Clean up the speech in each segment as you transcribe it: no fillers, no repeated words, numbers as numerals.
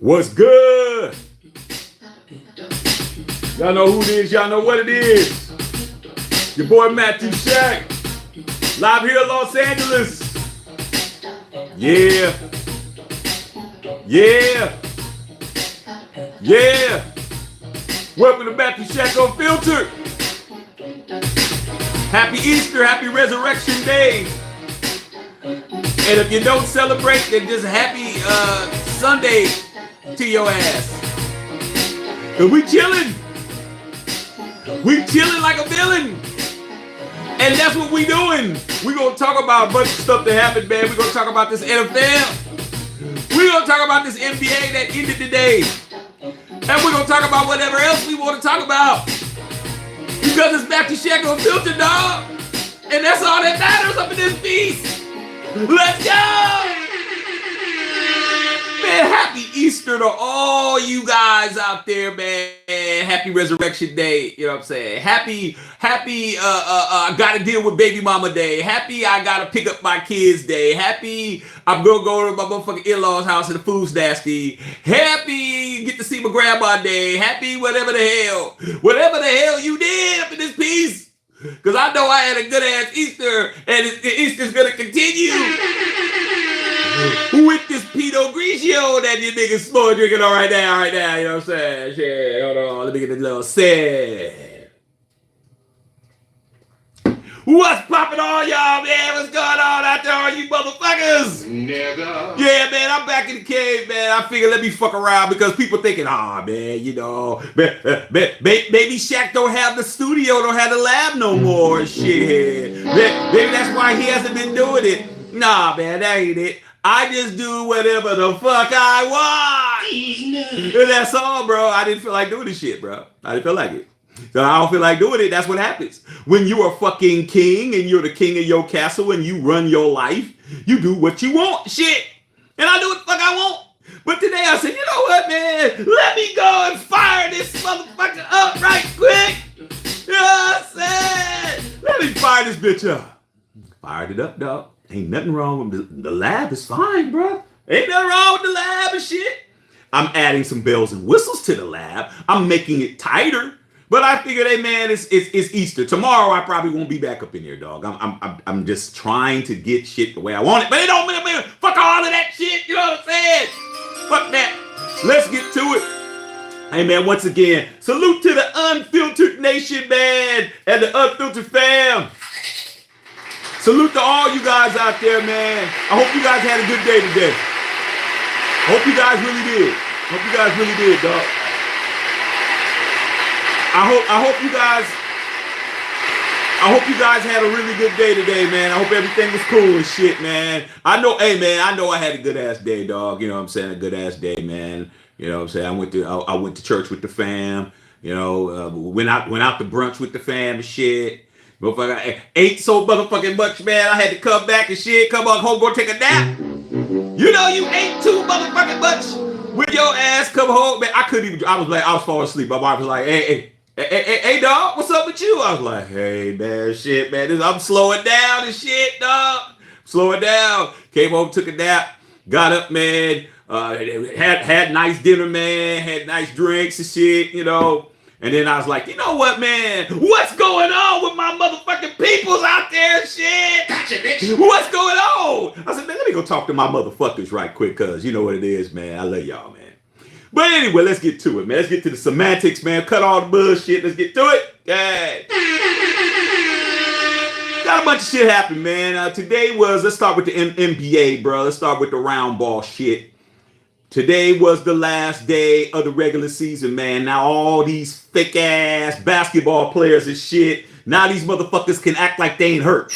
What's good? Y'all know who it is. Y'all know what it is. Your boy Matthew Shack. Live here in Los Angeles. Yeah. Yeah. Yeah. Welcome to Matthew Shack Unfiltered. Happy Easter. Happy Resurrection Day. And if you don't celebrate, then just happy Sunday to your ass. And we chilling. We chilling like a villain. And that's what we doing. We gonna talk about a bunch of stuff that happened, man. We gonna talk about this NFL. We gonna talk about this NBA that ended today. And we gonna talk about whatever else we want to talk about. Because it's back to Shack Unfiltered, dog. And that's all that matters up in this piece. Let's go! Man, happy Easter to all you guys out there, man. Happy Resurrection Day. You know what I'm saying? Happy, I gotta deal with baby mama day. Happy, I gotta pick up my kids day. Happy, I'm gonna go to my motherfucking in-laws house and the food's nasty. Happy, get to see my grandma day. Happy, whatever the hell you did up in this piece. Because I know I had a good ass Easter, and Easter's gonna continue. With this Pinot Grigio that you niggas smoke drinking on right now, you know what I'm saying? Shit, hold on, let me get a little sip. What's popping on, y'all, man? What's going on out there, all you motherfuckers? Nigga. Yeah, man, I'm back in the cave, man. I figured let me fuck around because people thinking, man, you know, maybe Shaq don't have the studio, don't have the lab no more, shit. Maybe that's why he hasn't been doing it. Nah, man, that ain't it. I just do whatever the fuck I want. And that's all, bro. I didn't feel like doing this shit, bro. I didn't feel like it. So I don't feel like doing it. That's what happens. When you're a fucking king and you're the king of your castle and you run your life, you do what you want. Shit. And I do what the fuck I want. But today I said, you know what, man? Let me go and fire this motherfucker up right quick. You know what I'm saying? Let me fire this bitch up. Fired it up, dog. Ain't nothing wrong with the lab. Is fine, bro. Ain't nothing wrong with the lab and shit. I'm adding some bells and whistles to the lab. I'm making it tighter. But I figured, hey man, it's Easter. Tomorrow I probably won't be back up in here, dog. I'm just trying to get shit the way I want it. But it don't mean fuck all of that shit. You know what I'm saying? Fuck that. Let's get to it. Hey man, once again, salute to the Unfiltered Nation, man, and the Unfiltered fam. Salute to all you guys out there, man. I hope you guys had a good day today. I hope you guys really did. Dog. I hope you guys had a really good day today, man. I hope everything was cool and shit, man. I know I had a good ass day, dog. You know what I'm saying? A good ass day, man. You know what I'm saying? I went to church with the fam. You know, went out to brunch with the fam and shit. Motherfucker, I ate so motherfucking much, man. I had to come back and shit. Come on home, go take a nap. You know you ate too motherfucking much with your ass. Come home, man. I couldn't even. I was falling asleep. My wife was like, hey, dog, what's up with you? I was like, hey, man, shit, man. I'm slowing down and shit, dog. Slowing down. Came home, took a nap, got up, man. Had nice dinner, man. Had nice drinks and shit, you know. And then I was like, you know what, man? What's going on with my motherfucking peoples out there and shit? Gotcha, bitch. What's going on? I said, man, let me go talk to my motherfuckers right quick, cuz you know what it is, man. I love y'all, man. But anyway, let's get to it, man. Let's get to the semantics, man. Cut all the bullshit. Let's get to it. Okay. Got a bunch of shit happen, man. Let's start with the NBA, bro. Let's start with the round ball shit. Today was the last day of the regular season, man. Now all these fake ass basketball players and shit, now these motherfuckers can act like they ain't hurt.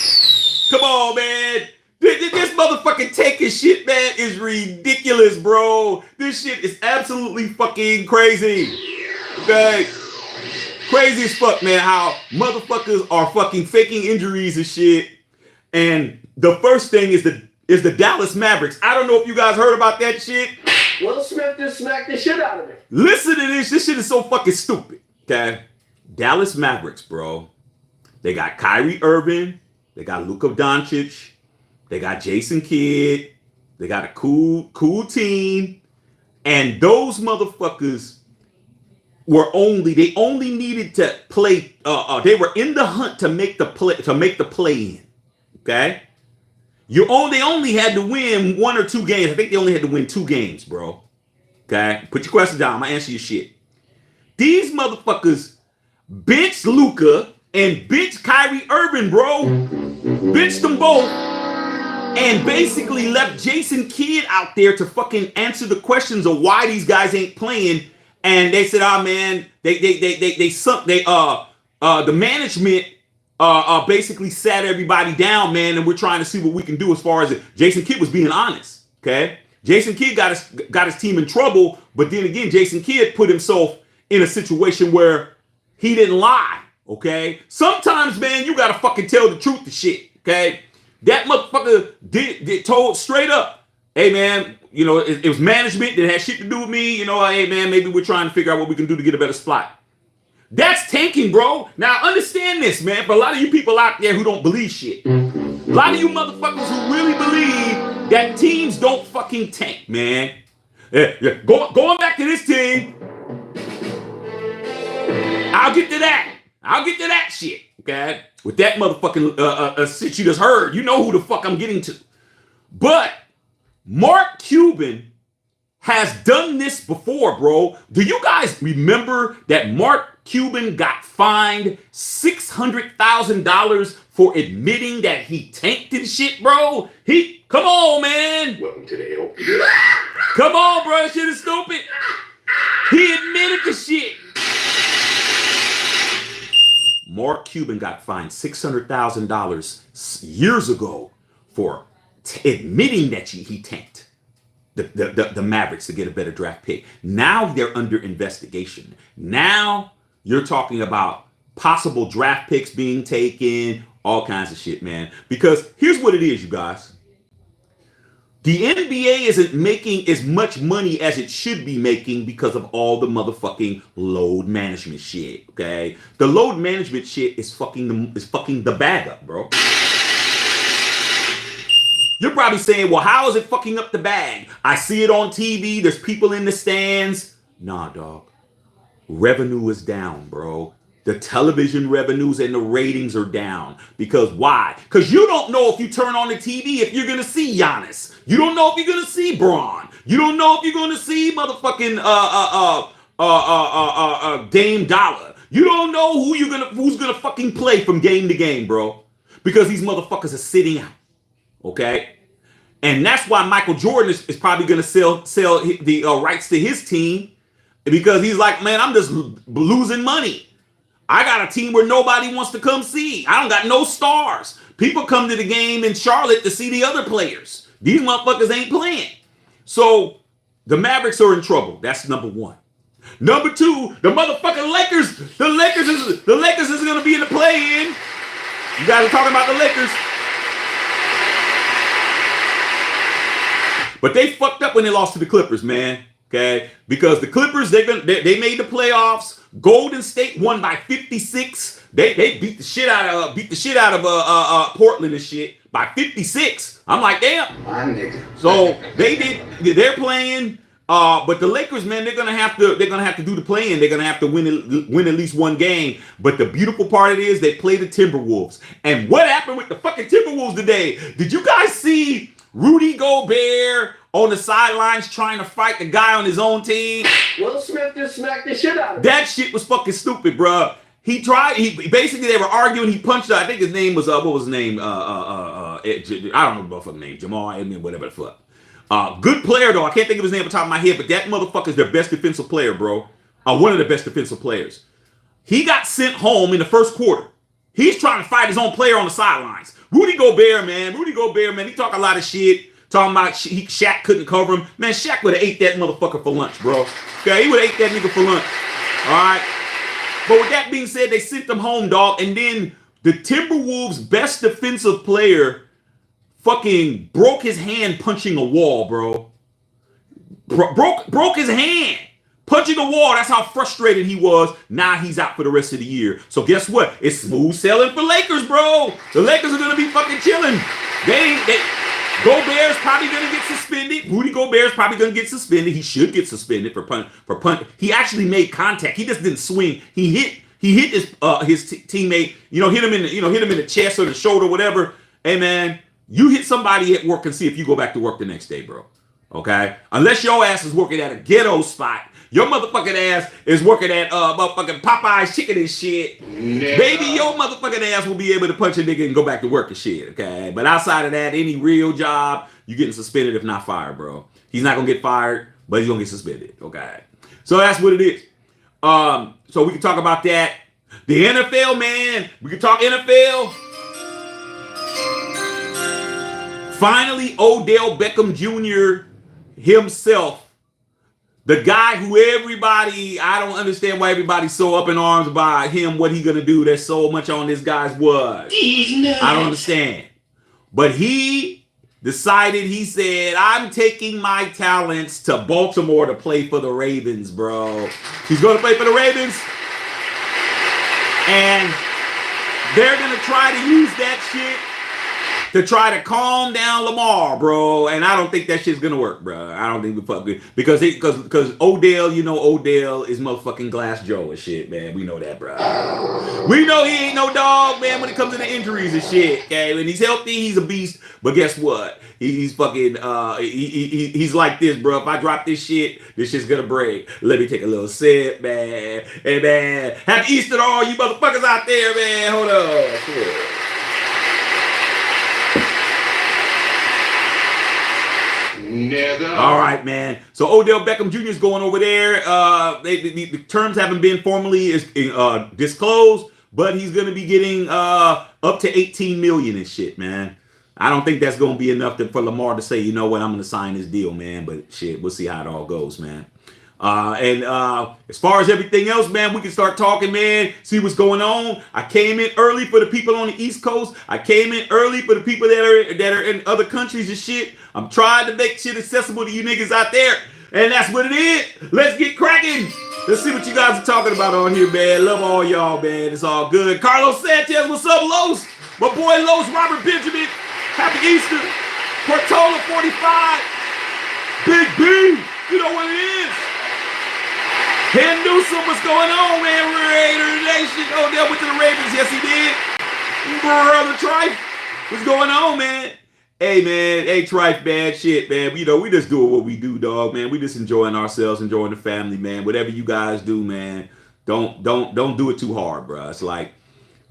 Come on, man. This motherfucking taking shit, man, is ridiculous, bro. This shit is absolutely fucking crazy. Okay? Crazy as fuck, man, how motherfuckers are fucking faking injuries and shit. And the first thing is the Dallas Mavericks. I don't know if you guys heard about that shit. Will Smith just smacked the shit out of it. Listen to this. This shit is so fucking stupid. Okay? Dallas Mavericks, bro. They got Kyrie Irving. They got Luka Doncic. They got Jason Kidd. They got a cool team. And those motherfuckers they only needed to play. They were in the hunt to make the play in. Okay, they only had to win 1 or 2 games. I think they only had to win 2 games, bro. Okay, put your question down. I'm gonna answer your shit. These motherfuckers benched Luka and benched Kyrie Irving, bro. Benched them both, and basically left Jason Kidd out there to fucking answer the questions of why these guys ain't playing. And they said, "Oh man, the management basically sat everybody down, man, and we're trying to see what we can do as far as it." Jason Kidd was being honest, okay? Jason Kidd got his team in trouble, but then again, Jason Kidd put himself in a situation where he didn't lie, okay? Sometimes, man, you gotta fucking tell the truth to shit, okay? That motherfucker did told straight up, "Hey man, you know, it was management that had shit to do with me. You know, hey man, maybe we're trying to figure out what we can do to get a better spot." That's tanking, bro. Now understand this, man. For a lot of you people out there who don't believe shit, a lot of you motherfuckers who really believe that teams don't fucking tank, man. Yeah. Going back to this team, I'll get to that shit, okay? With that motherfucking shit you just heard, you know who the fuck I'm getting to. But Mark Cuban has done this before, bro. Do you guys remember that Mark Cuban got fined $600,000 for admitting that he tanked and shit, bro? Come on, man. Welcome to the hell. Come on, bro. That shit is stupid. He admitted the shit. Mark Cuban got fined $600,000 years ago for admitting that he tanked the Mavericks to get a better draft pick. Now they're under investigation. Now you're talking about possible draft picks being taken, all kinds of shit, man. Because here's what it is, you guys. The NBA isn't making as much money as it should be making because of all the motherfucking load management shit, okay? The load management shit is fucking the bag up, bro. You're probably saying, well, how is it fucking up the bag? I see it on TV. There's people in the stands. Nah, dog. Revenue is down, bro. The television revenues and the ratings are down. Because why? Because you don't know if you turn on the TV if you're going to see Giannis. You don't know if you're going to see Braun. You don't know if you're going to see motherfucking Dame Dollar. You don't know who's gonna fucking play from game to game, bro. Because these motherfuckers are sitting out. Okay? And that's why Michael Jordan is probably going to sell the rights to his team, because he's like, man, I'm just losing money. I got a team where nobody wants to come see. I don't got no stars. People come to the game in Charlotte to see the other players. These motherfuckers ain't playing. So the Mavericks are in trouble. That's number one. Number two, the motherfucking Lakers. The Lakers is going to be in the play-in. You guys are talking about the Lakers. But they fucked up when they lost to the Clippers, man. Okay, because the Clippers, they made the playoffs. Golden State won by 56. They beat the shit out of Portland and shit by 56. I'm like, damn. My nigga. So they're playing. But the Lakers, man, they're gonna have to do the play-in. They're gonna have to win at least one game. But the beautiful part of it is they play the Timberwolves. And what happened with the fucking Timberwolves today? Did you guys see Rudy Gobert on the sidelines trying to fight the guy on his own team? Will Smith just smacked the shit out of him. That shit was fucking stupid, bro. They were arguing. He punched. I think his name was what was his name? I don't know the fucking name. Jamal, whatever the fuck. Good player though. I can't think of his name off the top of my head, but that motherfucker's their best defensive player, bro. One of the best defensive players. He got sent home in the first quarter. He's trying to fight his own player on the sidelines. Rudy Gobert, man, he talk a lot of shit. Talking about Shaq couldn't cover him. Man, Shaq would have ate that motherfucker for lunch, bro. Okay, he would have ate that nigga for lunch. All right. But with that being said, they sent him home, dog. And then the Timberwolves' best defensive player fucking broke his hand punching a wall, bro. Broke his hand punching a wall. That's how frustrated he was. Now he's out for the rest of the year. So guess what? It's smooth sailing for Lakers, bro. The Lakers are gonna be fucking chilling. Gobert's probably gonna get suspended. Rudy Gobert's probably gonna get suspended. He should get suspended for punt. He actually made contact. He just didn't swing. He hit his teammate. Hit him in the chest or the shoulder, whatever. Hey man, you hit somebody at work and see if you go back to work the next day, bro. Okay, unless your ass is working at a ghetto spot. Your motherfucking ass is working at motherfucking Popeye's chicken and shit. Maybe your motherfucking ass will be able to punch a nigga and go back to work and shit, okay? But outside of that, any real job, you getting suspended if not fired, bro. He's not gonna get fired, but he's gonna get suspended, okay? So that's what it is. So we can talk about that. The NFL, man. We can talk NFL. Finally, Odell Beckham Jr. himself, the guy who I don't understand why everybody's so up in arms about him, what he gonna do. There's so much on this guy's blood. I don't understand. But he decided, he said, I'm taking my talents to Baltimore to play for the Ravens, bro. He's gonna play for the Ravens. And they're gonna try to use that shit to try to calm down Lamar, bro. And I don't think that shit's gonna work, bro. I don't think we fuck good. Because Odell, Odell is motherfucking Glass Joe and shit, man. We know that, bro. We know he ain't no dog, man, when it comes to the injuries and shit. Okay, when he's healthy, he's a beast. But guess what? He's fucking he's like this, bro. If I drop this shit's gonna break. Let me take a little sip, man. Hey man, happy Easter to all you motherfuckers out there, man. Hold on. Shit. All right, man. So Odell Beckham Jr. is going over there. The terms haven't been formally disclosed, but he's going to be getting up to $18 million and shit, man. I don't think that's going to be enough for Lamar to say, you know what, I'm going to sign this deal, man. But shit, we'll see how it all goes, man. And as far as everything else, man, we can start talking, man. See what's going on. I came in early for the people on the East Coast. I came in early for the people that are in other countries and shit. I'm trying to make shit accessible to you niggas out there. And that's what it is. Let's get cracking. Let's see what you guys are talking about on here, man. Love all y'all, man. It's all good. Carlos Sanchez, what's up, Los? My boy Los, Robert Benjamin. Happy Easter. Portola 45. Big B. You know what it is. Ken Newsom, what's going on, man? Raider Nation. Odell went to the Ravens. Yes, he did. Brother Trife, what's going on, man? Hey, man. Hey, Trife, man. Shit, man. We just doing what we do, dog, man. We just enjoying ourselves, enjoying the family, man. Whatever you guys do, man, don't do it too hard, bro. It's like,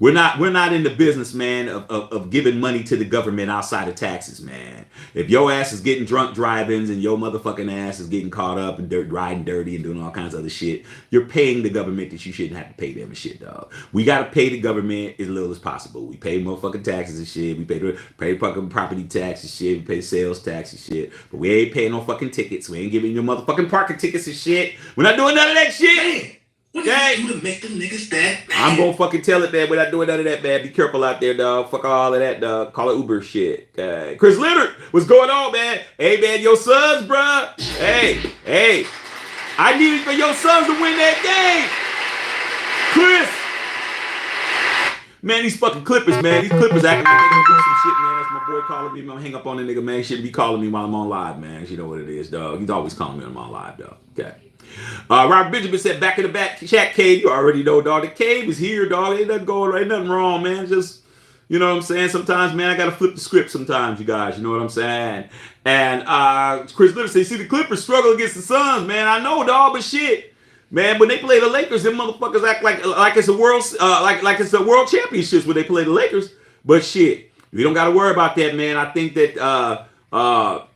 we're not in the business, man, of giving money to the government outside of taxes, man. If your ass is getting drunk driving and your motherfucking ass is getting caught up and riding dirty and doing all kinds of other shit, you're paying the government that you shouldn't have to pay them and shit, dog. We got to pay the government as little as possible. We pay motherfucking taxes and shit. We pay fucking property tax and shit. We pay sales tax and shit. But we ain't paying no fucking tickets. We ain't giving you motherfucking parking tickets and shit. We're not doing none of that shit. Man. What did you do to make them niggas that mad? I'm gonna fucking tell it, man. We're not doing none of that, man. Be careful out there, dog. Fuck all of that, dog. Call it Uber shit. Chris Leonard, what's going on, man? Hey, man, your sons, bruh. Hey. I needed for your sons to win that game. Chris. Man, these fucking Clippers, man. These Clippers acting like they gonna do some shit, man. That's my boy calling me. I'm gonna hang up on the nigga, man. Shouldn't be calling me while I'm on live, man. You know what it is, dog. He's always calling me when I'm on live, dog. Okay. Robert Benjamin said, back in the back chat, Cave. You already know, dog. The Cave is here, dog. Ain't nothing going right, nothing wrong, man. Just, you know what I'm saying? Sometimes, man, I gotta flip the script sometimes, you guys. You know what I'm saying? And Chris Litter said, see, the Clippers struggle against the Suns, man. I know, dog, but shit. Man, when they play the Lakers, them motherfuckers act like it's a world like it's a world championships when they play the Lakers. But shit, we don't gotta worry about that, man. I think that the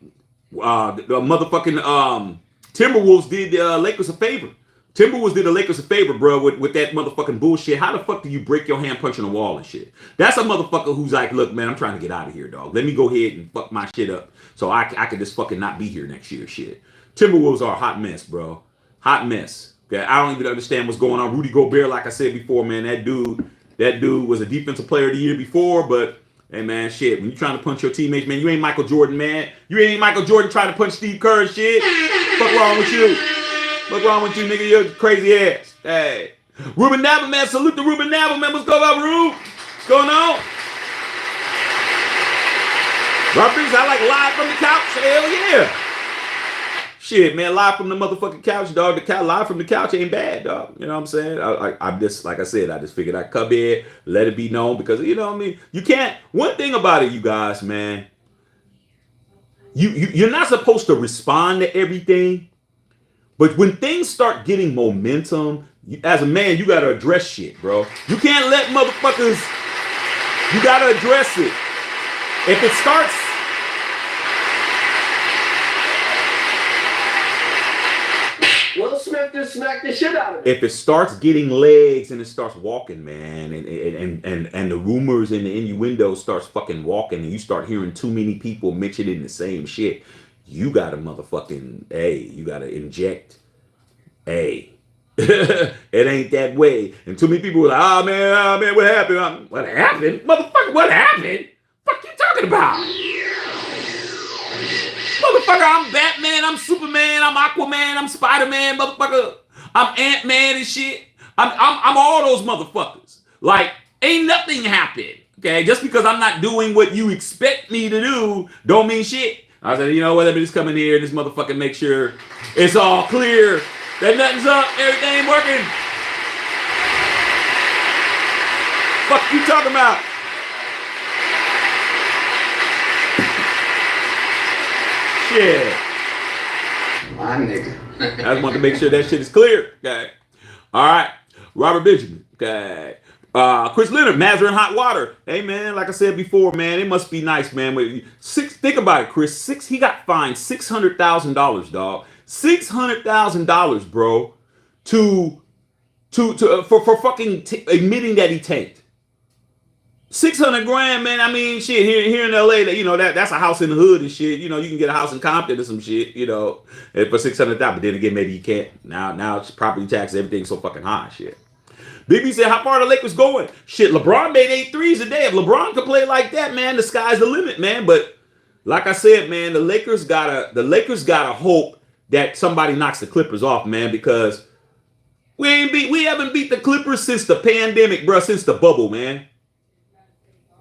motherfucking Timberwolves did the Lakers a favor. Timberwolves did the Lakers a favor, bro, with that motherfucking bullshit. How the fuck do you break your hand punching a wall and shit? That's a motherfucker who's like, look, man, I'm trying to get out of here, dog. Let me go ahead and fuck my shit up so I can just fucking not be here next year, shit. Timberwolves are a hot mess, bro. Hot mess. Okay, I don't even understand what's going on. Rudy Gobert, like I said before, man, that dude was a defensive player of the year before, but hey, man, shit, when you trying to punch your teammates, man, you ain't Michael Jordan, man. You ain't Michael Jordan trying to punch Steve Kerr and shit. What's wrong with you? What's wrong with you, nigga? You're crazy ass. Hey. Ruben Nabba, man. Salute to Ruben Nabba, man. What's going on, Rube? What's going on? Robert Bridges, I like live from the couch. Hell yeah. Shit, man, live from the motherfucking couch, dog. Live from the couch ain't bad, dog. You know what I'm saying? I'm just, like I said, I just figured I'd come in, let it be known because, you know what I mean? You can't, one thing about it, you guys, man, you're not supposed to respond to everything, but when things start getting momentum, as a man, you got to address shit, bro. You can't let motherfuckers, you got to address it. If it starts, Will Smith just smacked the shit out of him. if it starts getting legs and it starts walking, man, and the rumors and the innuendo starts fucking walking, and you start hearing too many people mentioning the same shit, you gotta motherfucking, you gotta inject, it ain't that way. And too many people were like, oh man, what happened? What happened? Motherfucker, what happened? Fuck you talking about? Motherfucker, I'm Batman, I'm Superman, I'm Aquaman, I'm Spider-Man, motherfucker. I'm Ant-Man and shit. I'm all those motherfuckers. Like, ain't nothing happened. Okay, just because I'm not doing what you expect me to do, don't mean shit. I said, you know what, let me just come in here and this motherfucker make sure it's all clear, that nothing's up, everything working. Fuck you talking about? Shit. My nigga. I just want to make sure that shit is clear. Okay. All right. Robert Benjamin. Okay. Chris Leonard, Mazarin Hot Water. Hey man, like I said before, man, it must be nice, man. Think about it, Chris. He got fined $600,000, dog. $600,000, bro, for fucking admitting that he tanked. 600 grand, man. I mean, shit, here in LA, that, you know, that's a house in the hood and shit. You know, you can get a house in Compton or some shit, you know, for 600,000. But then again, maybe you can't. Now it's property tax, everything's so fucking high, shit. Big B said, how far are the Lakers going? Shit, LeBron made 8 threes a day. If LeBron could play like that, man, the sky's the limit, man. But like I said, man, the Lakers gotta hope that somebody knocks the Clippers off, man, because we haven't beat the Clippers since the pandemic, bro, since the bubble, man.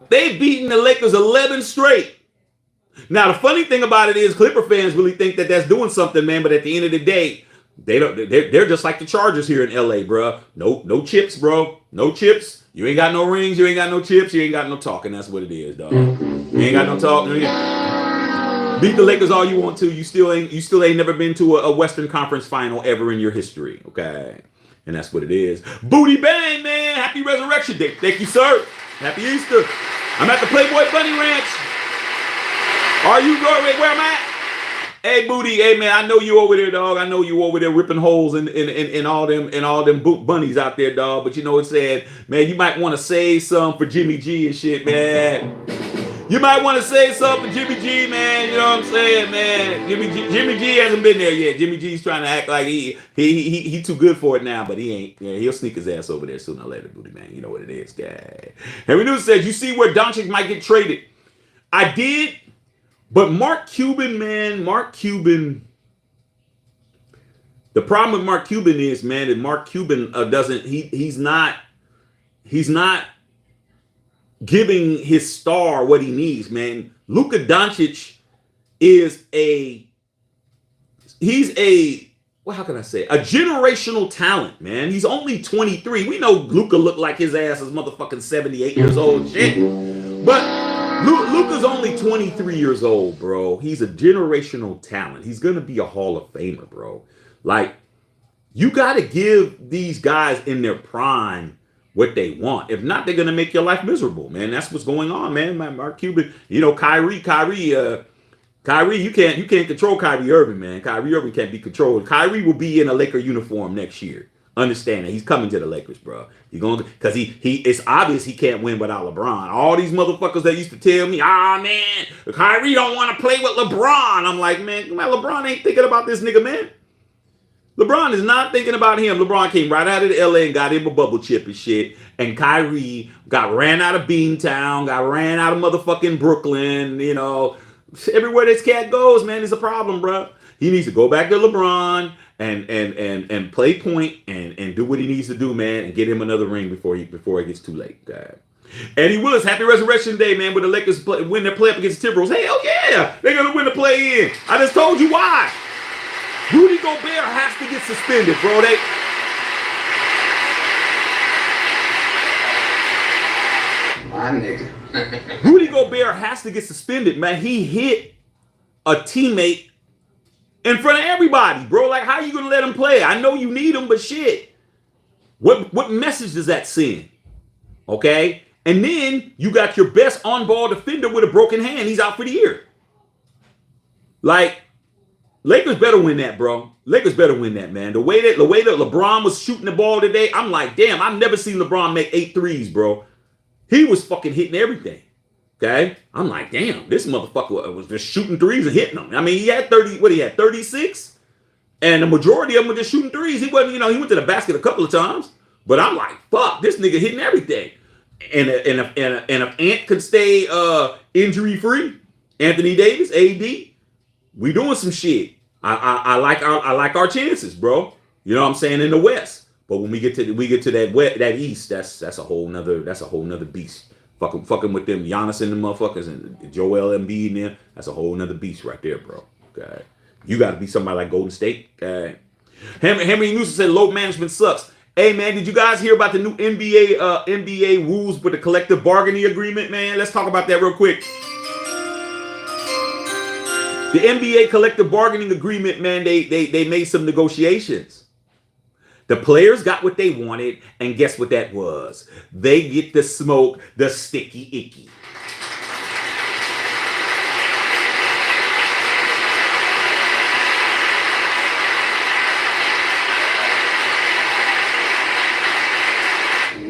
They've beaten the Lakers 11 straight. Now, the funny thing about it is Clipper fans really think that that's doing something, man. But at the end of the day, they're just like the Chargers here in LA, bro. No chips, bro. No chips. You ain't got no rings. You ain't got no chips. You ain't got no talking. That's what it is, dog. You ain't got no talking. Beat the Lakers all you want to. You still ain't never been to a Western Conference final ever in your history. Okay. And that's what it is. Booty bang, man. Happy Resurrection Day. Thank you, sir. Happy Easter. I'm at the Playboy Bunny Ranch. Are you going where I'm at? Hey, Booty. Hey, man, I know you over there, dog. I know you over there ripping holes in all them bunnies out there, dog. But you know what I'm saying? Man, you might want to save some for Jimmy G and shit, man. You might want to say something for Jimmy G, man. You know what I'm saying, man? Jimmy G hasn't been there yet. Jimmy G's trying to act like he too good for it now, but he ain't. Yeah, he'll sneak his ass over there sooner or later, Booty, man. You know what it is, guy. Henry News says, you see where Doncic might get traded. I did, but Mark Cuban, man, the problem with Mark Cuban is, man, that Mark Cuban he's not giving his star what he needs, man. Luka Doncic is how can I say? A generational talent, man. He's only 23. We know Luka looked like his ass is motherfucking 78 years old, shit. But Luka's only 23 years old, bro. He's a generational talent. He's gonna be a Hall of Famer, bro. Like, you gotta give these guys in their prime what they want. If not, they're gonna make your life miserable, man. That's what's going on, man. Mark Cuban, you know, Kyrie, you can't control Kyrie Irving, man. Kyrie Irving can't be controlled. Kyrie will be in a Laker uniform next year. Understand that he's coming to the Lakers, bro. Because it's obvious he can't win without LeBron. All these motherfuckers that used to tell me, man, Kyrie don't want to play with LeBron. I'm like, man, LeBron ain't thinking about this nigga, man. LeBron is not thinking about him. LeBron came right out of LA and got him a bubble chip and shit. And Kyrie got ran out of Beantown, got ran out of motherfucking Brooklyn. You know, everywhere this cat goes, man, is a problem, bro. He needs to go back to LeBron and play point and do what he needs to do, man, and get him another ring before it gets too late. God. Eddie Willis, happy Resurrection Day, man. With the Lakers win their play up against the Timberwolves. Hell yeah, they're gonna win the play in. I just told you why. Rudy Gobert has to get suspended, bro. My nigga. Rudy Gobert has to get suspended, man. He hit a teammate in front of everybody, bro. Like, how you gonna let him play? I know you need him, but shit. What message does that send? Okay? And then you got your best on-ball defender with a broken hand. He's out for the year. Like, Lakers better win that, bro. Lakers better win that, man. The way that LeBron was shooting the ball today, I'm like, damn, I've never seen LeBron make 8 threes, bro. He was fucking hitting everything. Okay? I'm like, damn, this motherfucker was just shooting threes and hitting them. I mean, he had 36? And the majority of them were just shooting threes. He wasn't, he went to the basket a couple of times. But I'm like, fuck, this nigga hitting everything. And if Ant could stay injury-free, Anthony Davis, AD, we doing some shit. I like our chances, bro. You know what I'm saying, in the West. But when we get to that East, that's a whole nother beast. Fucking with them Giannis and the motherfuckers and Joel Embiid and them, that's a whole nother beast right there, bro. Okay. You got to be somebody like Golden State. Okay. Henry Newsom said load management sucks. Hey man, did you guys hear about the new NBA rules with the collective bargaining agreement, man? Let's talk about that real quick. The NBA collective bargaining agreement, man, they made some negotiations. The players got what they wanted, and guess what that was? They get to smoke the sticky icky.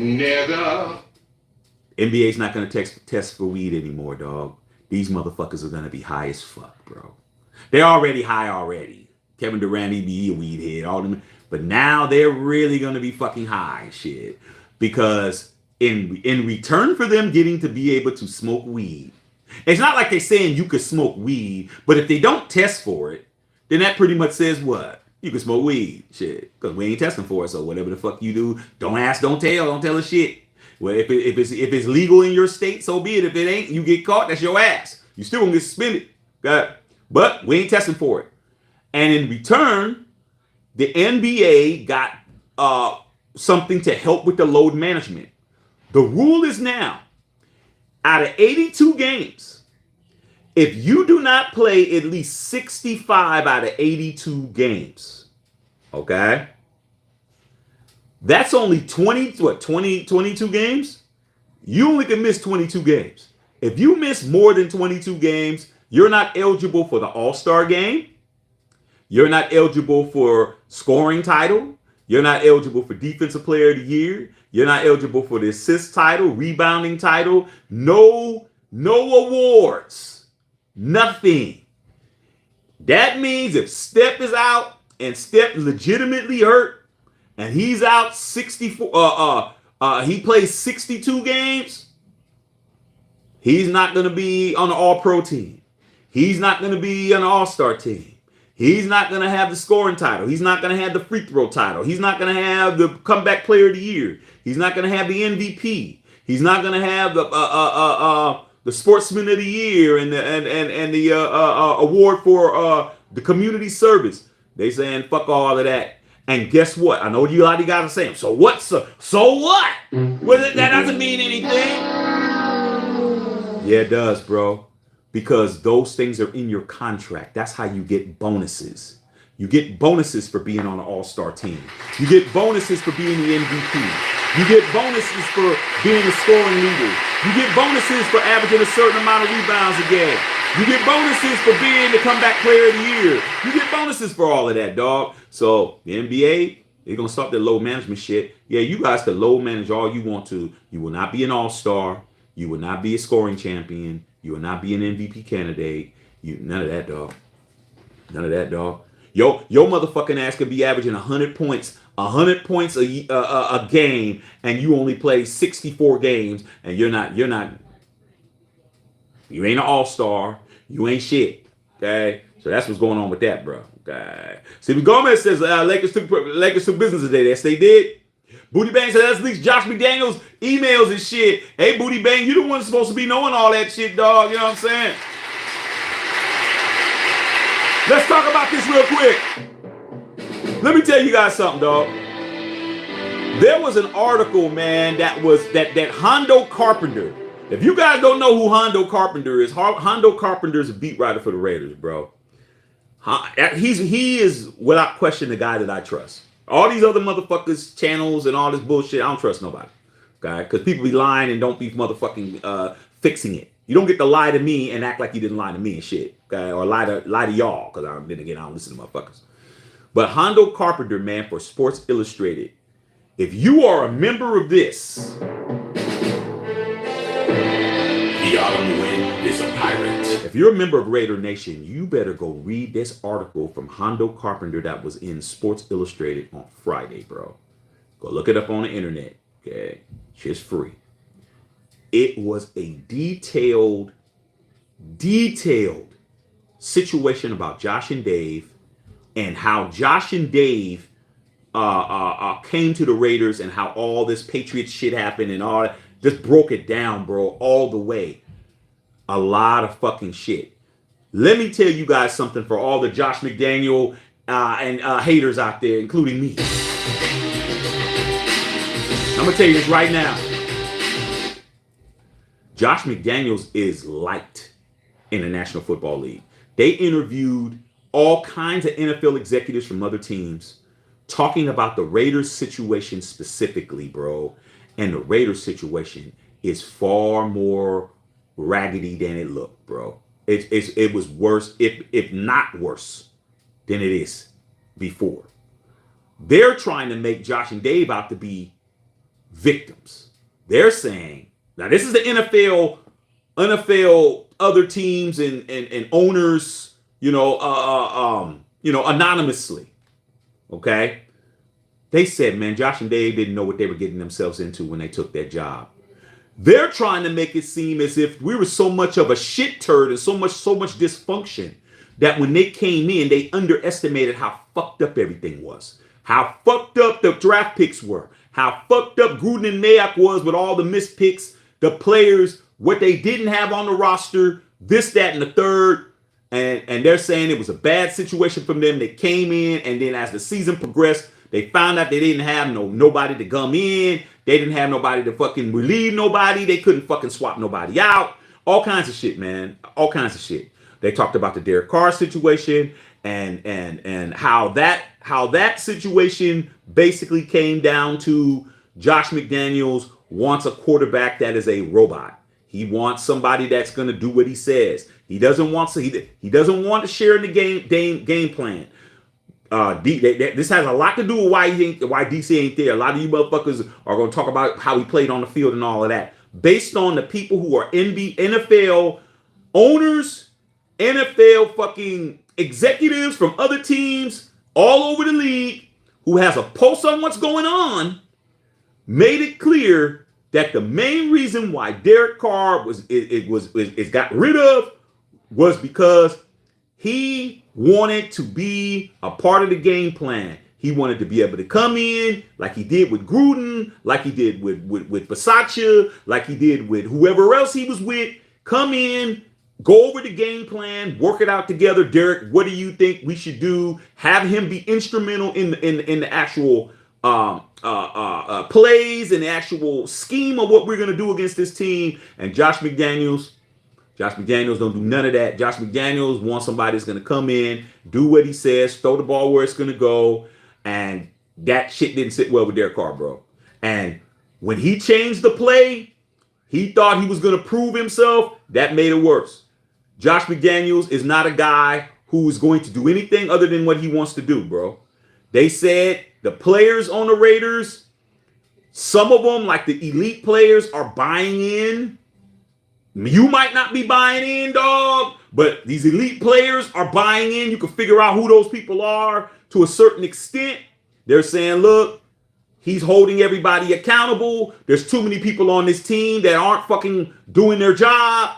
Nigga. NBA's not going to test for weed anymore, dog. These motherfuckers are going to be high as fuck, bro. They're already high already. Kevin Durant, he be a weed head, all them. But now they're really going to be fucking high and shit. Because in return for them getting to be able to smoke weed, it's not like they're saying you could smoke weed, but if they don't test for it, then that pretty much says what? You can smoke weed, shit, because we ain't testing for it. So whatever the fuck you do, don't ask, don't tell us shit. Well, if it's legal in your state, so be it. If it ain't, you get caught, that's your ass. You still gonna get suspended. Okay? But we ain't testing for it. And in return, the NBA got something to help with the load management. The rule is now, out of 82 games, if you do not play at least 65 out of 82 games, okay? That's only 22 games? You only can miss 22 games. If you miss more than 22 games, you're not eligible for the All-Star game. You're not eligible for scoring title. You're not eligible for Defensive Player of the Year. You're not eligible for the assist title, rebounding title. No awards. Nothing. That means if Steph is out and Steph legitimately hurt and he's out 64, he plays 62 games, he's not going to be on the All-Pro team. He's not going to be on the All-Star team. He's not going to have the scoring title. He's not going to have the free throw title. He's not going to have the comeback player of the year. He's not going to have the MVP. He's not going to have the Sportsman of the Year and the award for the community service. They saying fuck all of that. And guess what? I know you already got to say them. So what? So what? Well, that doesn't mean anything. Yeah, it does, bro. Because those things are in your contract. That's how you get bonuses. You get bonuses for being on an all-star team. You get bonuses for being the MVP. You get bonuses for being a scoring leader. You get bonuses for averaging a certain amount of rebounds a game. You get bonuses for being the comeback player of the year. You get bonuses for all of that, dog. So the NBA, they're going to start their load management shit. Yeah, you guys can load manage all you want to. You will not be an all-star. You will not be a scoring champion. You will not be an MVP candidate. None of that, dog. None of that, dog. Your motherfucking ass could be averaging 100 points a game, and you only play 64 games, and you ain't an all-star. You ain't shit. Okay? So that's what's going on with that, bro. Okay. Stephen Gomez says Lakers took business today. Yes, they did. Booty Bang said that's leaks Josh McDaniels emails and shit. Hey, Booty Bang, you the one supposed to be knowing all that shit, dog. You know what I'm saying? Let's talk about this real quick. Let me tell you guys something, dog. There was an article, man, that Hondo Carpenter. If you guys don't know who Hondo Carpenter is, Hondo Carpenter is a beat writer for the Raiders, bro. He is without question the guy that I trust. All these other motherfuckers, channels and all this bullshit, I don't trust nobody. Okay? Because people be lying and don't be motherfucking fixing it. You don't get to lie to me and act like you didn't lie to me and shit. Okay? Or lie to y'all, because then again, I don't listen to motherfuckers. But Hondo Carpenter, man, for Sports Illustrated, if you are a member of this, the autumn wind is a pirate. If you're a member of Raider Nation, you better go read this article from Hondo Carpenter that was in Sports Illustrated on Friday, bro. Go look it up on the internet, okay? It's free. It was a detailed situation about Josh and Dave and how Josh and Dave came to the Raiders and how all this Patriots shit happened and all that. Just broke it down, bro, all the way. A lot of fucking shit. Let me tell you guys something for all the Josh McDaniel and haters out there, including me. I'm going to tell you this right now. Josh McDaniels is liked in the National Football League. They interviewed all kinds of NFL executives from other teams talking about the Raiders situation specifically, bro. And the Raiders situation is far more raggedy than it looked, bro. It was worse, if not worse, than it is before. They're trying to make Josh and Dave out to be victims. They're saying, now this is the NFL, other teams and owners, anonymously. Okay? They said, man, Josh and Dave didn't know what they were getting themselves into when they took that job. They're trying to make it seem as if we were so much of a shit turd and so much dysfunction that when they came in, they underestimated how fucked up everything was. How fucked up the draft picks were. How fucked up Gruden and Mayock was with all the missed picks, the players, what they didn't have on the roster, this, that, and the third. And they're saying it was a bad situation for them. They came in, and then as the season progressed, they found out they didn't have nobody to come in. They didn't have nobody to fucking relieve nobody. They couldn't fucking swap nobody out. All kinds of shit, man. All kinds of shit. They talked about the Derek Carr situation and how that situation basically came down to Josh McDaniels wants a quarterback that is a robot. He wants somebody that's going to do what he says. He doesn't want to share in the game plan. This has a lot to do with why DC ain't there. A lot of you motherfuckers are going to talk about how he played on the field and all of that. Based on the people who are NFL owners, NFL fucking executives from other teams all over the league who has a pulse on what's going on, made it clear that the main reason why Derek Carr was got rid of was because he wanted to be a part of the game plan. He wanted to be able to come in like he did with Gruden, like he did with Versace, like he did with whoever else he was with. Come in, go over the game plan, work it out together. Derek, what do you think we should do? Have him be instrumental in the actual plays and the actual scheme of what we're going to do against this team. And Josh McDaniels don't do none of that. Josh McDaniels wants somebody that's going to come in, do what he says, throw the ball where it's going to go. And that shit didn't sit well with Derek Carr, bro. And when he changed the play, he thought he was going to prove himself. That made it worse. Josh McDaniels is not a guy who is going to do anything other than what he wants to do, bro. They said the players on the Raiders, some of them, like the elite players, are buying in. You might not be buying in, dog, but these elite players are buying in. You can figure out who those people are to a certain extent. They're saying, look, he's holding everybody accountable. There's too many people on this team that aren't fucking doing their job.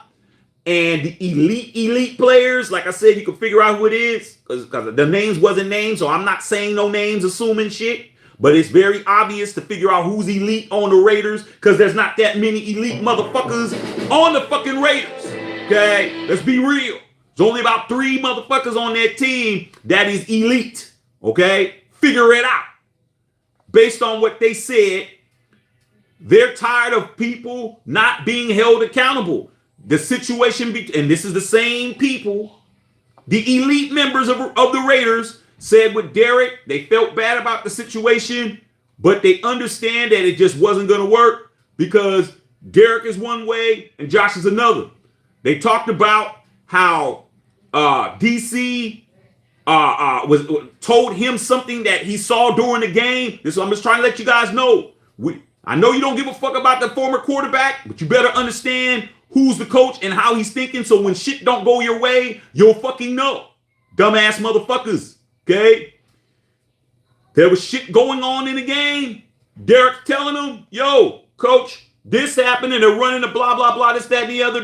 And the elite players, like I said, you can figure out who it is because the names wasn't named. So I'm not saying no names, assuming shit. but it's very obvious to figure out who's elite on the Raiders because there's not that many elite motherfuckers on the fucking Raiders. Okay, let's be real. There's only about 3 motherfuckers on that team that is elite. Okay, figure it out. Based on what they said, they're tired of people not being held accountable. The situation, and this is the same people, the elite members of the Raiders said with Derek, they felt bad about the situation, but they understand that it just wasn't going to work because Derek is one way and Josh is another. They talked about how DC was told him something that he saw during the game. This, I'm just trying to let you guys know. I know you don't give a fuck about the former quarterback, but you better understand who's the coach and how he's thinking. So when shit don't go your way, you'll fucking know. Dumbass motherfuckers. Okay? There was shit going on in the game. Derek telling them, yo, coach, this happened and they're running the blah, blah, blah, this, that, and the other.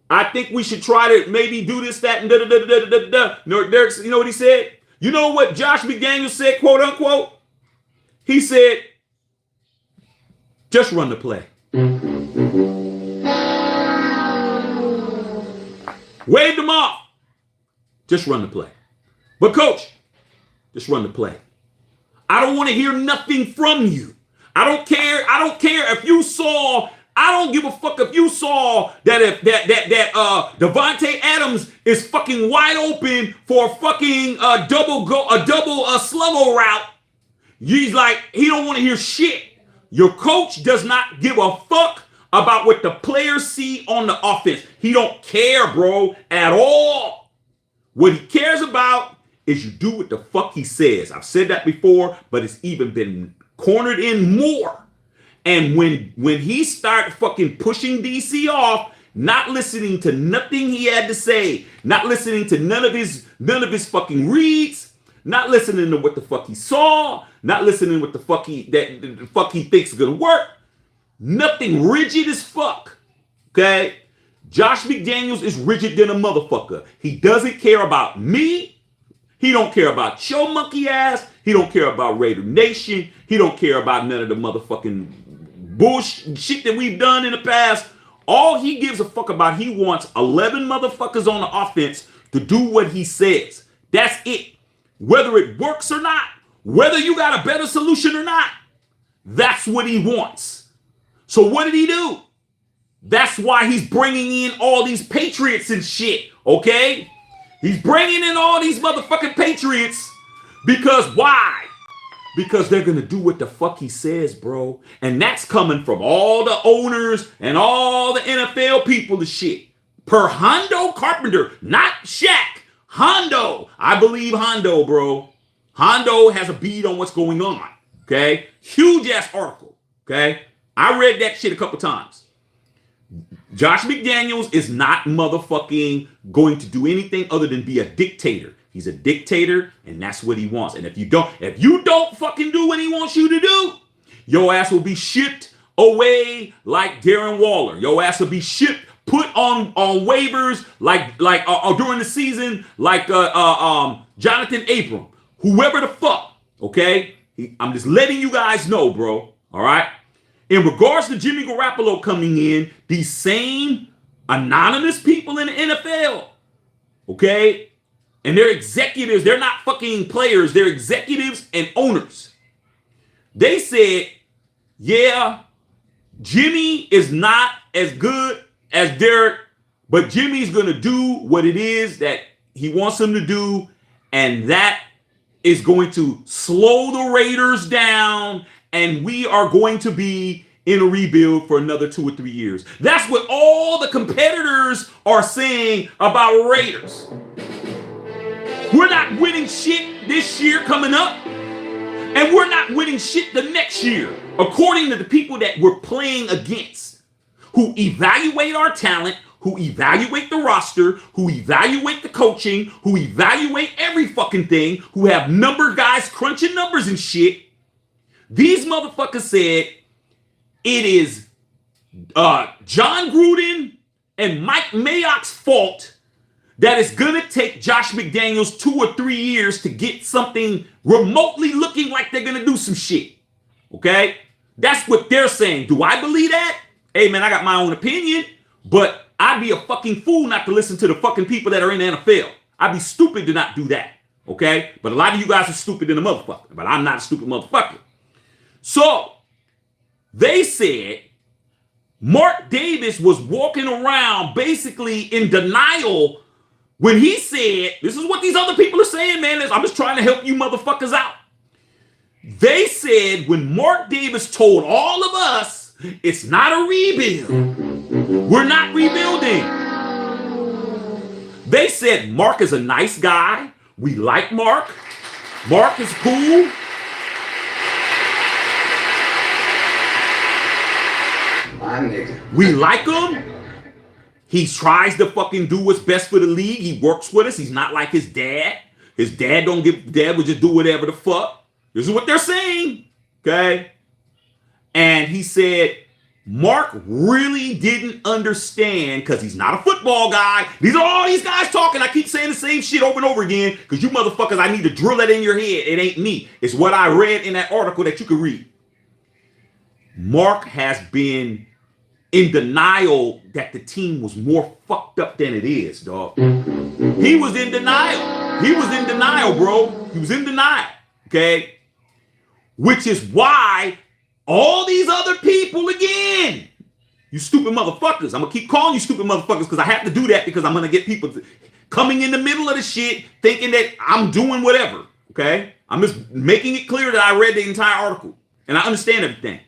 I think we should try to maybe do this, that, and No, Derek, you know what he said? You know what Josh McDaniels said, quote unquote? He said, just run the play. Waved them off. Just run the play. But coach, just run the play. I don't want to hear nothing from you. I don't care if you saw. I don't give a fuck if you saw that Devontae Adams is fucking wide open for a fucking double slow route. He's like, he don't want to hear shit. Your coach does not give a fuck about what the players see on the offense. He don't care, bro, at all. What he cares about is you do what the fuck he says. I've said that before, but it's even been cornered in more. And when he started fucking pushing DC off, not listening to nothing he had to say, not listening to none of his fucking reads, not listening to what the fuck he saw, not listening to what the fuck he thinks is gonna work, nothing, rigid as fuck. Okay? Josh McDaniels is rigid than a motherfucker. He doesn't care about me. He don't care about your monkey ass. He don't care about Raider Nation. He don't care about none of the motherfucking bullshit shit that we've done in the past. All he gives a fuck about, he wants 11 motherfuckers on the offense to do what he says. That's it. Whether it works or not, whether you got a better solution or not, that's what he wants. So what did he do? That's why he's bringing in all these Patriots and shit, okay? He's bringing in all these motherfucking Patriots because why? Because they're going to do what the fuck he says, bro. And that's coming from all the owners and all the NFL people and shit. Per Hondo Carpenter, not Shaq. Hondo. I believe Hondo, bro. Hondo has a bead on what's going on, okay? Huge ass article, okay? I read that shit a couple times. Josh McDaniels is not motherfucking going to do anything other than be a dictator. He's a dictator, and that's what he wants. And if you don't fucking do what he wants you to do, your ass will be shipped away like Darren Waller. Your ass will be shipped, put on waivers like during the season, like Jonathan Abram, whoever the fuck. Okay, I'm just letting you guys know, bro. All right. In regards to Jimmy Garoppolo coming in, these same anonymous people in the NFL, okay, and they're executives, they're not fucking players, they're executives and owners. They said, yeah, Jimmy is not as good as Derek, but Jimmy's going to do what it is that he wants him to do, and that is going to slow the Raiders down, and we are going to be in a rebuild for another 2 or 3 years. That's what all the competitors are saying about Raiders. We're not winning shit this year coming up, and we're not winning shit the next year, according to the people that we're playing against, who evaluate our talent, who evaluate the roster, who evaluate the coaching, who evaluate every fucking thing, who have number guys crunching numbers and shit. These motherfuckers said it is John Gruden and Mike Mayock's fault that it's going to take Josh McDaniels 2 or 3 years to get something remotely looking like they're going to do some shit. Okay? That's what they're saying. Do I believe that? Hey, man, I got my own opinion, but I'd be a fucking fool not to listen to the fucking people that are in the NFL. I'd be stupid to not do that. Okay? But a lot of you guys are stupid in the motherfucker, but I'm not a stupid motherfucker. So, they said Mark Davis was walking around basically in denial when he said, this is what these other people are saying, man. I'm just trying to help you motherfuckers out. They said when Mark Davis told all of us, it's not a rebuild. We're not rebuilding. They said Mark is a nice guy. We like Mark. Mark is cool. My nigga. We like him. He tries to fucking do what's best for the league. He works with us. He's not like his dad. His dad would just do whatever the fuck. This is what they're saying. Okay. And he said, Mark really didn't understand because he's not a football guy. These are all these guys talking. I keep saying the same shit over and over again because you motherfuckers, I need to drill that in your head. It ain't me. It's what I read in that article that you can read. Mark has been in denial that the team was more fucked up than it is, dog. He was in denial. He was in denial, bro. He was in denial, okay? Which is why all these other people, again, you stupid motherfuckers. I'm going to keep calling you stupid motherfuckers because I have to do that because I'm going to get people coming in the middle of the shit thinking that I'm doing whatever, okay? I'm just making it clear that I read the entire article and I understand everything.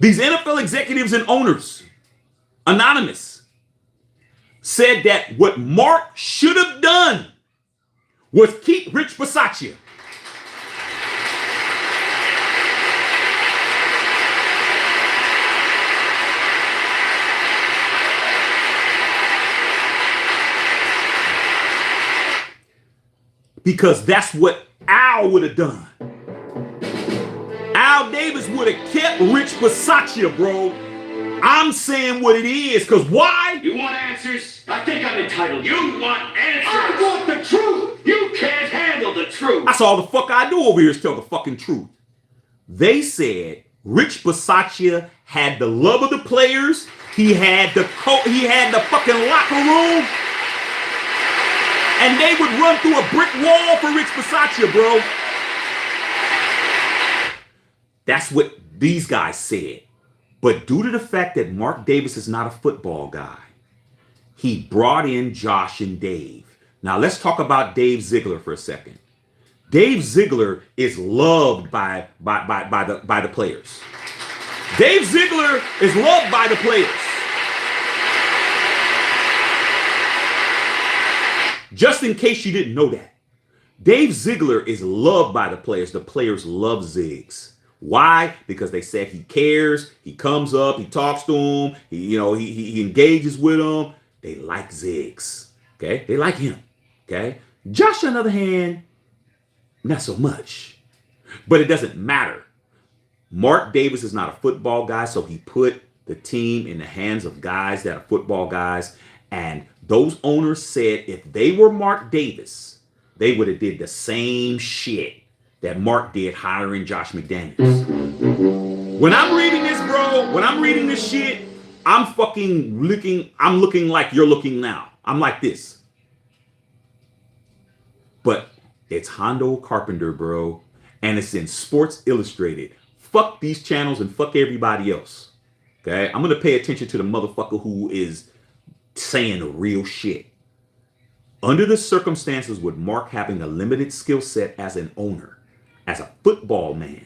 These NFL executives and owners, anonymous, said that what Mark should have done was keep Rich Bisaccia. Because that's what Al would have done. Al Davis would have kept Rich Bisaccia, bro. I'm saying what it is, because why? You want answers? I think I'm entitled. You want answers? I want the truth. You can't handle the truth. That's all the fuck I do over here is tell the fucking truth. They said Rich Bisaccia had the love of the players. He had the fucking locker room. And they would run through a brick wall for Rich Bisaccia, bro. That's what these guys said. But due to the fact that Mark Davis is not a football guy, he brought in Josh and Dave. Now let's talk about Dave Ziegler for a second. Dave Ziegler is loved by the players. Dave Ziegler is loved by the players. Just in case you didn't know that. Dave Ziegler is loved by the players. The players love Ziggs. Why? Because they said he cares. He comes up. He talks to them. He engages with them. They like Ziggs. Okay? They like him. Okay? Josh, on the other hand, not so much. But it doesn't matter. Mark Davis is not a football guy, so he put the team in the hands of guys that are football guys. And those owners said if they were Mark Davis, they would have did the same shit that Mark did hiring Josh McDaniels. When I'm reading this, bro, when I'm reading this shit, I'm looking like you're looking now. I'm like this. But it's Hondo Carpenter, bro. And it's in Sports Illustrated. Fuck these channels and fuck everybody else. Okay? I'm going to pay attention to the motherfucker who is saying the real shit. Under the circumstances with Mark having a limited skill set as an owner, as a football man,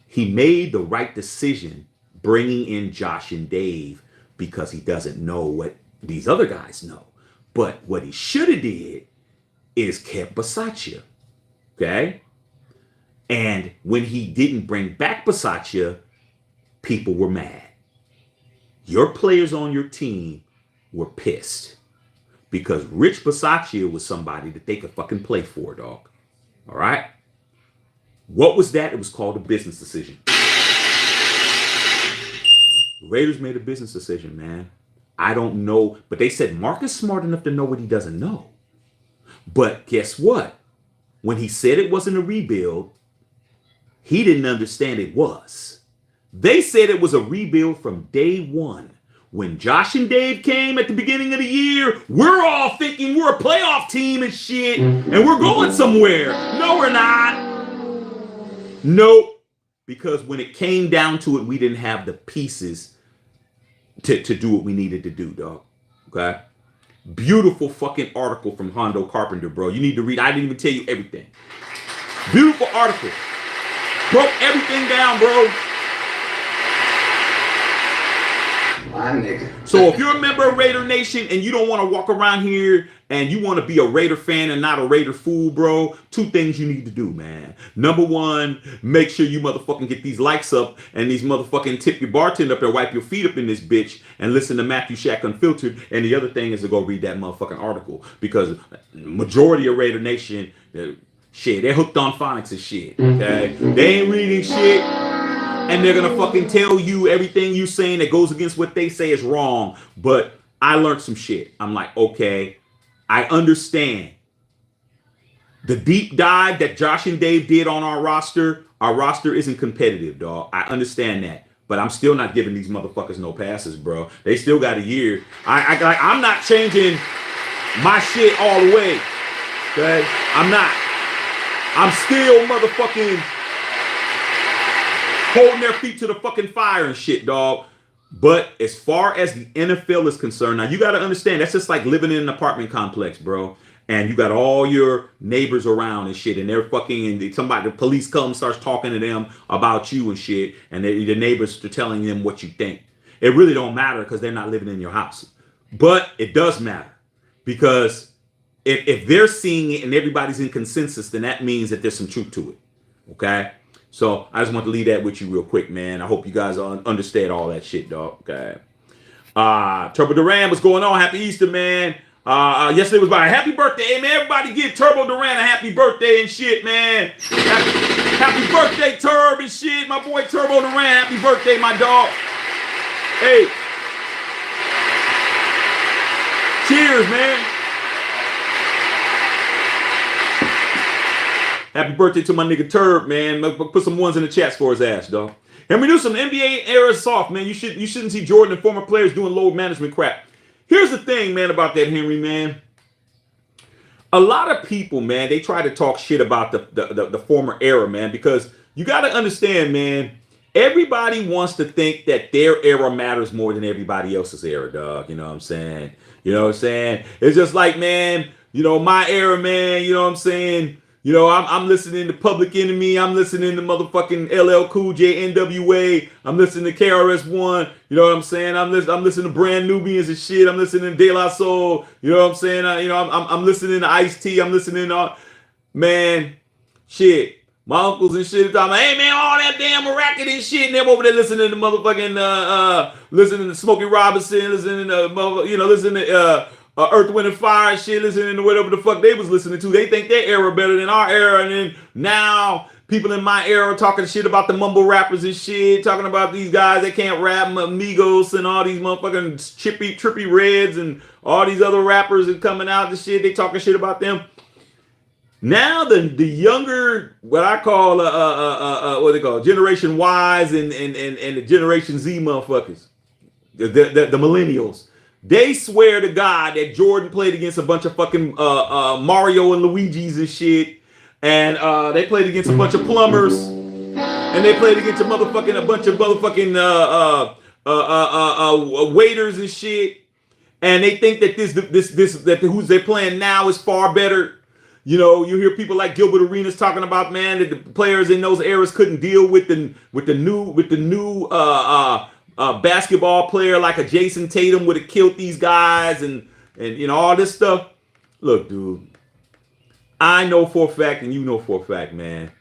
he made the right decision bringing in Josh and Dave because he doesn't know what these other guys know. But what he should have did is kept Bisaccia. Okay? And when he didn't bring back Bisaccia, people were mad. Your players on your team were pissed because Rich Bisaccia was somebody that they could fucking play for, dog. All right? What was that? It was called a business decision. The Raiders made a business decision, man. I don't know, but they said Mark is smart enough to know what he doesn't know. But guess what? When he said it wasn't a rebuild, he didn't understand it was. They said it was a rebuild from day one. When Josh and Dave came at the beginning of the year, we're all thinking we're a playoff team and shit, and we're going somewhere. No, we're not. Nope. Because when it came down to it, we didn't have the pieces to do what we needed to do, dog. Okay? Beautiful fucking article from Hondo Carpenter, bro. You need to read. I didn't even tell you everything. Beautiful article. Broke everything down, bro. My nigga. So if you're a member of Raider Nation and you don't want to walk around here and you want to be a Raider fan and not a Raider fool, bro, two things you need to do, man. Number one, make sure you motherfucking get these likes up and these motherfucking tip your bartender up there, wipe your feet up in this bitch and listen to Matthew Shack Unfiltered. And the other thing is to go read that motherfucking article because majority of Raider Nation, shit, they're hooked on phonics and shit, okay? They ain't reading shit. And they're going to fucking tell you everything you saying that goes against what they say is wrong. But I learned some shit. I'm like, okay, I understand. The deep dive that Josh and Dave did on our roster isn't competitive, dog. I understand that. But I'm still not giving these motherfuckers no passes, bro. They still got a year. I'm not changing my shit all the way. Okay? I'm not. I'm still motherfucking holding their feet to the fucking fire and shit, dog. But as far as the NFL is concerned, now you got to understand, that's just like living in an apartment complex, bro. And you got all your neighbors around and shit, and they're fucking, and somebody, the police come, starts talking to them about you and shit, and the neighbors are telling them what you think. It really don't matter because they're not living in your house. But it does matter because if they're seeing it and everybody's in consensus, then that means that there's some truth to it. Okay? So I just want to leave that with you real quick, man. I hope you guys understand all that shit, dog. Okay. Turbo Duran, what's going on? Happy Easter, man. Yesterday was my happy birthday. Hey, man, everybody give Turbo Duran a happy birthday and shit, man. Happy birthday, Turb and shit. My boy Turbo Duran, happy birthday, my dog. Hey. Cheers, man. Happy birthday to my nigga Turb, man. Put some ones in the chats for his ass, dog. Henry Newsom, NBA era soft, man. You shouldn't see Jordan and former players doing load management crap. Here's the thing, man, about that, Henry, man. A lot of people, man, they try to talk shit about the former era, man, because you got to understand, man, everybody wants to think that their era matters more than everybody else's era, dog. You know what I'm saying? You know what I'm saying? It's just like, man, you know, my era, man, you know what I'm saying? You know, I'm listening to Public Enemy. I'm listening to motherfucking LL Cool J, NWA. I'm listening to KRS-One. You know what I'm saying? I'm listening to Brand Nubians and shit. I'm listening to De La Soul. You know what I'm saying? I'm listening to Ice-T. I'm listening to, man, shit. My uncles and shit talking about, hey, man, all that damn racket and shit. And they're over there listening to motherfucking, listening to Smokey Robinson, listening to, listening to, Earth, Wind, and Fire and shit, listening to whatever the fuck they was listening to. They think their era better than our era. And then now people in my era talking shit about the mumble rappers and shit, talking about these guys that can't rap, Migos and all these motherfucking trippy Reds and all these other rappers that coming out and shit. They talking shit about them. Now the younger, what I call what they call Generation Ys and the Generation Z motherfuckers, the millennials. They swear to God that Jordan played against a bunch of fucking Mario and Luigi's and shit. And they played against a bunch of plumbers. And they played against a bunch of motherfucking waiters and shit. And they think that that who's they're playing now is far better. You know, you hear people like Gilbert Arenas talking about, man, that the players in those eras couldn't deal with the new basketball player like a Jason Tatum would have killed these guys and you know all this stuff. Look, dude, I know for a fact, and you know for a fact, man,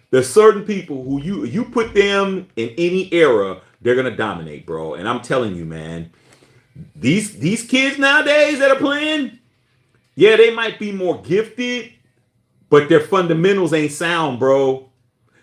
there's certain people who you put them in any era, they're gonna dominate, bro. And I'm telling you, man, these kids nowadays that are playing, yeah, they might be more gifted, but their fundamentals ain't sound, bro.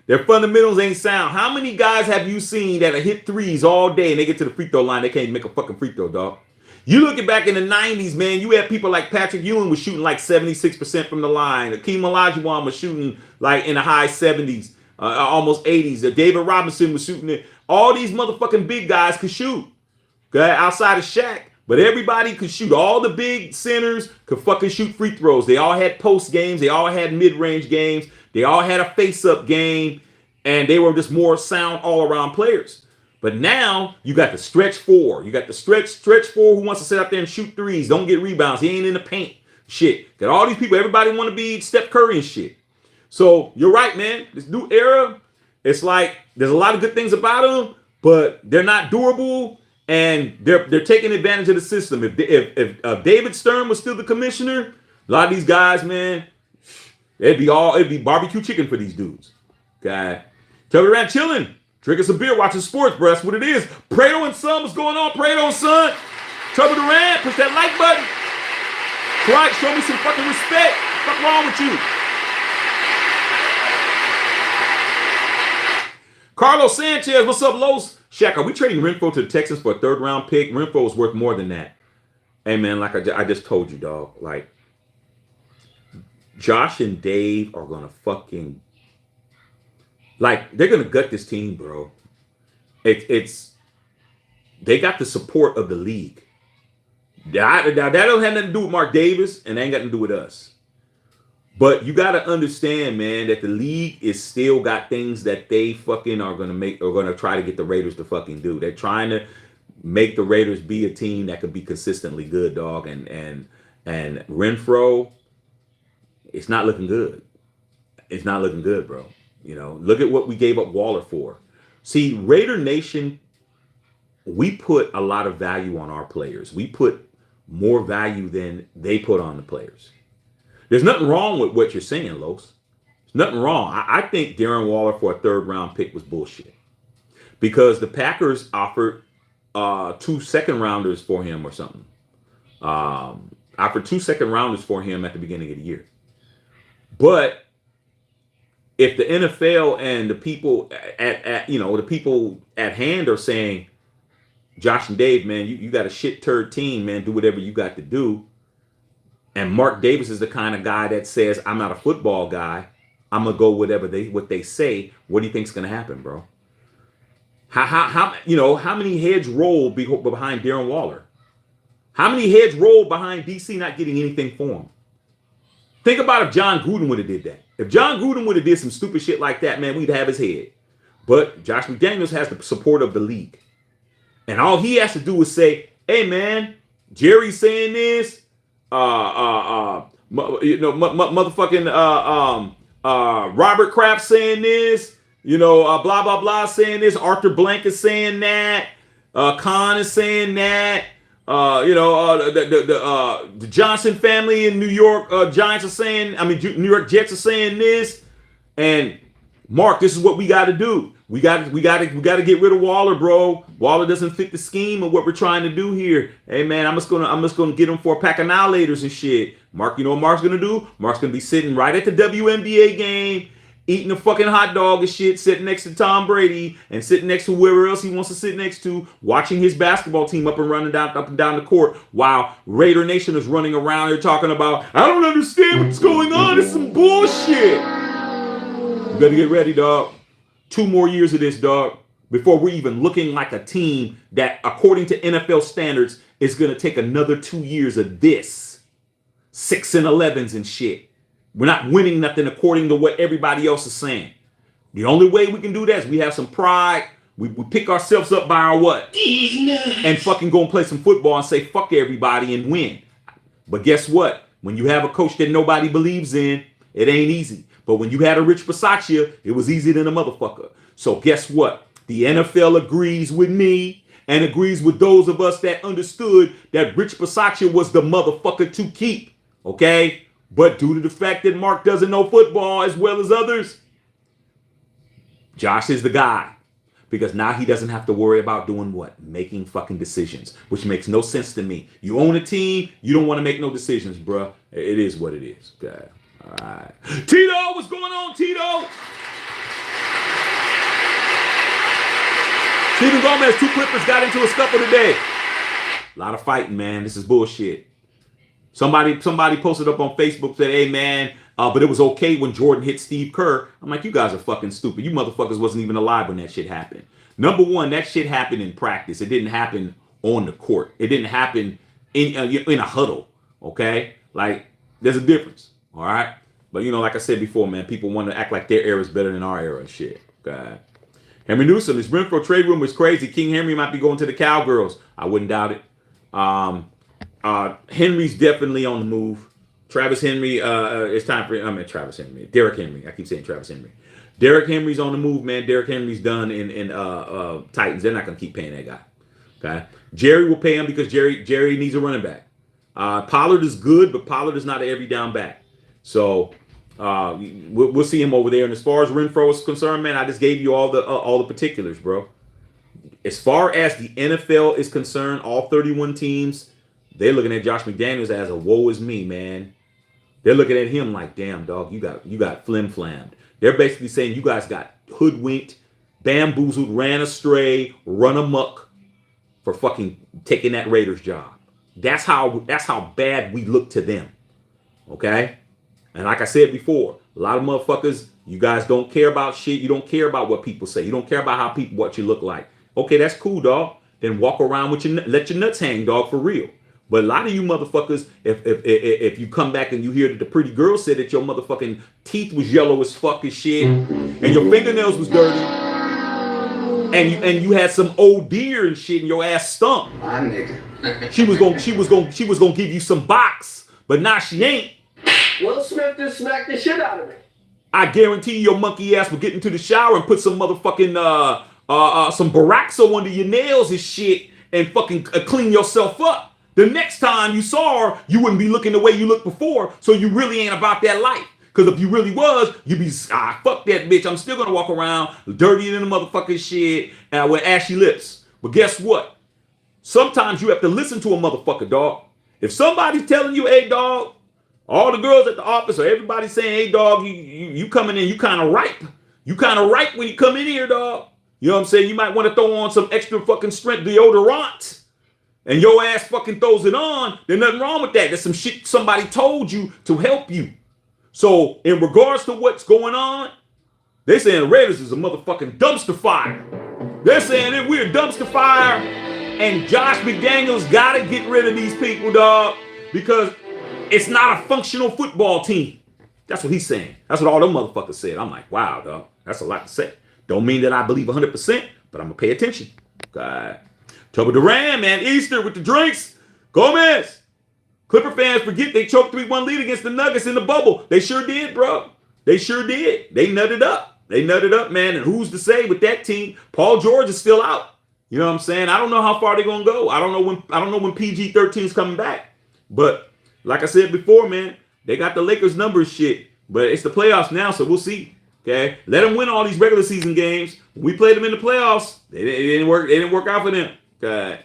Their fundamentals ain't sound. How many guys have you seen that hit threes all day and they get to the free throw line, they can't make a fucking free throw, dog? You look at back in the 90s, man, you had people like Patrick Ewing was shooting like 76% from the line. Akeem Olajuwon was shooting like in the high 70s, almost 80s. David Robinson was shooting it. All these motherfucking big guys could shoot. Okay, outside of Shaq. But everybody could shoot. All the big centers could fucking shoot free throws. They all had post games. They all had mid-range games. They all had a face-up game. And they were just more sound all-around players. But now you got the stretch four. You got the stretch four who wants to sit out there and shoot threes. Don't get rebounds. He ain't in the paint. Shit. Got all these people. Everybody want to be Steph Curry and shit. So you're right, man. This new era, it's like there's a lot of good things about them, but they're not durable. And they're taking advantage of the system. If David Stern was still the commissioner, a lot of these guys, man, it'd be barbecue chicken for these dudes. Okay, Trevor Durant chilling, drinking some beer, watching sports, bro. That's what it is. Prado and Son, what's going on, Prado and Son? Trevor Durant, push that like button. Right, show me some fucking respect. What's wrong with you? Carlos Sanchez, what's up, Los? Shaq, are we trading Renfro to the Texans for a third-round pick? Renfro is worth more than that. Hey, man, like I just told you, dog. Like, Josh and Dave are going to fucking... Like, they're going to gut this team, bro. It's... They got the support of the league. That don't have nothing to do with Mark Davis, and they ain't got nothing to do with us. But you got to understand, man, that the league is still got things that they fucking are going to try to get the Raiders to fucking do. They're trying to make the Raiders be a team that could be consistently good, dog. And Renfro, it's not looking good. It's not looking good, bro. You know, look at what we gave up Waller for. See, Raider Nation, we put a lot of value on our players. We put more value than they put on the players. There's nothing wrong with what you're saying, Los. There's nothing wrong. I think Darren Waller for a third-round pick was bullshit. Because the Packers offered 2 second-rounders for him or something. Offered 2 second-rounders for him at the beginning of the year. But if the NFL and the people the people at hand are saying, Josh and Dave, man, you got a shit turd team, man, do whatever you got to do. And Mark Davis is the kind of guy that says, I'm not a football guy. I'm going to go what they say. What do you think's going to happen, bro? How many heads rolled behind Darren Waller? How many heads rolled behind DC not getting anything for him? Think about if John Gruden would have did that. If John Gruden would have did some stupid shit like that, man, we'd have his head. But Josh McDaniels has the support of the league. And all he has to do is say, hey, man, Jerry's saying this. Motherfucking Robert Kraft saying this, blah blah blah saying this. Arthur Blank is saying that. Khan is saying that. The Johnson family in New York Giants are saying. New York Jets are saying this. And Mark, this is what we got to do. We got to get rid of Waller, bro. Waller doesn't fit the scheme of what we're trying to do here. Hey, man, I'm just gonna get him for a pack of annihilators and shit. Mark, you know what Mark's gonna do? Mark's gonna be sitting right at the WNBA game, eating a fucking hot dog and shit, sitting next to Tom Brady and sitting next to whoever else he wants to sit next to, watching his basketball team up and down the court, while Raider Nation is running around here talking about, I don't understand what's going on. It's some bullshit. You better get ready, dog. 2 more years of this, dog, before we're even looking like a team that, according to NFL standards, is going to take another 2 years of this. 6-11s and shit. We're not winning nothing according to what everybody else is saying. The only way we can do that is we have some pride. We pick ourselves up by our what? And fucking go and play some football and say fuck everybody and win. But guess what? When you have a coach that nobody believes in, it ain't easy. But when you had a Rich Bisaccia, it was easier than a motherfucker. So guess what? The NFL agrees with me and agrees with those of us that understood that Rich Bisaccia was the motherfucker to keep. Okay? But due to the fact that Mark doesn't know football as well as others, Josh is the guy. Because now he doesn't have to worry about doing what? Making fucking decisions. Which makes no sense to me. You own a team, you don't want to make no decisions, bruh. It is what it is. Okay. All right. Tito, what's going on, Tito? Steven Gomez, 2 Clippers got into a scuffle today. A lot of fighting, man. This is bullshit. Somebody posted up on Facebook, said, hey, man, but it was okay when Jordan hit Steve Kerr. I'm like, you guys are fucking stupid. You motherfuckers wasn't even alive when that shit happened. Number one, that shit happened in practice. It didn't happen on the court. It didn't happen in a huddle, okay? Like, there's a difference, all right? But, you know, like I said before, man, people want to act like their era is better than our era and shit. Okay. Henry Newsom, this Renfro trade rumor is crazy. King Henry might be going to the Cowgirls. I wouldn't doubt it. Henry's definitely on the move. Travis Henry, it's time for, Travis Henry. Derrick Henry. I keep saying Travis Henry. Derrick Henry's on the move, man. Derrick Henry's done in Titans. They're not going to keep paying that guy. Okay. Jerry will pay him because Jerry needs a running back. Pollard is good, but Pollard is not an every down back. So we'll see him over there. And as far as Renfro is concerned, man, I just gave you all the particulars, bro. As far as the NFL is concerned, all 31 teams, they're looking at Josh McDaniels as a woe is me, man. They're looking at him like, damn, dog, you got flim-flammed. They're basically saying you guys got hoodwinked, bamboozled, ran astray, run amok for fucking taking that Raiders job. That's how bad we look to them. Okay? And like I said before, a lot of motherfuckers, you guys don't care about shit. You don't care about what people say. You don't care about what you look like. Okay, that's cool, dog. Then walk around with let your nuts hang, dog, for real. But a lot of you motherfuckers, if you come back and you hear that the pretty girl said that your motherfucking teeth was yellow as fuck as shit, and your fingernails was dirty, and you had some old deer and shit, and your ass stunk. My nigga. She was gonna give you some box, but now she ain't. Will Smith just smacked the shit out of me. I guarantee your monkey ass will get into the shower and put some motherfucking some Baraxo under your nails and shit and fucking clean yourself up. The next time you saw her, you wouldn't be looking the way you looked before, so you really ain't about that life. Because if you really was, you'd be, fuck that bitch. I'm still going to walk around dirty in the motherfucking shit with ashy lips. But guess what? Sometimes you have to listen to a motherfucker, dog. If somebody's telling you, hey, dog, all the girls at the office or everybody saying, hey, dog, you coming in, you kind of ripe. You kind of ripe when you come in here, dog. You know what I'm saying? You might want to throw on some extra fucking strength deodorant. And your ass fucking throws it on, there's nothing wrong with that. There's some shit somebody told you to help you. So in regards to what's going on, they're saying the Raiders is a motherfucking dumpster fire. They're saying that we're a dumpster fire and Josh McDaniels got to get rid of these people, dog, because it's not a functional football team. That's what he's saying. That's what all them motherfuckers said. I'm like, wow, dog, that's a lot to say. Don't mean that I believe 100%, but I'm going to pay attention. God. Trouble Duran, man. Easter with the drinks. Gomez. Clipper fans forget they choked 3-1 lead against the Nuggets in the bubble. They sure did, bro. They sure did. They nutted up. They nutted up, man. And who's to say with that team? Paul George is still out. You know what I'm saying? I don't know how far they're gonna go. I don't know when PG-13 is coming back. But like I said before, man, they got the Lakers numbers shit. But it's the playoffs now, so we'll see. Okay, let them win all these regular season games. When we played them in the playoffs, it didn't work. It didn't work out for them. Okay.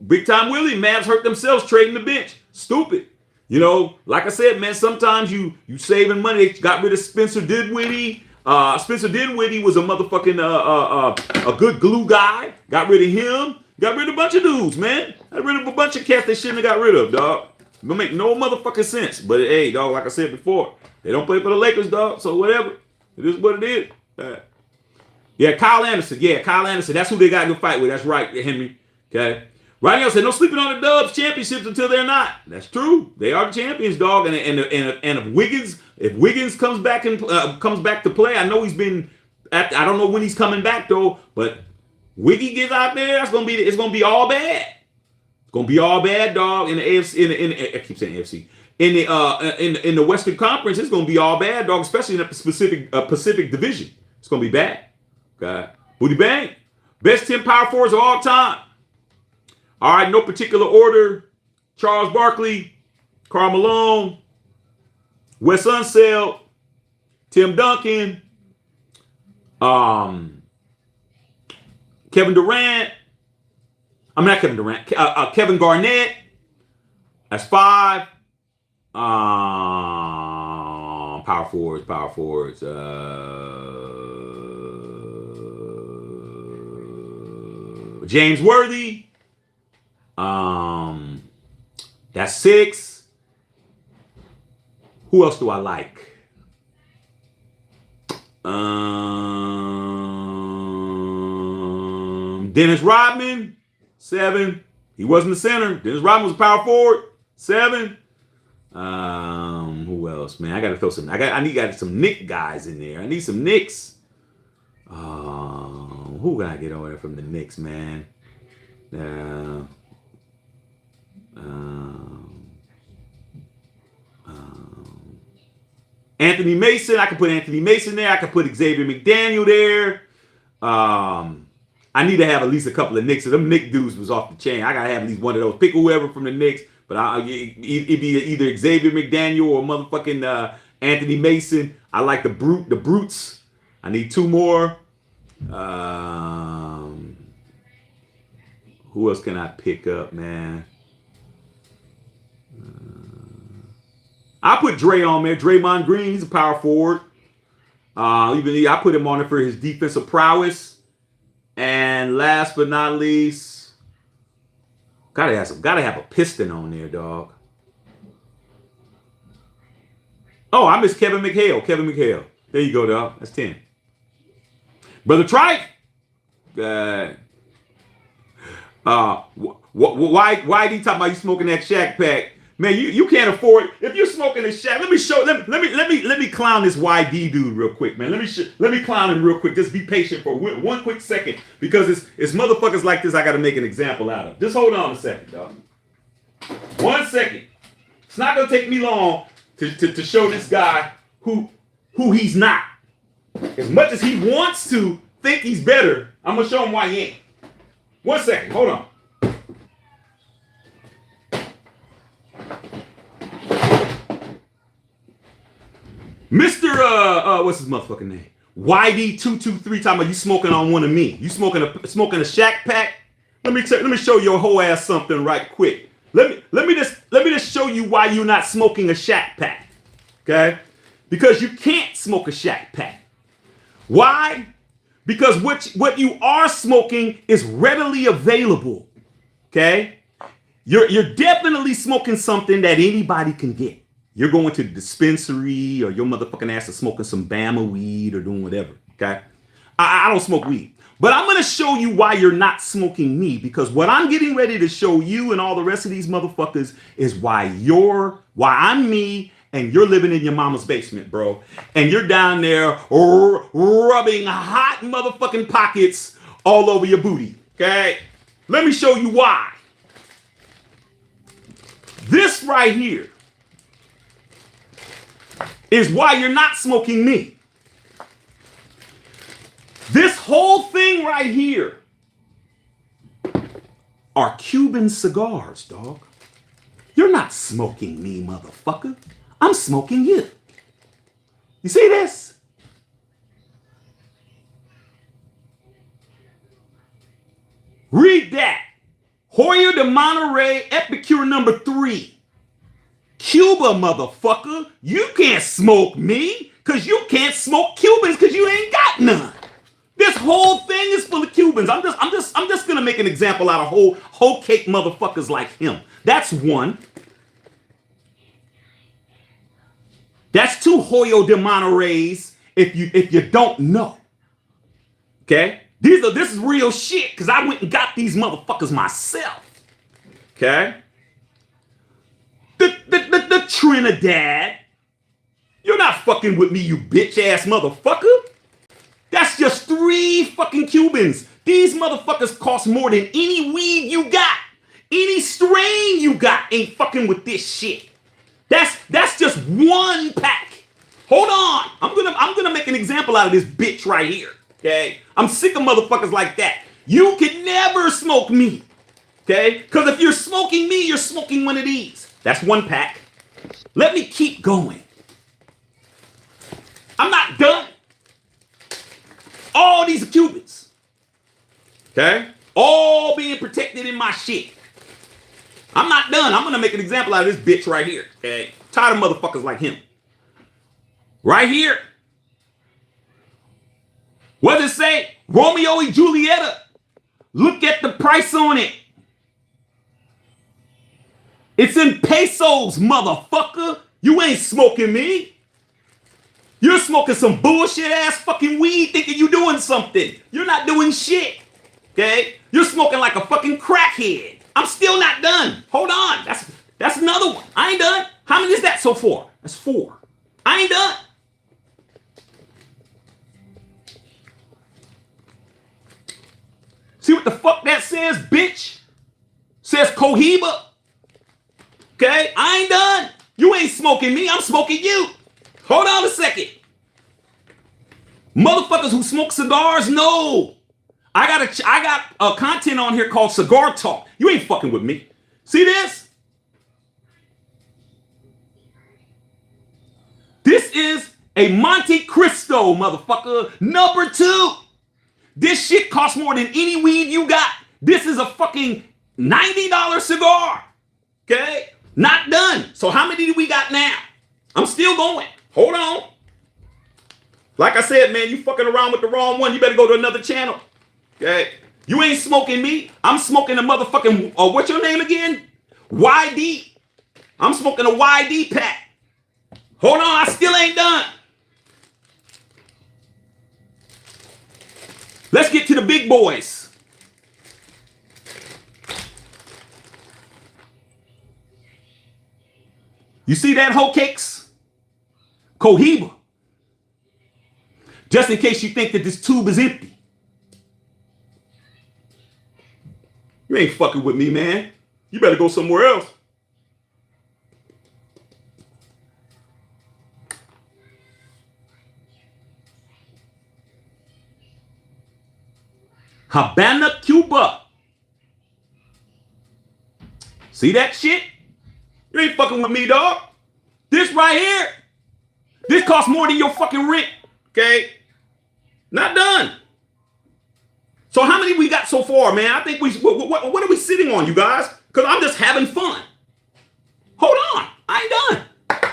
Big time Willie, Mavs hurt themselves trading the bench. Stupid. You know, like I said, man, sometimes you saving money. They got rid of Spencer Dinwiddie. Spencer Dinwiddie was a motherfucking a good glue guy. Got rid of him. Got rid of a bunch of dudes, man. Got rid of a bunch of cats they shouldn't have got rid of, dog. It don't make no motherfucking sense. But hey, dog, like I said before, they don't play for the Lakers, dog. So whatever. It is what it is. Yeah, Kyle Anderson. Yeah, Kyle Anderson. That's who they got to fight with. That's right, Henry. Okay. Right now, said no sleeping on the Dubs championships until they're not. That's true. They are the champions, dog. And if Wiggins comes back and comes back to play, I know he's been. I don't know when he's coming back though. But Wiggy gets out there, it's gonna be all bad. It's gonna be all bad, dog. In the AFC, I keep saying AFC. In the Western Conference, it's gonna be all bad, dog. Especially in the Pacific Division, it's gonna be bad. Okay. Booty bang. Best 10 power forwards of all time. All right, no particular order. Charles Barkley, Karl Malone, Wes Unseld, Tim Duncan, Kevin Durant. I'm not Kevin Durant. Kevin Garnett. That's 5. Power forwards. James Worthy. That's 6. Who else do I like? Dennis Rodman, 7. He wasn't the center. Dennis Rodman was a power forward, 7. Who else, man? I gotta throw some. I need some Nick guys in there. I need some Knicks. Who can I get over there from the Knicks, man? Anthony Mason. I can put Anthony Mason there. I can put Xavier McDaniel there. I need to have at least a couple of Knicks. So them Knick dudes was off the chain. I gotta have at least one of those. Pick whoever from the Knicks. But it'd be either Xavier McDaniel or motherfucking Anthony Mason. I like the brutes. I need 2 more. Who else can I pick up, man? I put Dre on there. Draymond Green, he's a power forward. I put him on there for his defensive prowess. And last but not least, gotta have a Piston on there, dog. Oh, I missed Kevin McHale. Kevin McHale. There you go, dog. That's 10. Brother Trike. Why he talking about you smoking that Shack Pack? Man, you can't afford it. If you're smoking a Shack, let me clown this YD dude real quick, man. Let me clown him real quick. Just be patient for one quick second, because it's motherfuckers like this I got to make an example out of. Just hold on a second, dog. 1 second. It's not gonna take me long to show this guy who he's not. As much as he wants to think he's better, I'm gonna show him why he ain't. 1 second. Hold on. Mr. What's his motherfucking name? YD223 talking about you smoking on one of me. You smoking a Shack Pack? Let me show your whole ass something right quick. Let me just show you why you're not smoking a Shack Pack. Okay? Because you can't smoke a Shack Pack. Why? Because what you are smoking is readily available. Okay? You're definitely smoking something that anybody can get. You're going to the dispensary, or your motherfucking ass is smoking some Bama weed or doing whatever, okay? I don't smoke weed. But I'm going to show you why you're not smoking me, because what I'm getting ready to show you and all the rest of these motherfuckers is why I'm me and you're living in your mama's basement, bro. And you're down there rubbing hot motherfucking pockets all over your booty, okay? Let me show you why. This right here is why you're not smoking me. This whole thing right here are Cuban cigars, dog. You're not smoking me, motherfucker. I'm smoking you. You see this? Read that. Hoya de Monterey Epicure number 3. Cuba, motherfucker. You can't smoke me, because you can't smoke Cubans, because you ain't got none. This whole thing is full of Cubans. I'm just gonna make an example out of whole cake motherfuckers like him. That's 1. That's 2 Hoyo de Montereys if you don't know. Okay? This is real shit, because I went and got these motherfuckers myself. Okay? The Trinidad. You're not fucking with me, you bitch ass motherfucker. That's just 3 fucking Cubans. These motherfuckers cost more than any weed you got. Any strain you got ain't fucking with this shit. That's just 1 pack. Hold on. I'm gonna make an example out of this bitch right here. Okay? I'm sick of motherfuckers like that. You can never smoke me. Okay? Because if you're smoking me, you're smoking one of these. That's 1 pack. Let me keep going. I'm not done. All these are Cubans. Okay? All being protected in my shit. I'm not done. I'm going to make an example out of this bitch right here. Okay? Tired of motherfuckers like him. Right here. What does it say? Romeo and Julieta. Look at the price on it. It's in pesos, motherfucker. You ain't smoking me. You're smoking some bullshit ass fucking weed thinking you doing something. You're not doing shit. Okay? You're smoking like a fucking crackhead. I'm still not done. Hold on. That's another one. I ain't done. How many is that so far? That's 4. I ain't done. See what the fuck that says, bitch? Says Cohiba. Okay? I ain't done. You ain't smoking me. I'm smoking you. Hold on a second. Motherfuckers who smoke cigars, no. I got a content on here called Cigar Talk. You ain't fucking with me. See this? This is a Monte Cristo, motherfucker. Number 2. This shit costs more than any weed you got. This is a fucking $90 cigar. Okay? Not done. So how many do we got now? I'm still going. Hold on. Like I said, man, you fucking around with the wrong one. You better go to another channel. Okay? You ain't smoking me. I'm smoking a motherfucking, what's your name again? YD. I'm smoking a YD pack. Hold on, I still ain't done. Let's get to the big boys. You see that, hoe cakes? Cohiba. Just in case you think that this tube is empty. You ain't fucking with me, man. You better go somewhere else. Havana, Cuba. See that shit? You ain't fucking with me, dog. This right here. This costs more than your fucking rent. Okay? Not done. So how many we got so far, man? I think what are we sitting on, you guys? Because I'm just having fun. Hold on. I ain't done.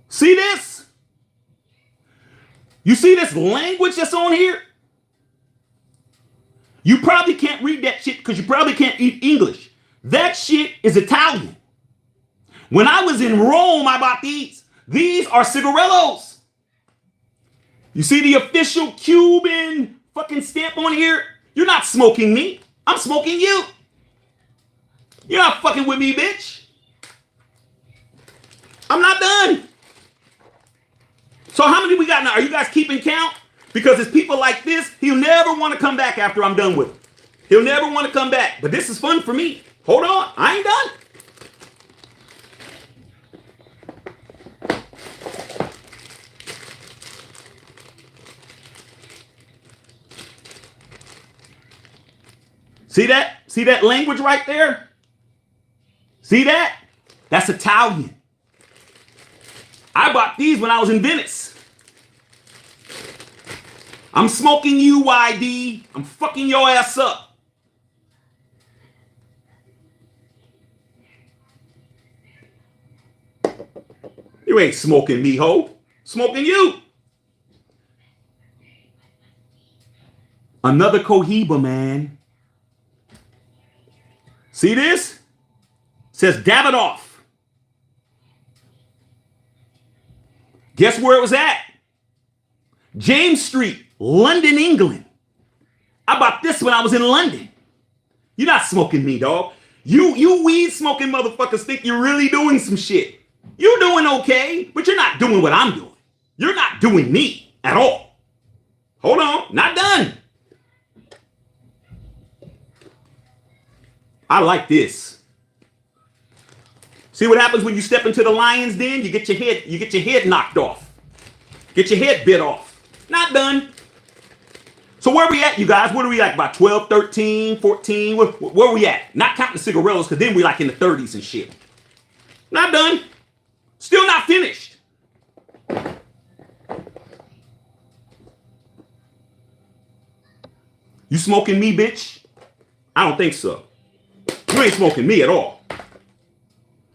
See this? You see this language that's on here? You probably can't read that shit because you probably can't eat English. That shit is Italian. When I was in Rome, I bought these. These are cigarillos. You see the official Cuban fucking stamp on here? You're not smoking me. I'm smoking you. You're not fucking with me, bitch. I'm not done. So how many we got now? Are you guys keeping count? Because it's people like this, he'll never want to come back after I'm done with him. He'll never want to come back. But this is fun for me. Hold on. I ain't done. See that? See that language right there? See that? That's Italian. I bought these when I was in Venice. I'm smoking you, YD. I'm fucking your ass up. You ain't smoking me, ho. Smoking you. Another Cohiba, man. See this? Says Davidoff. Guess where it was at? James Street, London, England. I bought this when I was in London. You're not smoking me, dog. You weed smoking motherfuckers think you're really doing some shit. You're doing okay, but you're not doing what I'm doing. You're not doing me at all. Hold on, not done. I like this. See what happens when you step into the lion's den? You get your head knocked off. Get your head bit off. Not done. So where we at, you guys? What are we at? About 12, 13, 14? Where are we at? Not counting the cigarillos, because then we like in the 30s and shit. Not done. Still not finished. You smoking me, bitch? I don't think so. You ain't smoking me at all.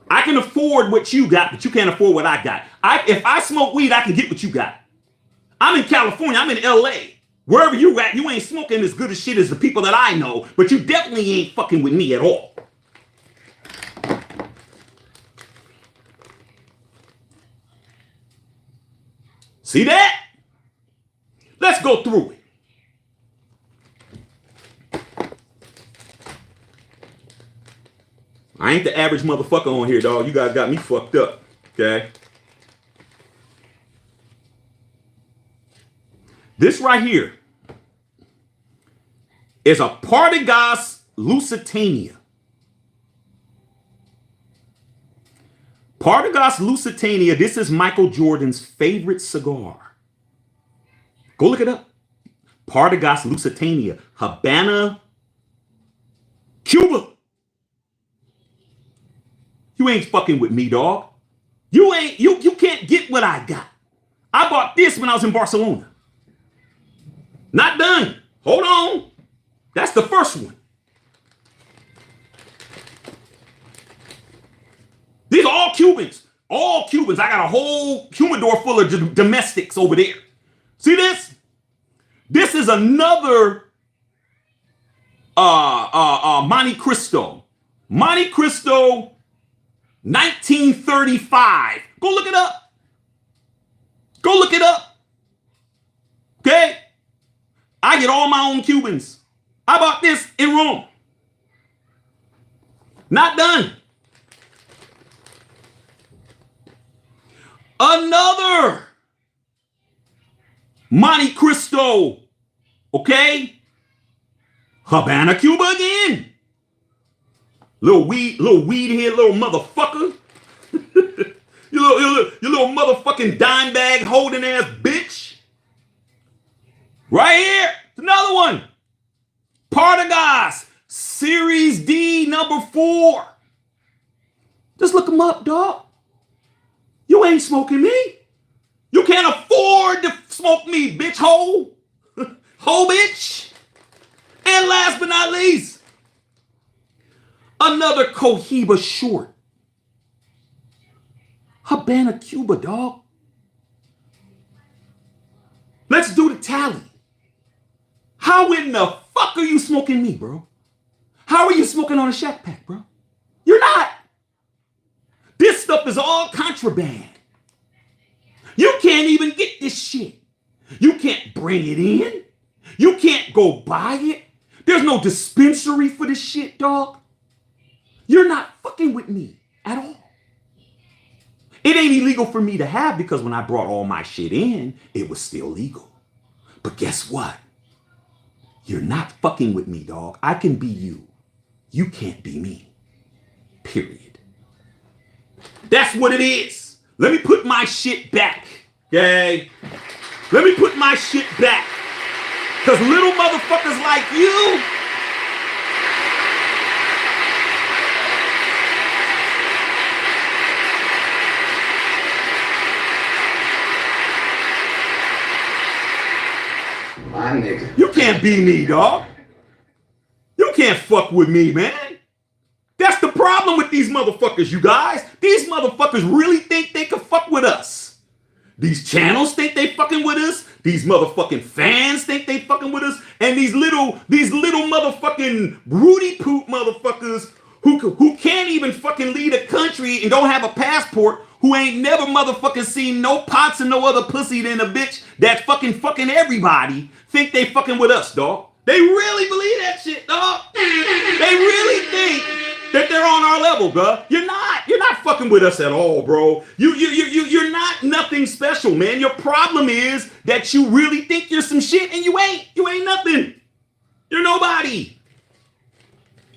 I can afford what you got, but you can't afford what I got. If I smoke weed, I can get what you got. I'm in California. I'm in LA. Wherever you at, you ain't smoking as good as shit as the people that I know, but you definitely ain't fucking with me at all. See that? Let's go through it. I ain't the average motherfucker on here, dog. You guys got me fucked up, okay? This right here is a Partagas Lusitania. Partagas Lusitania, this is Michael Jordan's favorite cigar. Go look it up. Partagas Lusitania, Havana, Cuba. You ain't fucking with me, dog. You can't get what I got. I bought this when I was in Barcelona. Not done. Hold on. That's the first one. These are all Cubans. All Cubans. I got a whole humidor full of domestics over there. See this? This is another Monte Cristo. Monte Cristo 1935. Go look it up. Go look it up. Okay? I get all my own Cubans. I bought this in Rome. Not done. Another Monte Cristo. Okay? Havana, Cuba again. Little weed head, little motherfucker. you little motherfucking dime bag holding ass bitch. Right here, another one. Partagas, Series D, number 4. Just look them up, dog. You ain't smoking me. You can't afford to smoke me, bitch, hoe. Hoe, bitch. And last but not least, another Cohiba short. Havana, Cuba, dog. Let's do the tally. How in the fuck are you smoking me, bro? How are you smoking on a Shack Pack, bro? You're not. This stuff is all contraband. You can't even get this shit. You can't bring it in. You can't go buy it. There's no dispensary for this shit, dog. You're not fucking with me at all. It ain't illegal for me to have because when I brought all my shit in, it was still legal. But guess what? You're not fucking with me, dog. I can be you. You can't be me. Period. That's what it is. Let me put my shit back. Okay? Let me put my shit back. Because little motherfuckers like you, My nigga. you can't be me, dog. You can't fuck with me, man. That's the problem with these motherfuckers, you guys. These motherfuckers really think they can fuck with us. These channels think they fucking with us. These motherfucking fans think they fucking with us. And these little motherfucking Rudy poop motherfuckers who can't even fucking lead a country and don't have a passport, who ain't never motherfucking seen no pots and no other pussy than a bitch that fucking everybody, think they fucking with us, dog. They really believe that shit, dog. They really think that they're on our level, bro. You're not fucking with us at all, bro. You're not nothing special, man. Your problem is that you really think you're some shit and you ain't nothing. You're nobody.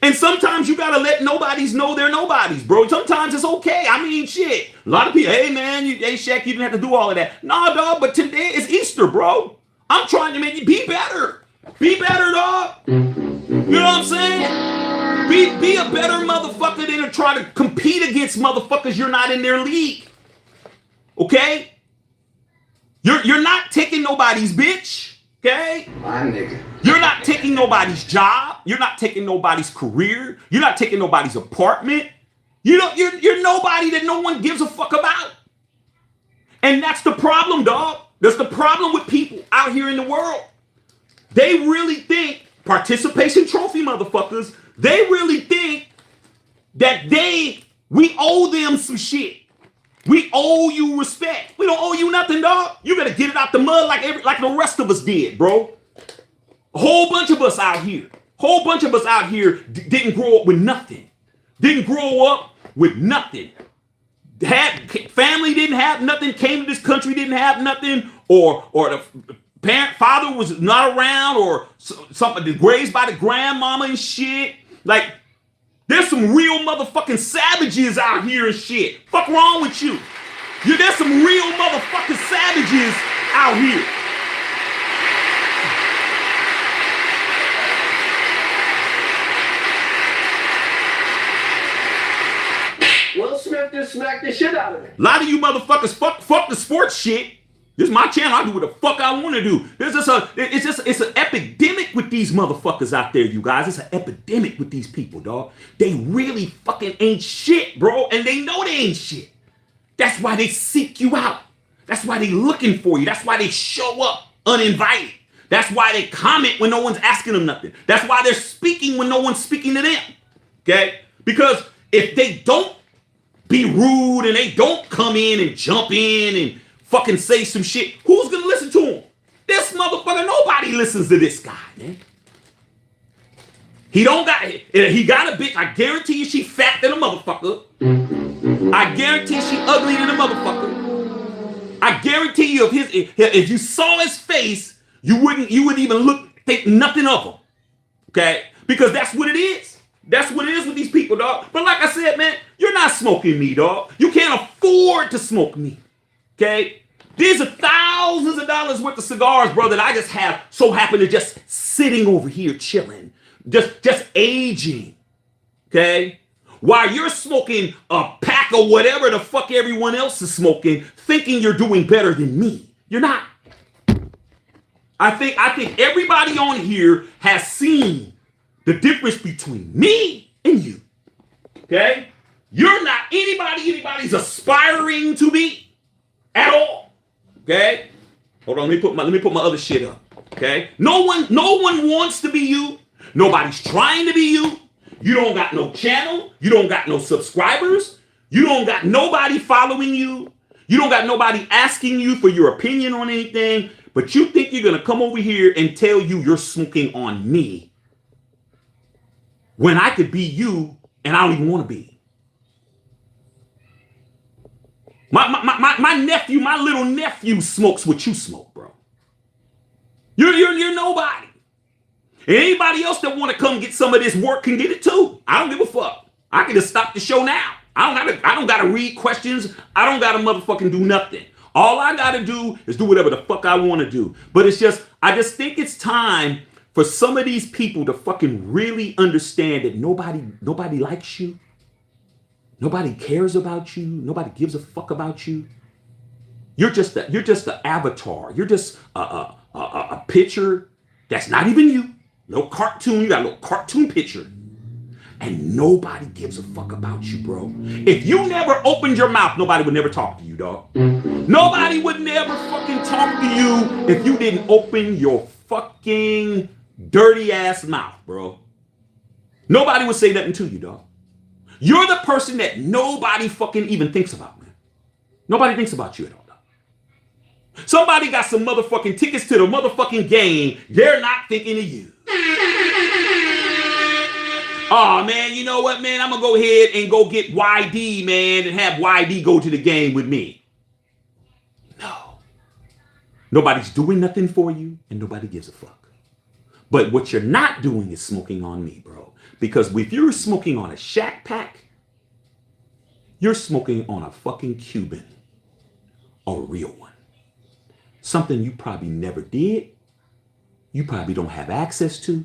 And sometimes you gotta let nobodies know they're nobodies, bro. Sometimes it's okay. I mean, shit. A lot of people, hey man, hey Shaq, you didn't have to do all of that. Nah, dog, but today is Easter, bro. I'm trying to make you be better. Be better, dog. You know what I'm saying? Be a better motherfucker than to try to compete against motherfuckers you're not in their league. Okay? You're not taking nobody's bitch. Okay? My nigga. You're not taking nobody's job. You're not taking nobody's career. You're not taking nobody's apartment. You're nobody that no one gives a fuck about. And that's the problem, dog. That's the problem with people out here in the world. They really think, participation trophy motherfuckers, they really think that we owe them some shit. We owe you respect. We don't owe you nothing, dog. You gotta get it out the mud like the rest of us did, bro. A whole bunch of us out here. Didn't grow up with nothing. Didn't grow up with nothing. Family didn't have nothing. Came to this country didn't have nothing. Or the father was not around. Or something raised by the grandmama and shit. Like, there's some real motherfucking savages out here and shit. Fuck wrong with you? There's some real motherfucking savages out here. Will Smith just smacked the shit out of it. A lot of you motherfuckers fuck the sports shit. This is my channel. I do what the fuck I want to do. It's an epidemic with these motherfuckers out there, you guys. It's an epidemic with these people, dog. They really fucking ain't shit, bro. And they know they ain't shit. That's why they seek you out. That's why they looking for you. That's why they show up uninvited. That's why they comment when no one's asking them nothing. That's why they're speaking when no one's speaking to them. Okay? Because if they don't be rude and they don't come in and jump in and fucking say some shit, who's gonna listen to him? This motherfucker, nobody listens to this guy, man. He got a bitch. I guarantee you she fat than a motherfucker. I guarantee she ugly than a motherfucker. I guarantee you if you saw his face, you wouldn't even think nothing of him. Okay? Because that's what it is. That's what it is with these people, dog. But like I said, man, you're not smoking me, dog. You can't afford to smoke me. Okay? These are thousands of dollars worth of cigars, bro, that I just happen to just sitting over here chilling, just aging, okay? While you're smoking a pack of whatever the fuck everyone else is smoking, thinking you're doing better than me. You're not. I think everybody on here has seen the difference between me and you, okay? You're not anybody's aspiring to be at all. Okay, hold on. Let me put my other shit up. Okay, no one wants to be you. Nobody's trying to be you. You don't got no channel. You don't got no subscribers. You don't got nobody following you. You don't got nobody asking you for your opinion on anything. But you think you're gonna come over here and tell you you're smoking on me when I could be you and I don't even want to be. My nephew, my little nephew smokes what you smoke, bro. You're nobody. And anybody else that want to come get some of this work can get it too. I don't give a fuck. I can just stop the show now. I don't gotta read questions. I don't gotta motherfucking do nothing. All I gotta do is do whatever the fuck I want to do. But I just think it's time for some of these people to fucking really understand that nobody likes you. Nobody cares about you. Nobody gives a fuck about you. You're just an avatar. You're just a picture that's not even you. No cartoon. You got a little cartoon picture. And nobody gives a fuck about you, bro. If you never opened your mouth, nobody would never talk to you, dog. Nobody would never fucking talk to you if you didn't open your fucking dirty ass mouth, bro. Nobody would say nothing to you, dog. You're the person that nobody fucking even thinks about, man. Nobody thinks about you at all, dog. Somebody got some motherfucking tickets to the motherfucking game. They're not thinking of you. Oh, man, you know what, man? I'm going to go ahead and go get YD, man, and have YD go to the game with me. No. Nobody's doing nothing for you, and nobody gives a fuck. But what you're not doing is smoking on me, bro. Because if you're smoking on a Shack Pack, you're smoking on a fucking Cuban. A real one. Something you probably never did. You probably don't have access to.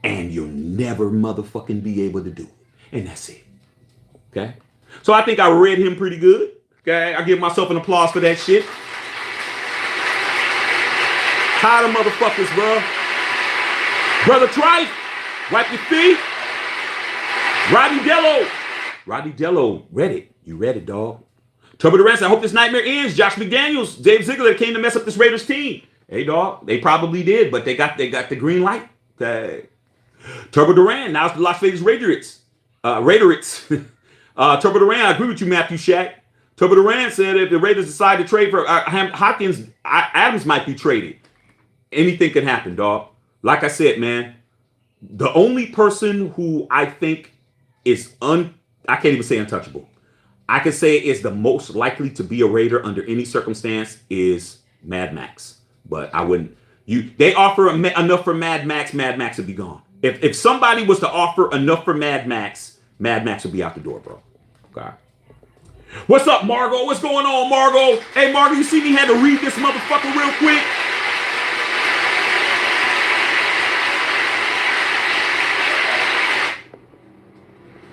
And you'll never motherfucking be able to do it. And that's it. Okay? So I think I read him pretty good. Okay? I give myself an applause for that shit. Tired of motherfuckers, bro. Brother Trife, wipe your feet. Roddy Dello, read it. You read it, dog. Turbo the Ransom, I hope this nightmare ends. Josh McDaniels, Dave Ziegler came to mess up this Raiders team. Hey, dog, they probably did, but they got the green light. Okay. Turbo Duran, now it's the Las Vegas Raiders. Turbo Duran, I agree with you, Matthew Shack. Turbo Duran said if the Raiders decide to trade for Hopkins, Adams might be traded. Anything can happen, dog. Like I said, man, the only person who I think is I can't even say untouchable. I can say is the most likely to be a Raider under any circumstance is Mad Max. But I wouldn't. They offer enough for Mad Max would be gone. If somebody was to offer enough for Mad Max would be out the door, bro. Okay. What's up, Margot? What's going on, Margot? Hey, Margot, you see me had to read this motherfucker real quick?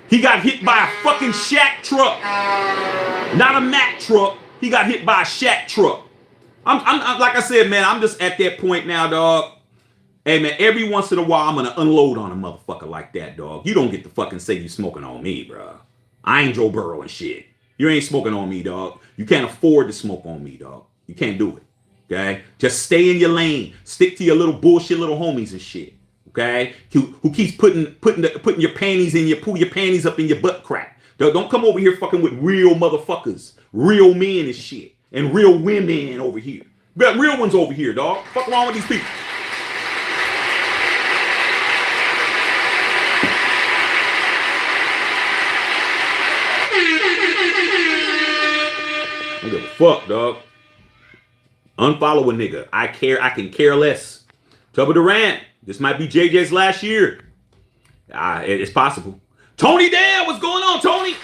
He got hit by a fucking Shaq truck. Not a Mack truck. He got hit by a Shaq truck. I'm like I said, man, I'm just at that point now, dog. Hey, man, every once in a while, I'm going to unload on a motherfucker like that, dog. You don't get to fucking say you smoking on me, bro. I ain't Joe Burrow and shit. You ain't smoking on me, dog. You can't afford to smoke on me, dog. You can't do it, okay? Just stay in your lane. Stick to your little bullshit little homies and shit, okay? Who keeps putting your panties in pull your panties up in your butt crack. Don't come over here fucking with real motherfuckers, real men and shit, and real women over here. We got real ones over here, dog. Fuck wrong with these people. I don't give a fuck, dog. Unfollow a nigga. I can care less. Turbo Durant. This might be JJ's last year. It's possible. Tony Dan, what's going on, Tony?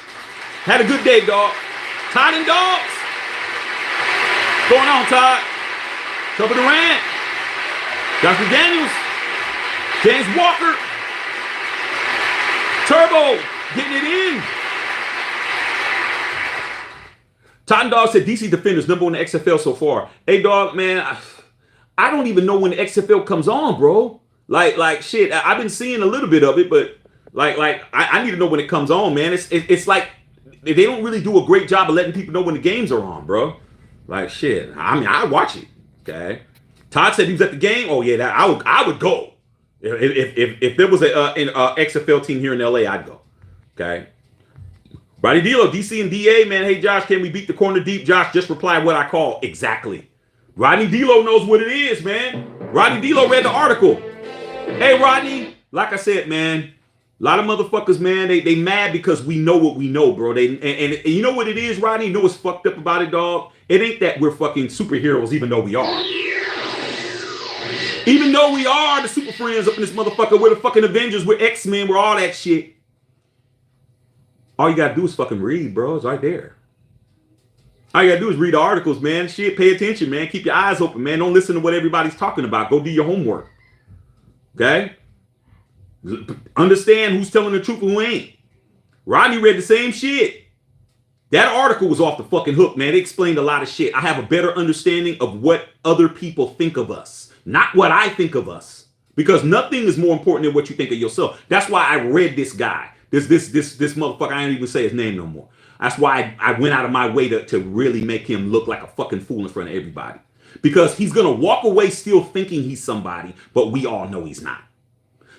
Had a good day, dog. Todd and Dogs. What's going on, Todd? Turbo Durant. Josh McDaniels. James Walker. Turbo. Getting it in. Totten Dog said DC Defenders number one in the XFL so far. Hey, dog, man, I don't even know when the XFL comes on, bro. Like shit. I've been seeing a little bit of it, but I need to know when it comes on, man. It's like they don't really do a great job of letting people know when the games are on, bro. Like shit. I mean, I watch it. Okay. Todd said he was at the game. Oh yeah, I would go if there was an XFL team here in LA. I'd go. Okay. Rodney Dilo, DC and DA, man. Hey, Josh, can we beat the corner deep? Josh, just reply what I call exactly. Rodney Dilo knows what it is, man. Rodney Dilo read the article. Hey, Rodney, like I said, man, a lot of motherfuckers, man, they mad because we know what we know, bro. And you know what it is, Rodney? You know what's fucked up about it, dog? It ain't that we're fucking superheroes, even though we are. Even though we are the super friends up in this motherfucker, we're the fucking Avengers, we're X-Men, we're all that shit. All you gotta do is fucking read, bro. It's right there. All you gotta do is read the articles, man. Shit, pay attention, man. Keep your eyes open, man. Don't listen to what everybody's talking about. Go do your homework. Okay? Understand who's telling the truth and who ain't. Rodney read the same shit. That article was off the fucking hook, man. It explained a lot of shit. I have a better understanding of what other people think of us, not what I think of us. Because nothing is more important than what you think of yourself. That's why I read this guy. This motherfucker, I ain't even say his name no more. That's why I went out of my way to really make him look like a fucking fool in front of everybody. Because he's going to walk away still thinking he's somebody, but we all know he's not.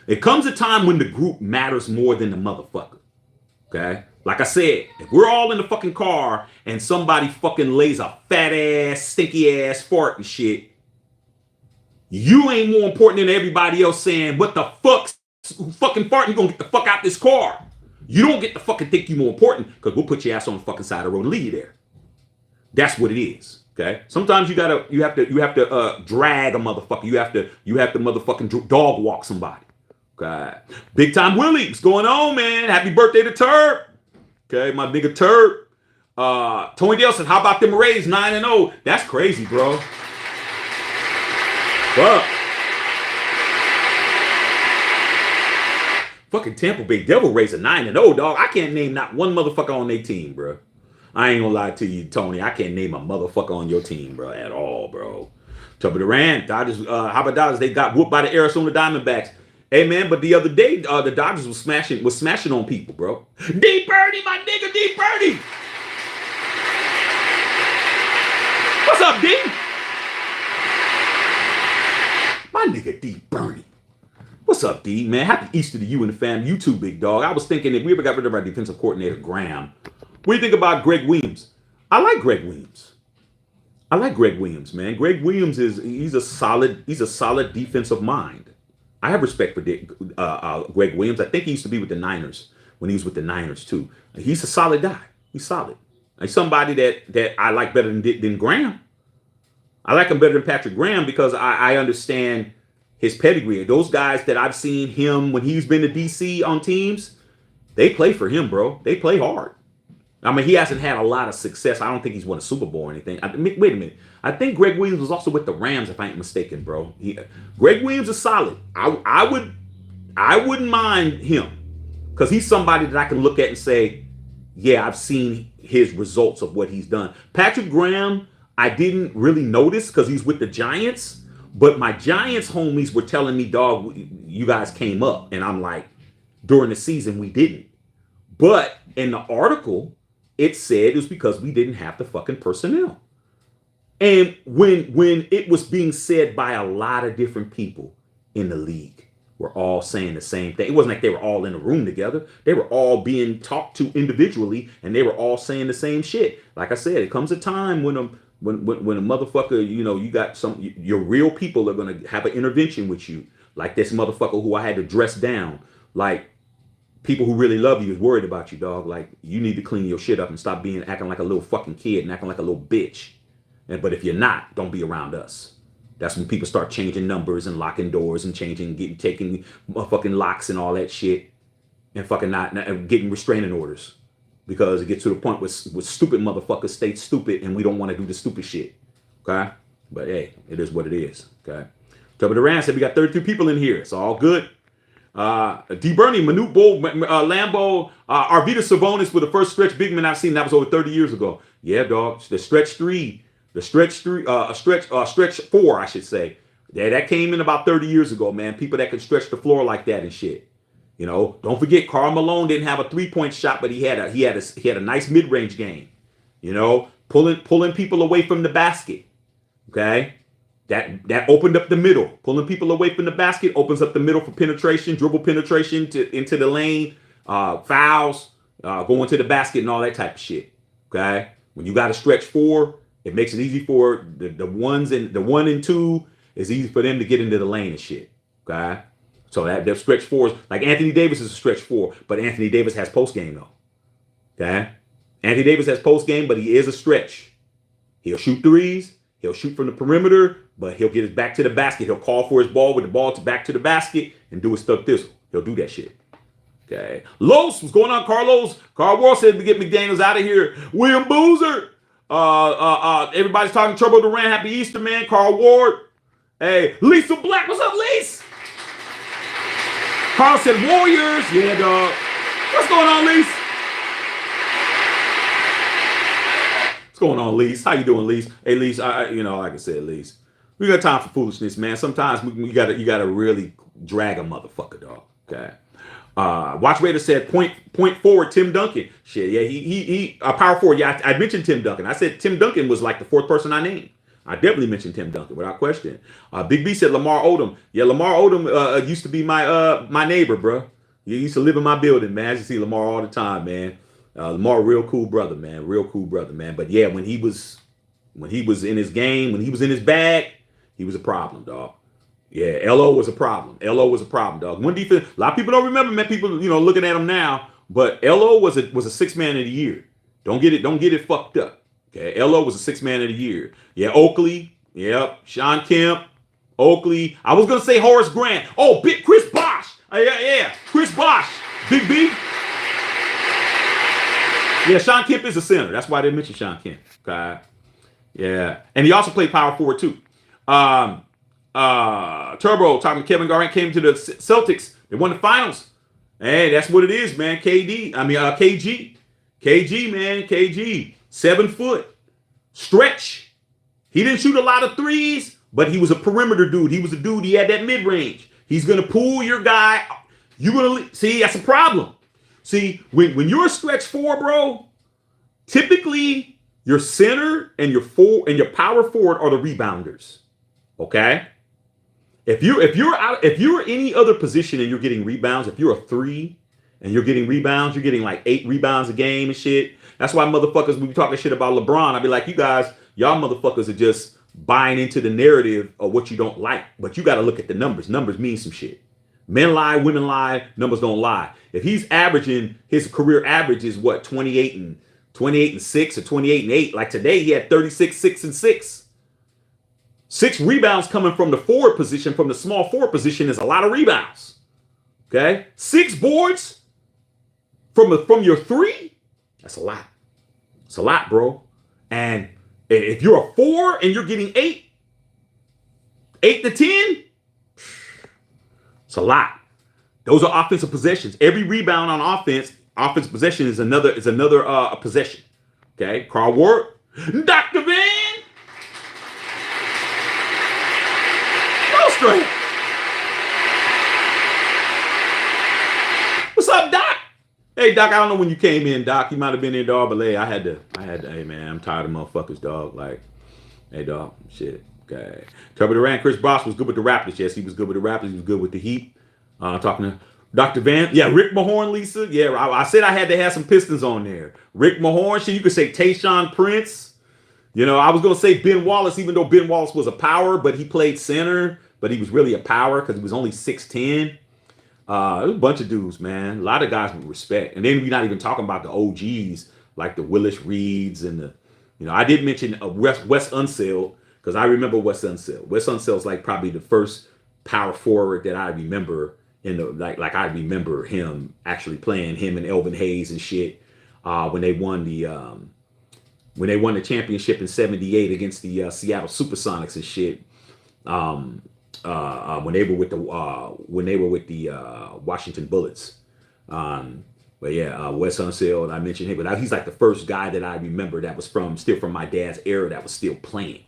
It comes a time when the group matters more than the motherfucker. Okay? Like I said, if we're all in the fucking car and somebody fucking lays a fat ass, stinky ass fart and shit, you ain't more important than everybody else saying, what the fuck's fucking fart, you gonna get the fuck out this car. You don't get to fucking think you more important because we'll put your ass on the fucking side of the road and leave you there. That's what it is. Okay. Sometimes you have to drag a motherfucker. You have to motherfucking dog walk somebody. Okay. Big Time Willie, what's going on, man? Happy birthday to Turb. Okay, my nigga Turb. Tony Dale said, how about them Rays 9-0? That's crazy, bro. Fuck. Fucking Tampa Bay Devil Rays are 9-0, dog. I can't name not one motherfucker on their team, bro. I ain't gonna lie to you, Tony. I can't name a motherfucker on your team, bro, at all, bro. Turbo Durant, Dodgers. How about Dodgers? They got whooped by the Arizona Diamondbacks. Hey, man, but the other day, the Dodgers was smashing on people, bro. D Birdie, my nigga, D Birdie. What's up, D? My nigga D Bernie. What's up, D, man? Happy Easter to you and the fam. You too, big dog. I was thinking if we ever got rid of our defensive coordinator, Graham, what do you think about Greg Williams? I like Greg Williams. I like Greg Williams, man. Greg Williams he's a solid defensive mind. I have respect for Greg Williams. I think he used to be with the Niners when he was with the Niners too. He's a solid guy. He's solid. He's somebody that I like better than Graham. I like him better than Patrick Graham because I understand his pedigree. Those guys that I've seen him when he's been to DC on teams, they play for him, bro. They play hard. I mean, he hasn't had a lot of success. I don't think he's won a Super Bowl or anything. Wait a minute. I think Greg Williams was also with the Rams, if I ain't mistaken, bro. Greg Williams is solid. I wouldn't mind him because he's somebody that I can look at and say, yeah, I've seen his results of what he's done. Patrick Graham, I didn't really notice because he's with the Giants, but my Giants homies were telling me, dog, you guys came up. And I'm like, during the season, we didn't. But in the article, it said it was because we didn't have the fucking personnel. And when it was being said by a lot of different people in the league, we're all saying the same thing. It wasn't like they were all in a room together. They were all being talked to individually, and they were all saying the same shit. Like I said, it comes a time when a motherfucker, you got your real people are gonna have an intervention with you. Like this motherfucker who I had to dress down. Like people who really love you is worried about you, dog. Like you need to clean your shit up and stop acting like a little fucking kid and acting like a little bitch. But if you're not, don't be around us. That's when people start changing numbers and locking doors and taking fucking locks and all that shit and fucking not getting restraining orders because it gets to the point where stupid motherfuckers stay stupid and we don't want to do the stupid shit. Okay? But hey, it is what it is. Okay? Tubby Duran said we got 32 people in here. It's all good. D. Bernie, Manute Bull, Lambo, Arvidas Savonis were the first stretch big men I've seen. That was over 30 years ago. Yeah, dog. The stretch four, I should say. Yeah, that came in about 30 years ago, man. People that could stretch the floor like that and shit. Don't forget, Karl Malone didn't have a 3-point shot, but he had a nice mid-range game. Pulling people away from the basket. Okay, that opened up the middle. Pulling people away from the basket opens up the middle for penetration, dribble penetration into the lane, fouls, going to the basket, and all that type of shit. Okay, when you got a stretch four, it makes it easy for the 1 and 2. It's easy for them to get into the lane and shit. Okay, so that stretch fours, like Anthony Davis is a stretch 4, but Anthony Davis has post game though. Okay, Anthony Davis has post game, but he is a stretch. He'll shoot threes. He'll shoot from the perimeter, but he'll get his back to the basket. He'll call for his ball with the ball back to the basket and do his stuff thistle. He'll do that shit. Okay. Los, what's going on, Carlos? Carl Ward said to get McDaniels out of here. William Boozer. Everybody's talking Turbo Duran. Happy Easter, man. Carl Ward. Hey, Lisa Black. What's up, Lisa? Carl said Warriors. Yeah, dog. What's going on, Lisa? What's going on, Lise? How you doing, Lise? Hey, Lise, like I said, Lise, we got time for foolishness, man. Sometimes you gotta really drag a motherfucker, dog. Okay. Watch Raider said point forward Tim Duncan. Shit, yeah, he power forward. Yeah, I mentioned Tim Duncan. I said Tim Duncan was like the 4th person I named. I definitely mentioned Tim Duncan without question. Big B said Lamar Odom. Yeah, Lamar Odom used to be my neighbor, bro. He used to live in my building, man. I used to see Lamar all the time, man. Lamar, real cool brother, man. Real cool brother, man. But yeah, when he was in his game, when he was in his bag, he was a problem, dog. Yeah, LO was a problem. LO was a problem, dog. One defense. A lot of people don't remember, man. People, looking at him now. But LO was a 6th man of the year. Don't get it fucked up. Okay, LO was a 6th man of the year. Yeah, Oakley. Yep, Sean Kemp. Oakley. I was gonna say Horace Grant. Oh, big Chris Bosh. Yeah, Chris Bosh. Big B. Yeah, Sean Kemp is a center. That's why I didn't mention Sean Kemp. Okay. Yeah, and he also played power forward too. Turbo talking Kevin Garnett came to the Celtics. They won the finals. Hey, that's what it is, man. KG, man. KG, 7 foot stretch. He didn't shoot a lot of threes, but he was a perimeter dude. He was a dude. He had that mid range. He's gonna pull your guy. You're gonna see. That's a problem. See, when you're a stretch 4, bro, typically your center and your power forward are the rebounders. Okay. If you're any other position and you're getting rebounds, if you're a 3 and you're getting rebounds, you're getting like 8 rebounds a game and shit. That's why motherfuckers, when we talking shit about LeBron, I'd be like, you guys, y'all motherfuckers are just buying into the narrative of what you don't like. But you got to look at the numbers. Numbers mean some shit. Men lie, women lie, numbers don't lie. If he's averaging, his career average is what, 28 and 6 or 28 and 8. Like today, he had 36, 6 and 6. 6 rebounds coming from the forward position, from the small forward position is a lot of rebounds. Okay? 6 boards from your 3, that's a lot. It's a lot, bro. And if you're a 4 and you're getting 8 to 10, it's a lot. Those are offensive possessions. Every rebound on offensive possession is another possession. Okay, Carl Ward, Dr. Van, no straight. What's up, Doc? Hey, Doc, I don't know when you came in, Doc. You might have been in, dog, but hey, I had to, hey, man, I'm tired of motherfuckers, dog. Like, hey, dog, shit. Okay. Trevor Durant, Chris Bosh was good with the Raptors. Yes, he was good with the Raptors. He was good with the Heat. Talking to Dr. Van. Yeah, Rick Mahorn, Lisa. Yeah, I said I had to have some Pistons on there. Rick Mahorn. Shit, you could say Tayshaun Prince. You know, I was going to say Ben Wallace, even though Ben Wallace was a power, but he played center, but he was really a power because he was only 6'10". There was a bunch of dudes, man. A lot of guys with respect. And then we're not even talking about the OGs like the Willis Reeds and the, you know, I did mention Wes Unseld because I remember Wes Unseld. Wes Unseld's like probably the first power forward that I remember in the like I remember him actually playing, him and Elvin Hayes and shit when they won the championship in '78 against the Seattle Supersonics and shit. When they were with the Washington Bullets. But yeah, Wes Unseld, I mentioned him, but he's like the first guy that I remember that was still from my dad's era that was still playing,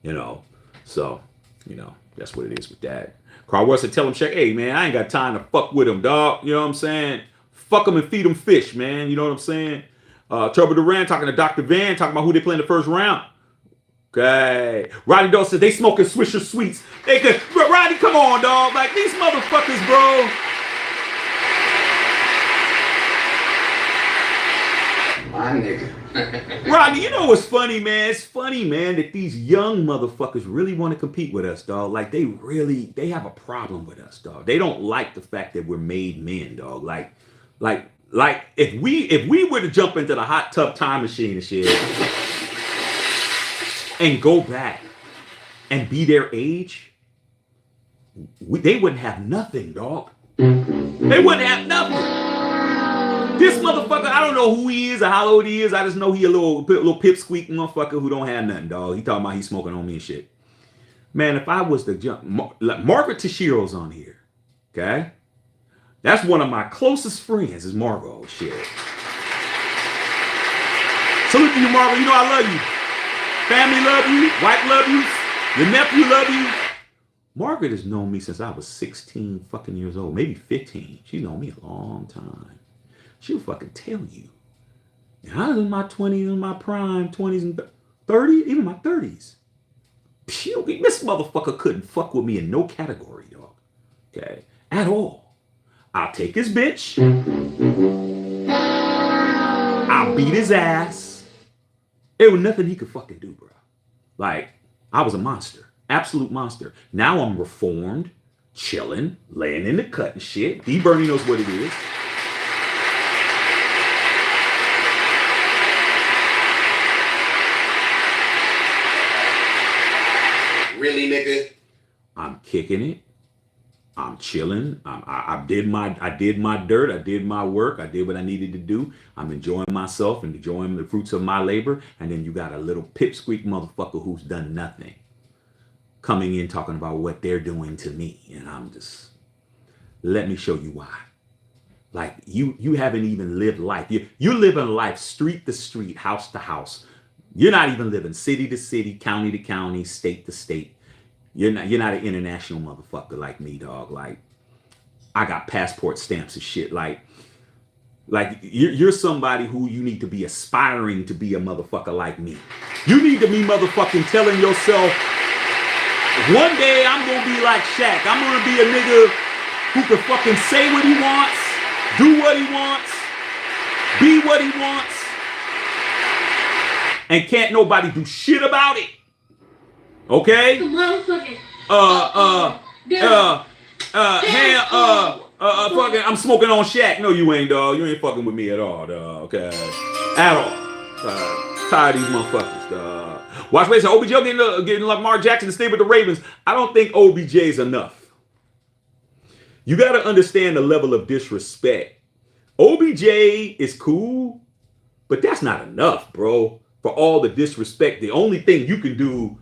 you know. So, you know, that's what it is with that. Carl Wilson, tell him, check, hey man, I ain't got time to fuck with him, dog. You know what I'm saying? Fuck him and feed him fish, man. You know what I'm saying? Trevor Durant talking to Dr. Van, talking about who they play in the first round. Okay. Rodney Dawson said they smoking Swisher Sweets. They could, Rodney, come on, dog. Like these motherfuckers, bro. My nigga. Rodney, you know what's funny, man? It's funny, man, that these young motherfuckers really want to compete with us, dog. Like they have a problem with us, dog. They don't like the fact that we're made men, dog. Like if we were to jump into the hot tub time machine and shit and go back and be their age, they wouldn't have nothing, dog. They wouldn't have nothing. This motherfucker, I don't know who he is or how old he is. I just know he a little pipsqueak motherfucker who don't have nothing, dog. He talking about he's smoking on me and shit. Man, if I was to jump, Margaret Teshiro's on here, okay? That's one of my closest friends is Margot, shit. Salute to you, Margot. You know I love you. Family love you. Wife love you. Your nephew love you. Margaret has known me since I was 16 fucking years old, maybe 15. She's known me a long time. She'll fucking tell you. And I was in my 20s, in my prime, 20s and 30s, even my 30s. Pew, this motherfucker couldn't fuck with me in no category, dog. Okay? At all. I'll take his bitch. I'll beat his ass. There was nothing he could fucking do, bro. Like, I was a monster. Absolute monster. Now I'm reformed, chilling, laying in the cut and shit. D. Bernie knows what it is. Really, nigga? I'm kicking it. I'm chilling. I did my dirt. I did my work. I did what I needed to do. I'm enjoying myself and enjoying the fruits of my labor. And then you got a little pipsqueak motherfucker who's done nothing coming in talking about what they're doing to me. And I'm just, let me show you why. Like you haven't even lived life. You're living life street to street, house to house. You're not even living city to city, county to county, state to state. You're not an international motherfucker like me, dog. Like, I got passport stamps and shit. Like you're somebody who you need to be aspiring to be a motherfucker like me. You need to be motherfucking telling yourself, One day I'm gonna be like Shaq. I'm gonna be a nigga who can fucking say what he wants, do what he wants, be what he wants, and can't nobody do shit about it. Okay? Fucking, I'm smoking on Shaq. No, you ain't, dog. You ain't fucking with me at all, dog. Okay? At all. Tired of these motherfuckers, dog. Watch me say, OBJ getting Lamar Jackson to stay with the Ravens. I don't think OBJ is enough. You got to understand the level of disrespect. OBJ is cool, but that's not enough, bro. For all the disrespect, the only thing you can do,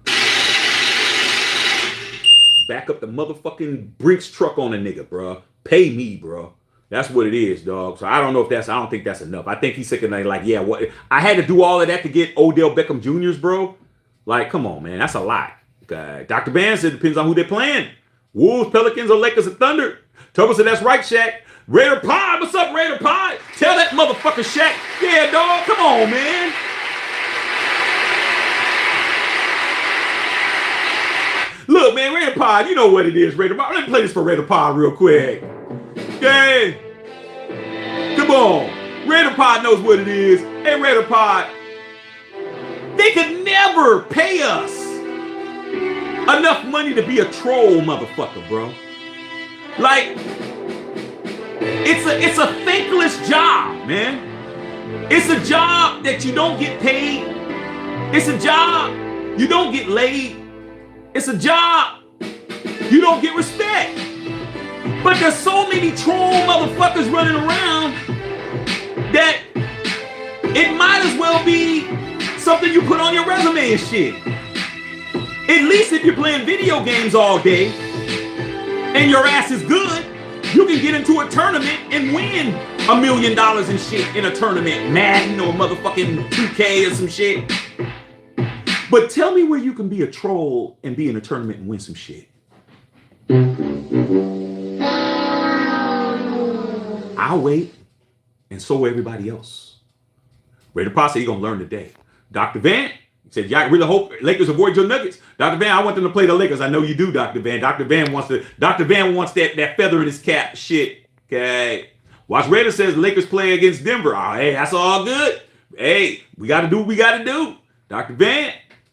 back up the motherfucking Brinks truck on a nigga, bro. Pay me, bro. That's what it is, dog. So I don't think that's enough. I think he's sick of like, yeah, what? I had to do all of that to get Odell Beckham Jr.'s, bro. Like, come on, man. That's a lot. Okay. Dr. Van said it depends on who they're playing. Wolves, Pelicans, or Lakers, or Thunder. Tubbo said that's right, Shaq. Raider Pod, what's up, Raider Pod? Tell that motherfucker Shaq. Yeah, dog. Come on, man. Look, man, Raider Pod, you know what it is, Raider Pod. Let me play this for Raider Pod real quick. Okay? Come on. Raider Pod knows what it is. Hey, Raider Pod, they could never pay us enough money to be a troll motherfucker, bro. Like, it's a thankless job, man. It's a job that you don't get paid. It's a job you don't get laid. It's a job you don't get respect. But there's so many troll motherfuckers running around that it might as well be something you put on your resume and shit. At least if you're playing video games all day and your ass is good, you can get into a tournament and win $1 million and shit in a tournament. Madden or motherfucking 2K or some shit. But tell me where you can be a troll and be in a tournament and win some shit. I'll wait, and so will everybody else. Raider Pod said he's gonna learn today. Dr. Van said, "Yeah, I really hope Lakers avoid your Nuggets." Dr. Van, I want them to play the Lakers. I know you do, Dr. Van. Dr. Van wants that feather in his cap shit. Okay. Watch Raider says Lakers play against Denver. Oh, hey, that's all good. Hey, we gotta do what we gotta do. Dr. Van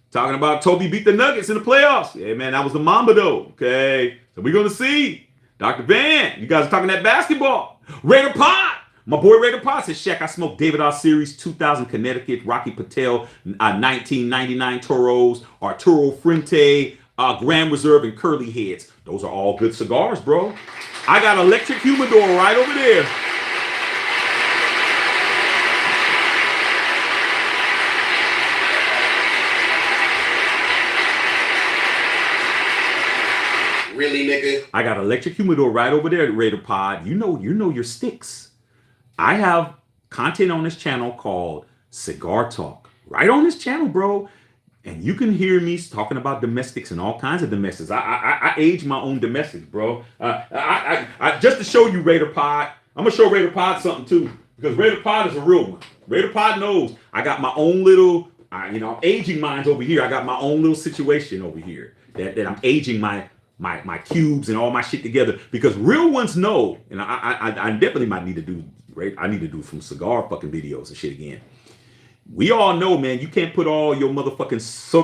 talking about Toby beat the Nuggets in the playoffs. Yeah, man, that was the Mamba though. Okay. So we're gonna see. Dr. Van, you guys are talking that basketball. Raider Pod. My boy Raider Pod says, Shaq, I smoked David R. Series 2000 Connecticut, Rocky Patel 1999 Toros, Arturo Frente, Grand Reserve, and Curly Heads. Those are all good cigars, bro. I got electric humidor right over there. Really, nigga? I got electric humidor right over there at Raider Pod. You know your sticks. I have content on this channel called Cigar Talk. Right on this channel, bro. And you can hear me talking about domestics and all kinds of domestics. I age my own domestics, bro. I just to show you Raider Pod, I'm going to show Raider Pod something too. Because Raider Pod is a real one. Raider Pod knows I got my own little, I'm aging mines over here. I got my own little situation over here that I'm aging my cubes and all my shit together, because real ones know, and I definitely might need to do, right? I need to do some cigar fucking videos and shit again. We all know, man, you can't put all your motherfucking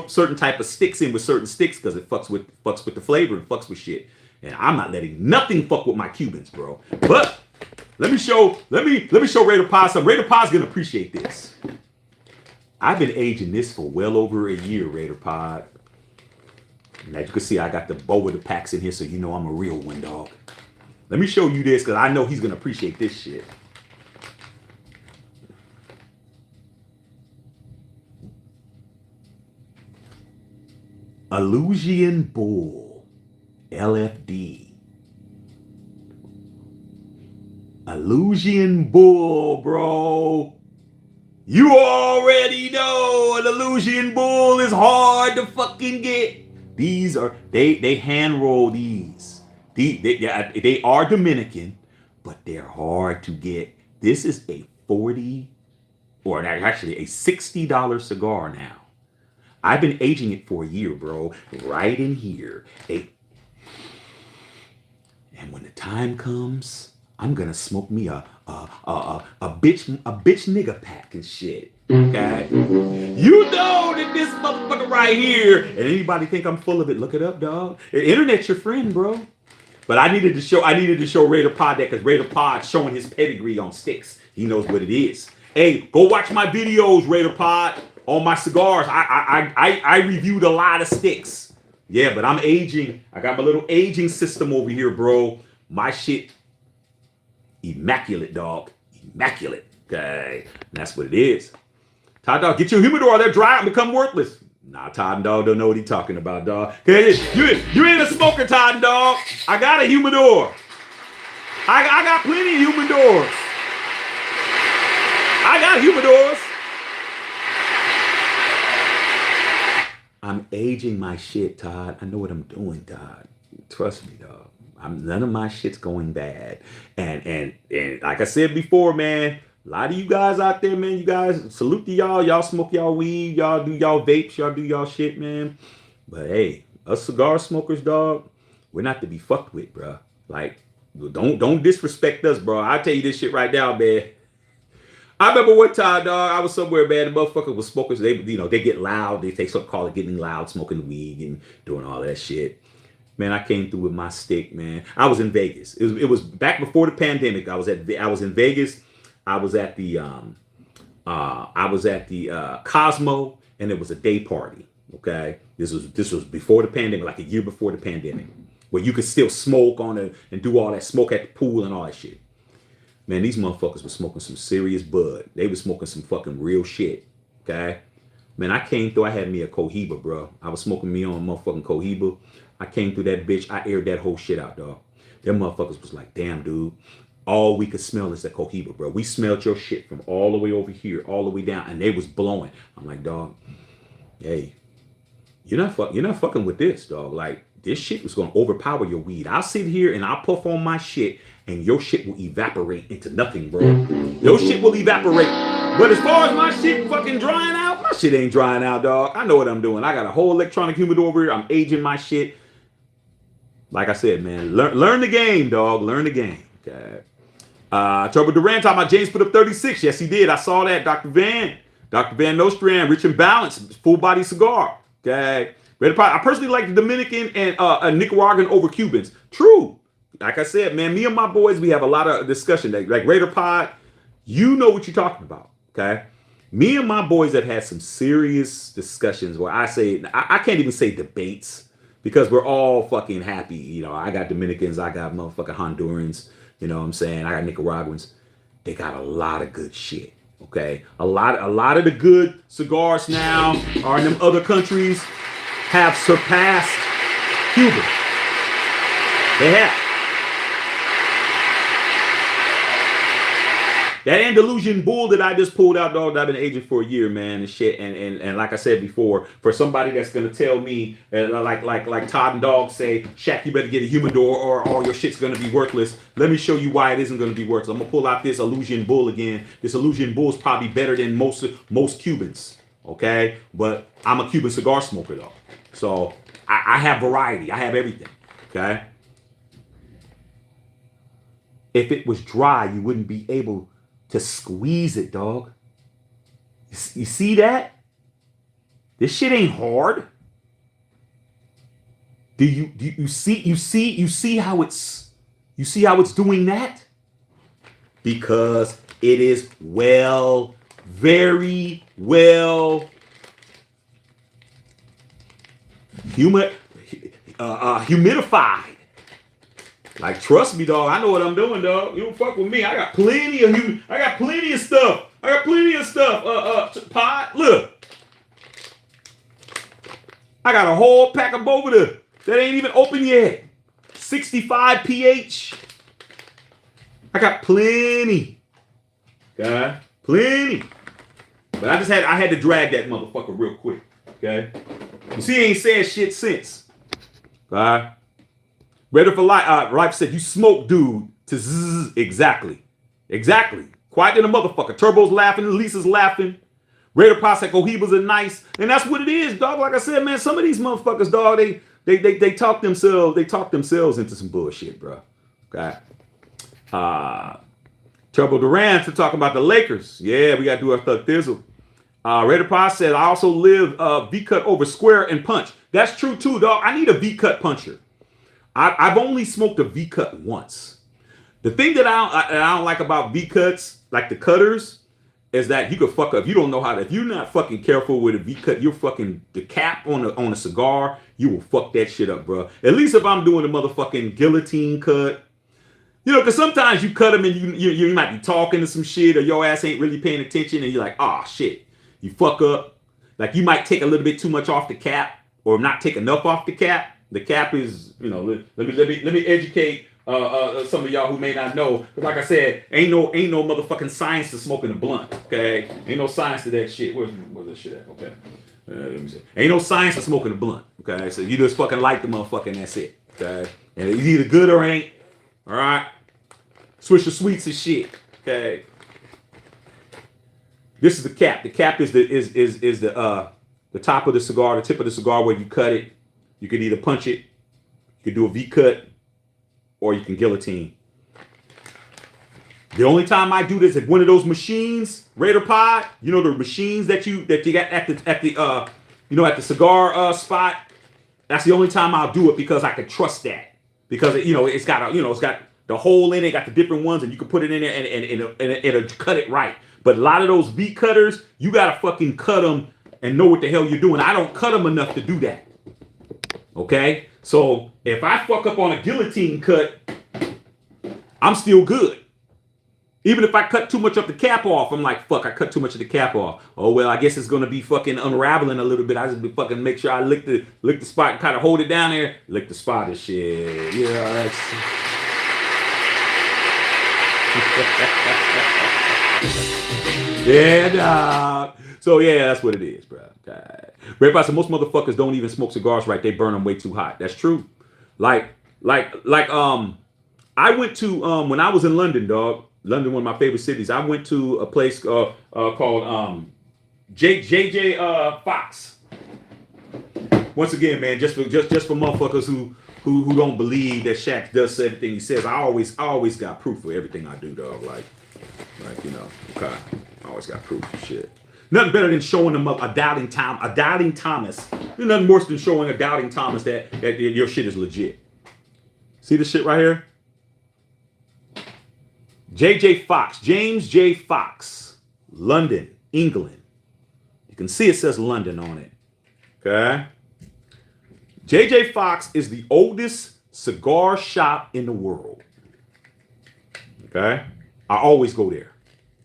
certain type of sticks in with certain sticks because it fucks with the flavor and fucks with shit. And I'm not letting nothing fuck with my Cubans, bro. But let me show Raider Pod something. Raider Pod's gonna appreciate this. I've been aging this for well over a year, Raider Pod. And as you can see, I got the bow of the packs in here, so you know I'm a real one, dog. Let me show you this, because I know he's going to appreciate this shit. Illusion Bull. LFD. Illusion Bull, bro. You already know an Illusion Bull is hard to fucking get. These are, they hand roll these. They are Dominican, but they're hard to get. This is a $40, or actually a $60 cigar now. I've been aging it for a year, bro. Right in here. And when the time comes, I'm gonna smoke me a bitch nigga pack and shit. Okay? You know that this motherfucker right here, and anybody think I'm full of it, look it up, dog. The internet's your friend, bro. But I needed to show Raider Pod that because Raider Pod's showing his pedigree on sticks. He knows what it is. Hey, go watch my videos, Raider Pod, on my cigars. I reviewed a lot of sticks. Yeah, but I'm aging. I got my little aging system over here, bro. My shit, immaculate, dog. Immaculate. Okay. And that's what it is. Todd Dog, get your humidor. They're dry and become worthless. Nah, Todd Dog don't know what he's talking about, dog. You ain't a smoker, Todd Dog. I got a humidor. I got plenty of humidors. I got humidors. I'm aging my shit, Todd. I know what I'm doing, Todd. Trust me, dog. None of my shit's going bad. And like I said before, man, a lot of you guys out there, man, you guys, salute to y'all. Y'all smoke y'all weed. Y'all do y'all vapes. Y'all do y'all shit, man. But hey, us cigar smokers, dog, we're not to be fucked with, bro. Like, don't disrespect us, bro. I'll tell you this shit right now, man. I remember one time, dog, I was somewhere, man. The motherfucker was smokers. They get loud. They something call it getting loud, smoking weed and doing all that shit. Man, I came through with my stick, man. I was in Vegas. It was back before the pandemic. I was in Vegas. I was at the Cosmo, and it was a day party. Okay, this was before the pandemic, like a year before the pandemic, where you could still smoke on it and do all that smoke at the pool and all that shit. Man, these motherfuckers were smoking some serious bud. They were smoking some fucking real shit. Okay, man, I came through. I had me a Cohiba, bro. I was smoking me on a motherfucking Cohiba. I came through that bitch. I aired that whole shit out, dog. Them motherfuckers was like, damn, dude. All we could smell is the Cohiba, bro. We smelled your shit from all the way over here, all the way down, and they was blowing. I'm like, dog, hey, you're not fucking with this, dog. Like, this shit was gonna overpower your weed. I'll sit here and I'll puff on my shit, and your shit will evaporate into nothing, bro. Your shit will evaporate. But as far as my shit fucking drying out, my shit ain't drying out, dog. I know what I'm doing. I got a whole electronic humidor over here. I'm aging my shit. Like I said, man, learn the game, dog. Learn the game. Okay. Turbo Duran talking about James put up 36. Yes, he did. I saw that. Dr. Van Nostrand, rich and balanced, full body cigar. Okay. I personally like the Dominican and Nicaraguan over Cubans. True. Like I said, man, me and my boys, we have a lot of discussion. Like Raider Pod, you know what you're talking about. Okay. Me and my boys have had some serious discussions where I can't even say debates because we're all fucking happy. You know, I got Dominicans, I got motherfucking Hondurans. You know what I'm saying? I got Nicaraguans. They got a lot of good shit. Okay. A lot of the good cigars now are in them other countries have surpassed Cuba. They have. That Andalusian bull that I just pulled out, dog, that I've been aging for a year, man, and shit. And like I said before, for somebody that's gonna tell me, like Todd and Dog say, Shaq, you better get a humidor or all your shit's gonna be worthless. Let me show you why it isn't gonna be worthless. I'm gonna pull out this Illusion bull again. This Illusion bull is probably better than most Cubans, okay? But I'm a Cuban cigar smoker though, so I have variety. I have everything, okay? If it was dry, you wouldn't be able to squeeze it, dog. You see that? This shit ain't hard. Do you see how it's doing that? Because it is very well humidified. Like, trust me, dog. I know what I'm doing, dog. You don't fuck with me. I got plenty of stuff. Pod, look. I got a whole pack of Bovida that ain't even open yet. 65 pH. I got plenty. Okay? Plenty. But I had to drag that motherfucker real quick. Okay? You see, he ain't said shit since. Alright? Ready for life. Life said, you smoke, dude. To zzz. Exactly. Quiet than a motherfucker. Turbo's laughing. Lisa's laughing. Raider Pops at Cohibas are nice, and that's what it is, dog. Like I said, man, some of these motherfuckers, dog, they talk themselves into some bullshit, bro. Okay. Trouble Duran to talk about the Lakers. Yeah, we gotta do our Thug Thizzle. Raider Pops said, I also live V-cut over square and punch. That's true too, dog. I need a V-cut puncher. I've only smoked a V-cut once. The thing that I don't like about V-cuts, like the cutters, is that you could fuck up. You don't know how to. If you're not fucking careful with a V-cut, you're fucking the cap on a cigar. You will fuck that shit up, bro. At least if I'm doing a motherfucking guillotine cut, you know, because sometimes you cut them and you might be talking to some shit, or your ass ain't really paying attention, and you're like, oh shit, you fuck up. Like you might take a little bit too much off the cap, or not take enough off the cap. The cap is, you know, let me educate some of y'all who may not know. But like I said, ain't no motherfucking science to smoking a blunt. Okay, ain't no science to that shit. Where's that shit at? Okay, let me see. Ain't no science to smoking a blunt. Okay, so you just fucking light the motherfucker and that's it. Okay, and it's either good or ain't. All right, switch the sweets and shit. Okay, this is the cap. The cap is the top of the cigar, the tip of the cigar where you cut it. You can either punch it, you can do a V cut, or you can guillotine. The only time I do this is one of those machines, Raider Pod. You know the machines that you got at the cigar spot. That's the only time I'll do it because I can trust that, because it's got the hole in it, got the different ones, and you can put it in there and it'll cut it right. But a lot of those V cutters, you gotta fucking cut them and know what the hell you're doing. I don't cut them enough to do that. Okay, so if I fuck up on a guillotine cut, I'm still good. Even if I cut too much of the cap off, I'm like, fuck, I cut too much of the cap off. Oh well, I guess it's gonna be fucking unraveling a little bit. I just be fucking make sure I lick the spot and kind of hold it down there, lick the spot and shit. Yeah, that's. Yeah, dog. So yeah, that's what it is, bro. Okay. Red Box, most motherfuckers don't even smoke cigars right. They burn them way too hot. That's true. Like I went to when I was in London, dog. London, one of my favorite cities. I went to a place called JJ Fox. Once again, man, just for motherfuckers who don't believe that Shaq does everything he says. I always got proof for everything I do, dog. Like okay. I always got proof of shit. Nothing better than showing them up a doubting Thomas. There's nothing worse than showing a doubting Thomas that your shit is legit. See this shit right here? JJ Fox, James J. Fox, London, England. You can see it says London on it. Okay. JJ Fox is the oldest cigar shop in the world. Okay. I always go there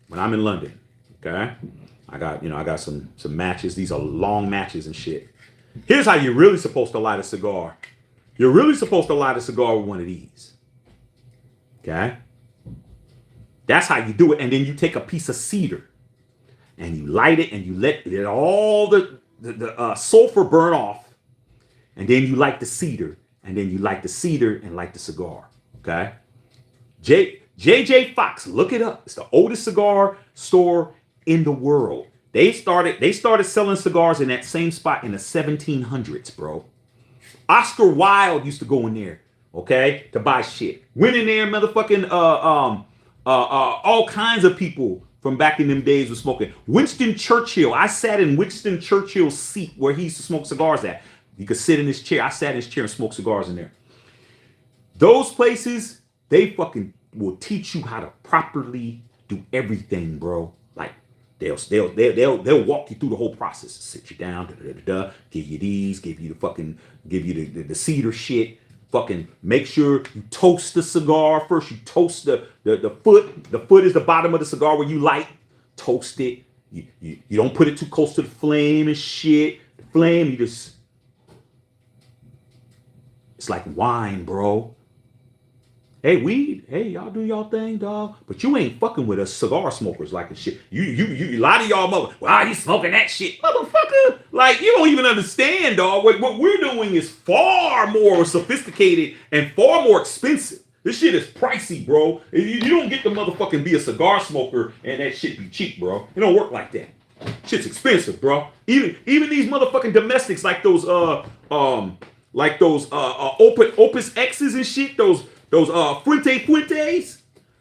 when I'm in London. Okay. I got some matches. These are long matches and shit. Here's how you're really supposed to light a cigar. You're really supposed to light a cigar with one of these. Okay? That's how you do it. And then you take a piece of cedar and you light it and you let all the sulfur burn off. And then you light the cedar. And then you light the cedar and light the cigar. Okay? JJ Fox, look it up. It's the oldest cigar store in the world. They started selling cigars in that same spot in the 1700s, bro. Oscar Wilde used to go in there, okay, to buy shit. Went in there, motherfucking all kinds of people from back in them days were smoking. Winston Churchill, I sat in Winston Churchill's seat where he used to smoke cigars at. You could sit in his chair. I sat in his chair and smoked cigars in there. Those places, they fucking will teach you how to properly do everything, bro. Like they'll walk you through the whole process. Sit you down, give you these, give you the cedar shit. Fucking make sure you toast the cigar first. You toast the foot. The foot is the bottom of the cigar where you light. Toast it. You don't put it too close to the flame and shit. The flame, you just. It's like wine, bro. Hey, weed. Hey, y'all do y'all thing, dog. But you ain't fucking with us cigar smokers like this shit. You a lot of y'all mother. Wow, you smoking that shit, motherfucker. Like, you don't even understand, dog. What we're doing is far more sophisticated and far more expensive. This shit is pricey, bro. You don't get to motherfucking be a cigar smoker and that shit be cheap, bro. It don't work like that. Shit's expensive, bro. Even these motherfucking domestics like those Opus X's and shit. Those Fuentes.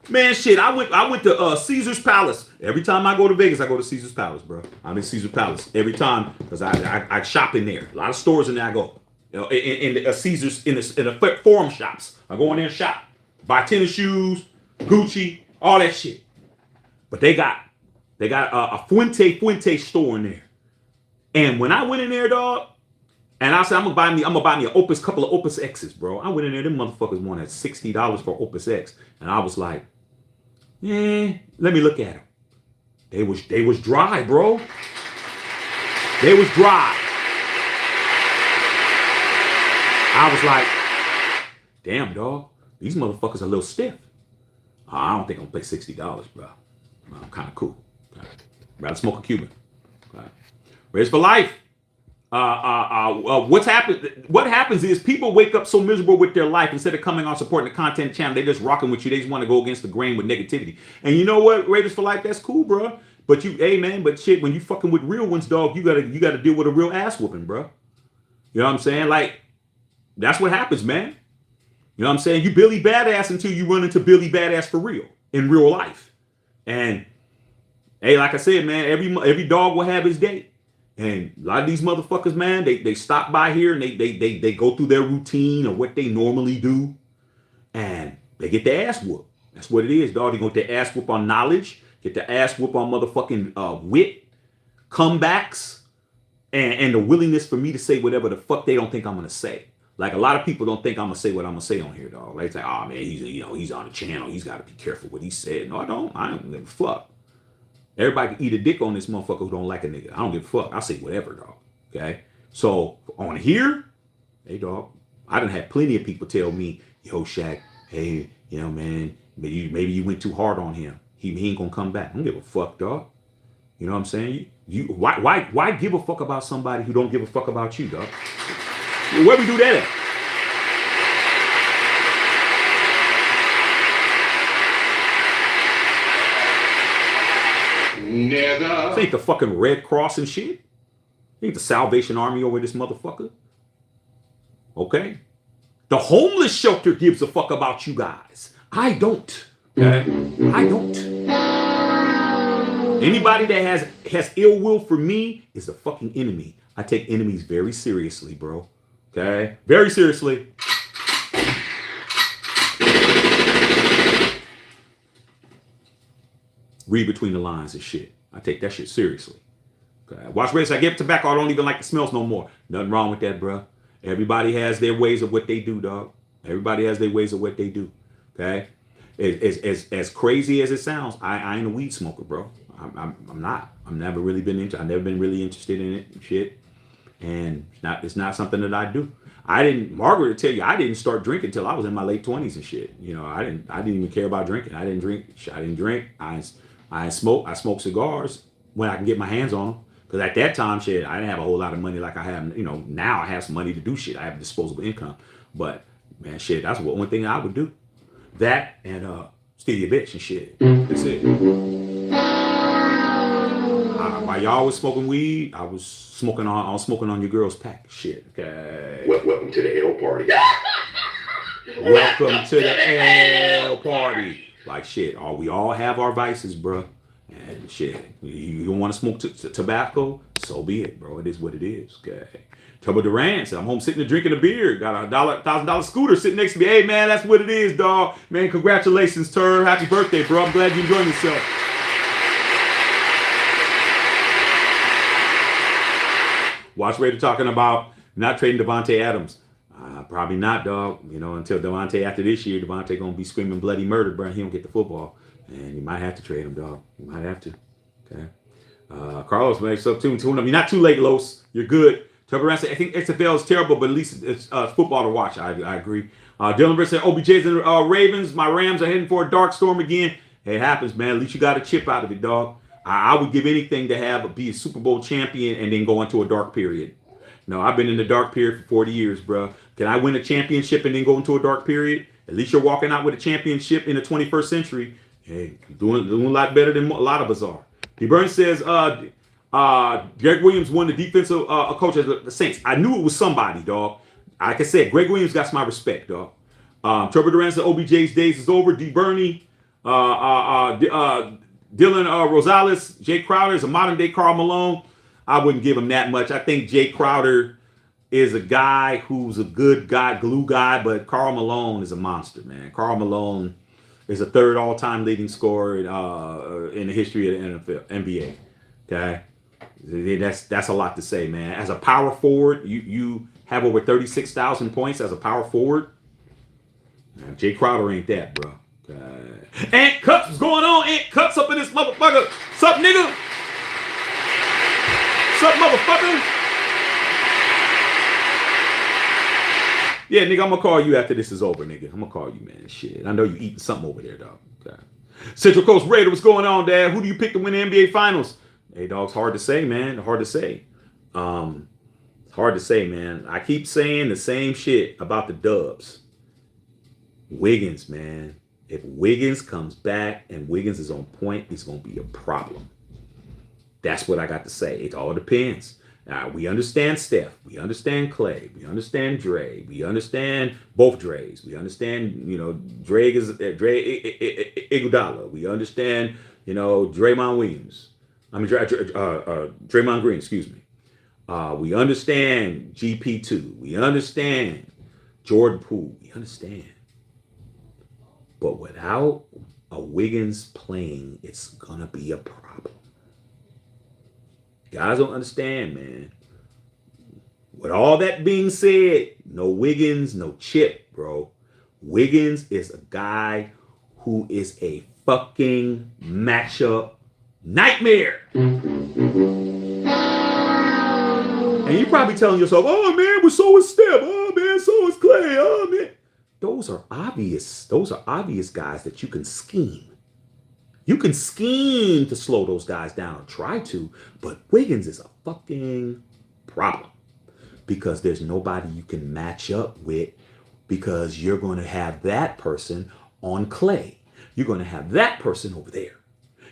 Man, shit. I went to Caesar's Palace. Every time I go to Vegas, I go to Caesar's Palace, bro. I'm in Caesar's Palace every time because I shop in there. A lot of stores in there I go. You know, in the Caesar's in the forum shops. I go in there and shop. Buy tennis shoes, Gucci, all that shit. But they got a Fuente store in there. And when I went in there, dog, and I said I'm gonna buy me a couple of Opus X's, bro. I went in there, them motherfuckers wanted $60 for Opus X, and I was like, let me look at them. They was dry, bro. They was dry. I was like, damn, dog, these motherfuckers are a little stiff. I don't think I'm gonna pay $60, bro. I'm kind of cool. Rather smoke a Cuban. Raised for life. What happens is people wake up so miserable with their life, instead of coming on supporting the content channel, they just rocking with you. They just want to go against the grain with negativity. And you know what, Raiders for life, that's cool, bro. But but shit, when you fucking with real ones, dog, you gotta deal with a real ass whooping, bro. You know what I'm saying? Like, that's what happens, man. You know what I'm saying? You Billy Badass until you run into Billy Badass for real in real life. And hey, like I said, man, every dog will have his day. And a lot of these motherfuckers, man, they stop by here and they go through their routine or what they normally do, and they get their ass whooped. That's what it is, dog. They get their ass whooped on knowledge, get their ass whooped on motherfucking wit, comebacks, and the willingness for me to say whatever the fuck they don't think I'm gonna say. Like, a lot of people don't think I'm gonna say what I'm gonna say on here, dog. They say, oh man, he's on the channel, he's gotta be careful what he said. No, I don't give a fuck. Everybody can eat a dick on this motherfucker who don't like a nigga. I don't give a fuck. I'll say whatever, dog. Okay? So, on here, hey, dog, I done had plenty of people tell me, yo, Shaq, hey, you know, man, maybe you went too hard on him. He ain't gonna come back. I don't give a fuck, dog. You know what I'm saying? Why give a fuck about somebody who don't give a fuck about you, dog? Where we do that at? Never. This ain't the fucking Red Cross and shit. Ain't the Salvation Army over this motherfucker. Okay? The homeless shelter gives a fuck about you guys. I don't. Okay? I don't. Anybody that has ill will for me is a fucking enemy. I take enemies very seriously, bro. Okay? Very seriously. Read between the lines and shit. I take that shit seriously. Okay. Watch race. I give tobacco. I don't even like the smells no more. Nothing wrong with that, bro. Everybody has their ways of what they do, dog. Everybody has their ways of what they do. Okay. As crazy as it sounds, I ain't a weed smoker, bro. I'm not. I've never been really interested in it and shit. And it's not something that I do. Margaret will tell you, I didn't start drinking until I was in my late 20s and shit. You know, I didn't even care about drinking. I didn't drink. I smoke cigars when I can get my hands on them. Because at that time, shit, I didn't have a whole lot of money like I have, you know, now I have some money to do shit. I have disposable income. But, man, shit, that's one thing I would do. That and steal your bitch and shit. That's it. While y'all was smoking weed, I was smoking on your girl's pack. Shit, okay. Welcome to the L party. Welcome to the L party. Like, shit, we all have our vices, bro. And shit, you don't want to smoke tobacco? So be it, bro. It is what it is, okay. Turbo Durant said, I'm home sitting there drinking a beer. Got a $1,000 scooter sitting next to me. Hey, man, that's what it is, dog. Man, congratulations, Tur. Happy birthday, bro. I'm glad you're enjoying yourself. Watch Raider talking about not trading Devontae Adams. Probably not, dog. You know, until Devontae after this year, Devontae gonna be screaming bloody murder, bro. He don't get the football, and you might have to trade him, dog. You might have to. Okay. Carlos makes up tune up. You're not too late, Los. You're good. Trevor said, I think XFL is terrible, but at least it's football to watch. I agree. Dylan Britt said, OBJ's and Ravens. My Rams are heading for a dark storm again. It happens, man. At least you got a chip out of it, dog. I would give anything to be a Super Bowl champion and then go into a dark period. No, I've been in the dark period for 40 years, bro. Can I win a championship and then go into a dark period? At least you're walking out with a championship in the 21st century. Hey, doing a lot better than a lot of us are. D. Burns says, Greg Williams won the defensive coach of the Saints. I knew it was somebody, dog. Like I said, Greg Williams got my respect, dog. Trevor Durant said OBJ's days is over. D. Burney, Dylan Rosales, Jay Crowder is a modern day Karl Malone. I wouldn't give him that much. I think Jay Crowder is a guy who's a good guy, glue guy, but Karl Malone is a monster, man. Karl Malone is a third all-time leading scorer in the history of the NFL, NBA. Okay, that's a lot to say, man. As a power forward, you have over 36,000 points as a power forward. Man, Jay Crowder ain't that, bro. Ant Cuts, what's going on? Ant Cuts up in this motherfucker. Sup, nigga? Sup, motherfucker? Yeah, nigga, I'm gonna call you after this is over, nigga. I'm gonna call you, man. Shit, I know you eating something over there, dog. Okay. Central Coast Raider, what's going on, Dad? Who do you pick to win the NBA Finals? Hey, dog, it's hard to say, man. Hard to say. It's hard to say, man. I keep saying the same shit about the Dubs. Wiggins, man. If Wiggins comes back and Wiggins is on point, it's going to be a problem. That's what I got to say. It all depends. Now, we understand Steph. We understand Clay. We understand Dre. We understand both Dre's. We understand, Dre Iguodala. We understand, Draymond Williams. Draymond Green, excuse me. We understand GP2. We understand Jordan Poole. We understand. But without a Wiggins playing, it's going to be a problem. Guys don't understand, man. With all that being said, no Wiggins, no chip, bro. Wiggins is a guy who is a fucking matchup nightmare. And you're probably telling yourself, oh, man, but so is Steph. Oh, man, so is Clay. Oh, man. Those are obvious. Those are obvious guys that you can scheme. You can scheme to slow those guys down or try to, but Wiggins is a fucking problem because there's nobody you can match up with because you're going to have that person on Clay. You're going to have that person over there.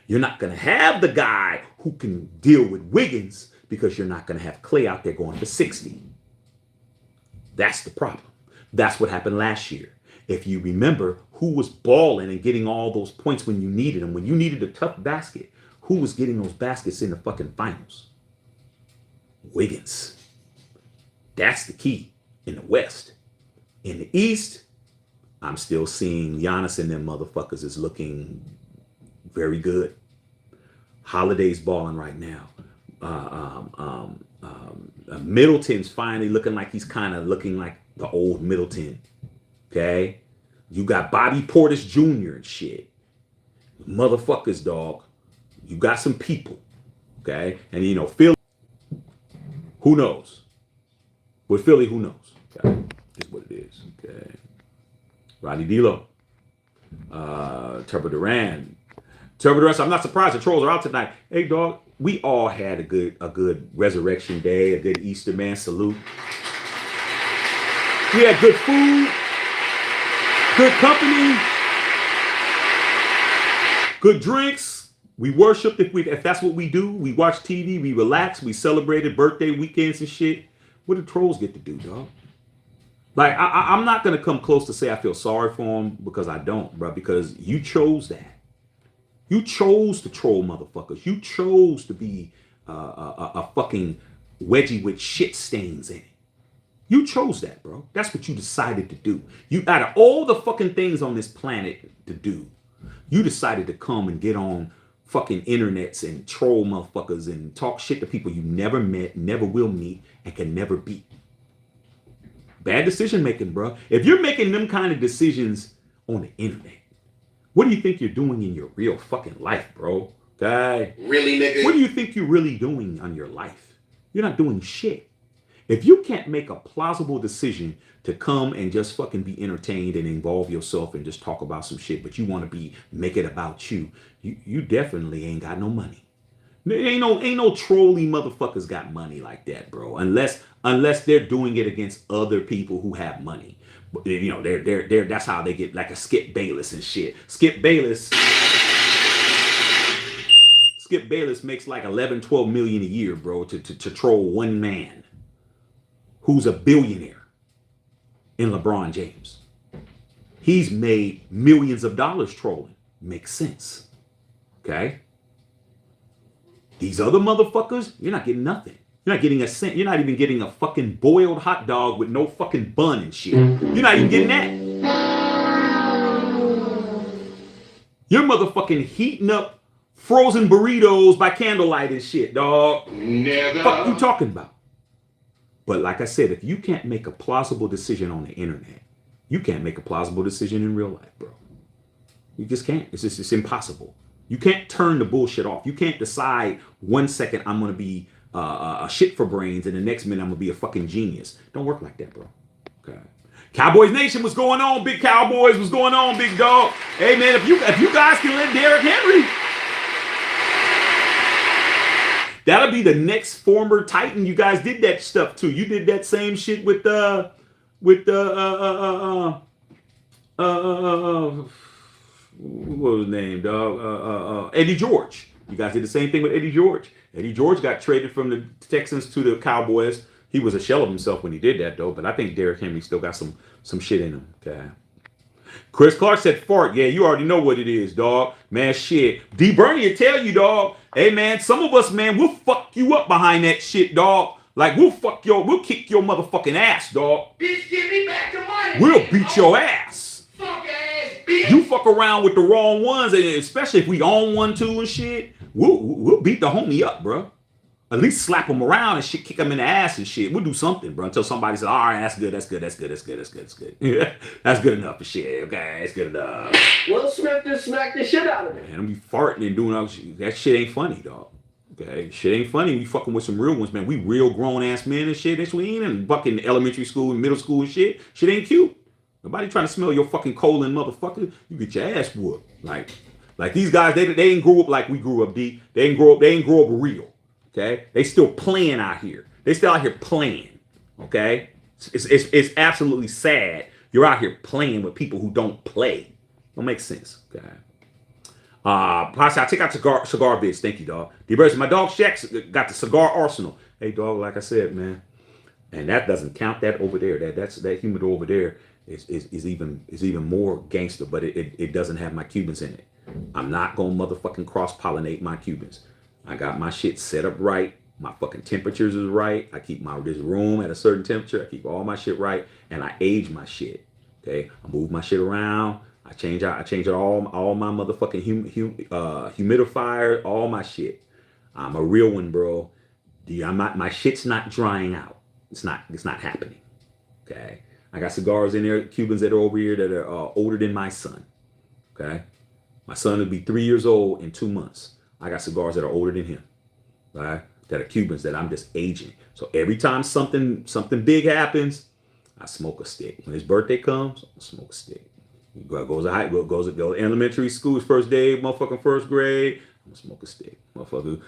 You're not going to have the guy who can deal with Wiggins because you're not going to have Clay out there going for 60. That's the problem. That's what happened last year. If you remember, who was balling and getting all those points when you needed them, when you needed a tough basket, who was getting those baskets in the fucking finals? Wiggins. That's the key in the West. In the East, I'm still seeing Giannis and them motherfuckers is looking very good. Holiday's balling right now. Middleton's finally looking like he's kind of looking like the old Middleton. Okay? You got Bobby Portis Jr. and shit. Motherfuckers, dog. You got some people. Okay? And, Philly, who knows? With Philly, who knows? Okay? Is what it is. Okay? Rodney D'Lo. Trevor Durant. So I'm not surprised the trolls are out tonight. Hey, dog, we all had a good resurrection day, a good Easter, man. Salute. We had good food, good company, good drinks. We worshiped if that's what we do. We watch TV, we relax, we celebrated birthday weekends and shit. What do trolls get to do, dog? Like, I'm not going to come close to say I feel sorry for them because I don't, bro, because you chose that. You chose to troll motherfuckers. You chose to be a fucking wedgie with shit stains in it. You chose that, bro. That's what you decided to do. You, out of all the fucking things on this planet to do, you decided to come and get on fucking internets and troll motherfuckers and talk shit to people you never met, never will meet, and can never beat. Bad decision making, bro. If you're making them kind of decisions on the internet, what do you think you're doing in your real fucking life, bro? Okay? Really, nigga? What do you think you're really doing on your life? You're not doing shit. If you can't make a plausible decision to come and just fucking be entertained and involve yourself and just talk about some shit, but you want to make it about you definitely ain't got no money. Ain't no trolly motherfuckers got money like that, bro. Unless they're doing it against other people who have money. They're that's how they get like a Skip Bayless and shit. Skip Bayless Skip Bayless makes like 11, 12 million a year, bro, to troll one man who's a billionaire in LeBron James. He's made millions of dollars trolling. Makes sense. Okay? These other motherfuckers, you're not getting nothing. You're not getting a cent. You're not even getting a fucking boiled hot dog with no fucking bun and shit. You're not even getting that. You're motherfucking heating up frozen burritos by candlelight and shit, dog. Never. Fuck you talking about? But like I said, if you can't make a plausible decision on the internet, you can't make a plausible decision in real life, bro. You just can't. It's impossible. You can't turn the bullshit off. You can't decide 1 second I'm going to be a shit for brains and the next minute I'm going to be a fucking genius. Don't work like that, bro. Okay. Cowboys Nation, what's going on, big Cowboys? What's going on, big dog? Hey, man, if you guys can let Derrick Henry, that'll be the next former Titan. You guys did that stuff too. You did that same shit with what was his name, dog? Eddie George. You guys did the same thing with Eddie George. Eddie George got traded from the Texans to the Cowboys. He was a shell of himself when he did that, though. But I think Derrick Henry still got some shit in him. Okay. Chris Clark said fart. Yeah, you already know what it is, dog. Man, shit. D. Bernie will tell you, dog. Hey, man, some of us, man, we'll fuck you up behind that shit, dog. Like, we'll kick your motherfucking ass, dog. Bitch, give me back the money. We'll beat your ass. Fuck ass, bitch. You fuck around with the wrong ones, and especially if we own one too and shit, we'll beat the homie up, bro. At least slap him around and shit, kick him in the ass and shit. We'll do something, bro, until somebody says, all right, that's good. That's good enough for shit. Okay, that's good enough. Will Smith just smacked the shit out of me. Man, I'm be farting and doing all shit. That shit ain't funny, dog. Okay, shit ain't funny. We fucking with some real ones, man. We real grown ass men and shit. That's we ain't in fucking elementary school and middle school and shit. Shit ain't cute. Nobody trying to smell your fucking colon, motherfucker. You get your ass whooped. Like these guys, they ain't grew up like we grew up, D. They ain't grow up real. Okay? They still playing out here. They still out here playing. Okay? It's absolutely sad. You're out here playing with people who don't play. Don't make sense. Okay. I take out cigar bits. Thank you, dog. D-Birds, my dog Shaq got the cigar arsenal. Hey, dog, like I said, man. And that doesn't count that over there. That humidor over there is even more gangster, but it doesn't have my Cubans in it. I'm not gonna motherfucking cross-pollinate my Cubans. I got my shit set up right. My fucking temperatures is right. I keep this room at a certain temperature. I keep all my shit right, and I age my shit. Okay, I move my shit around. I change out all my motherfucking humidifier, all my shit. I'm a real one, bro. My shit's not drying out. It's not happening. Okay, I got cigars in there, Cubans that are over here that are older than my son. Okay, my son will be 3 years old in 2 months. I got cigars that are older than him. Right, that are Cubans that I'm just aging. So every time something big happens, I smoke a stick. When his birthday comes, I smoke a stick. Goes to elementary school, his first day, motherfucking first grade, I'm gonna smoke a stick. Motherfucker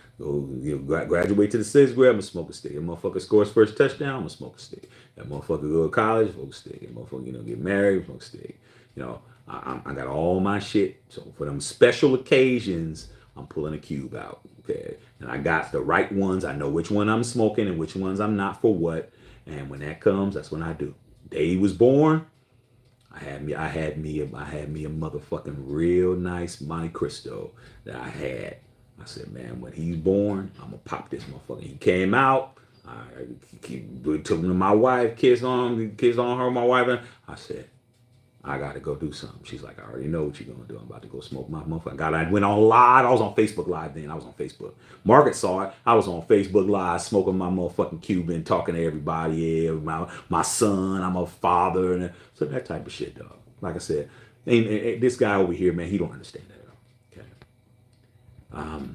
graduate to the 6th grade, I'm gonna smoke a stick. That motherfucker scores first touchdown, I'm gonna smoke a stick. That motherfucker go to college, smoke a stick. That motherfucker, get married, smoke a stick. I got all my shit. So for them special occasions, I'm pulling a cube out. Okay. And I got the right ones. I know which one I'm smoking and which ones I'm not for what. And when that comes, that's when I do. Day he was born, I had me a motherfucking real nice Monte Cristo that I had. I said, man, when he's born, I'm gonna pop this motherfucker. He came out. I took him to my wife, kissed on her, my wife. And I said, I gotta go do something. She's like, I already know what you're gonna do. I'm about to go smoke my motherfucker. I went on live. I was on Facebook Live then. I was on Facebook. Margaret saw it. I was on Facebook Live smoking my motherfucking Cuban, talking to everybody. Yeah, my son. I'm a father, and so that type of shit, dog. Like I said, this guy over here, man, he don't understand that at all. Okay.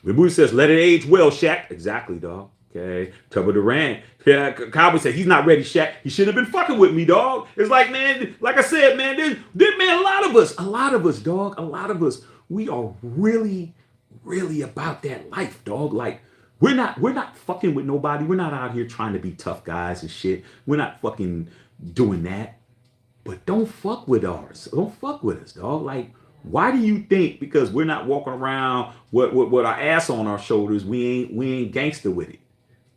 Rebuta says, let it age well, Shaq. Exactly, dog. Okay, Tubba Durant. Yeah, Cowboy said he's not ready, Shaq. He should have been fucking with me, dog. It's like, man, like I said, man, a lot of us, dog, a lot of us, we are really, really about that life, dog. Like, we're not fucking with nobody. We're not out here trying to be tough guys and shit. We're not fucking doing that. But don't fuck with ours. Don't fuck with us, dog. Like, Why do you think because we're not walking around with our ass on our shoulders, we ain't gangster with it?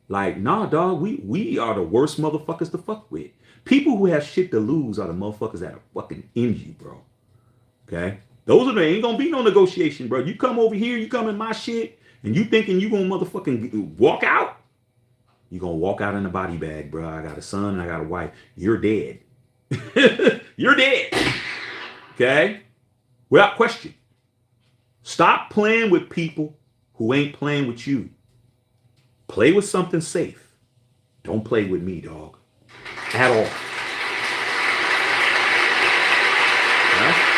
Like, nah, dog, we are the worst motherfuckers to fuck with. People who have shit to lose are the motherfuckers that are fucking in you, bro. Okay? Those are the ain't gonna be no negotiation, bro. You come over here, you come in my shit, and you thinking you gonna motherfucking walk out? You gonna walk out in a body bag, bro. I got a son and I got a wife. You're dead. You're dead. Okay? Without question. Stop playing with people who ain't playing with you. Play with something safe. Don't play with me, dog. At all. Huh?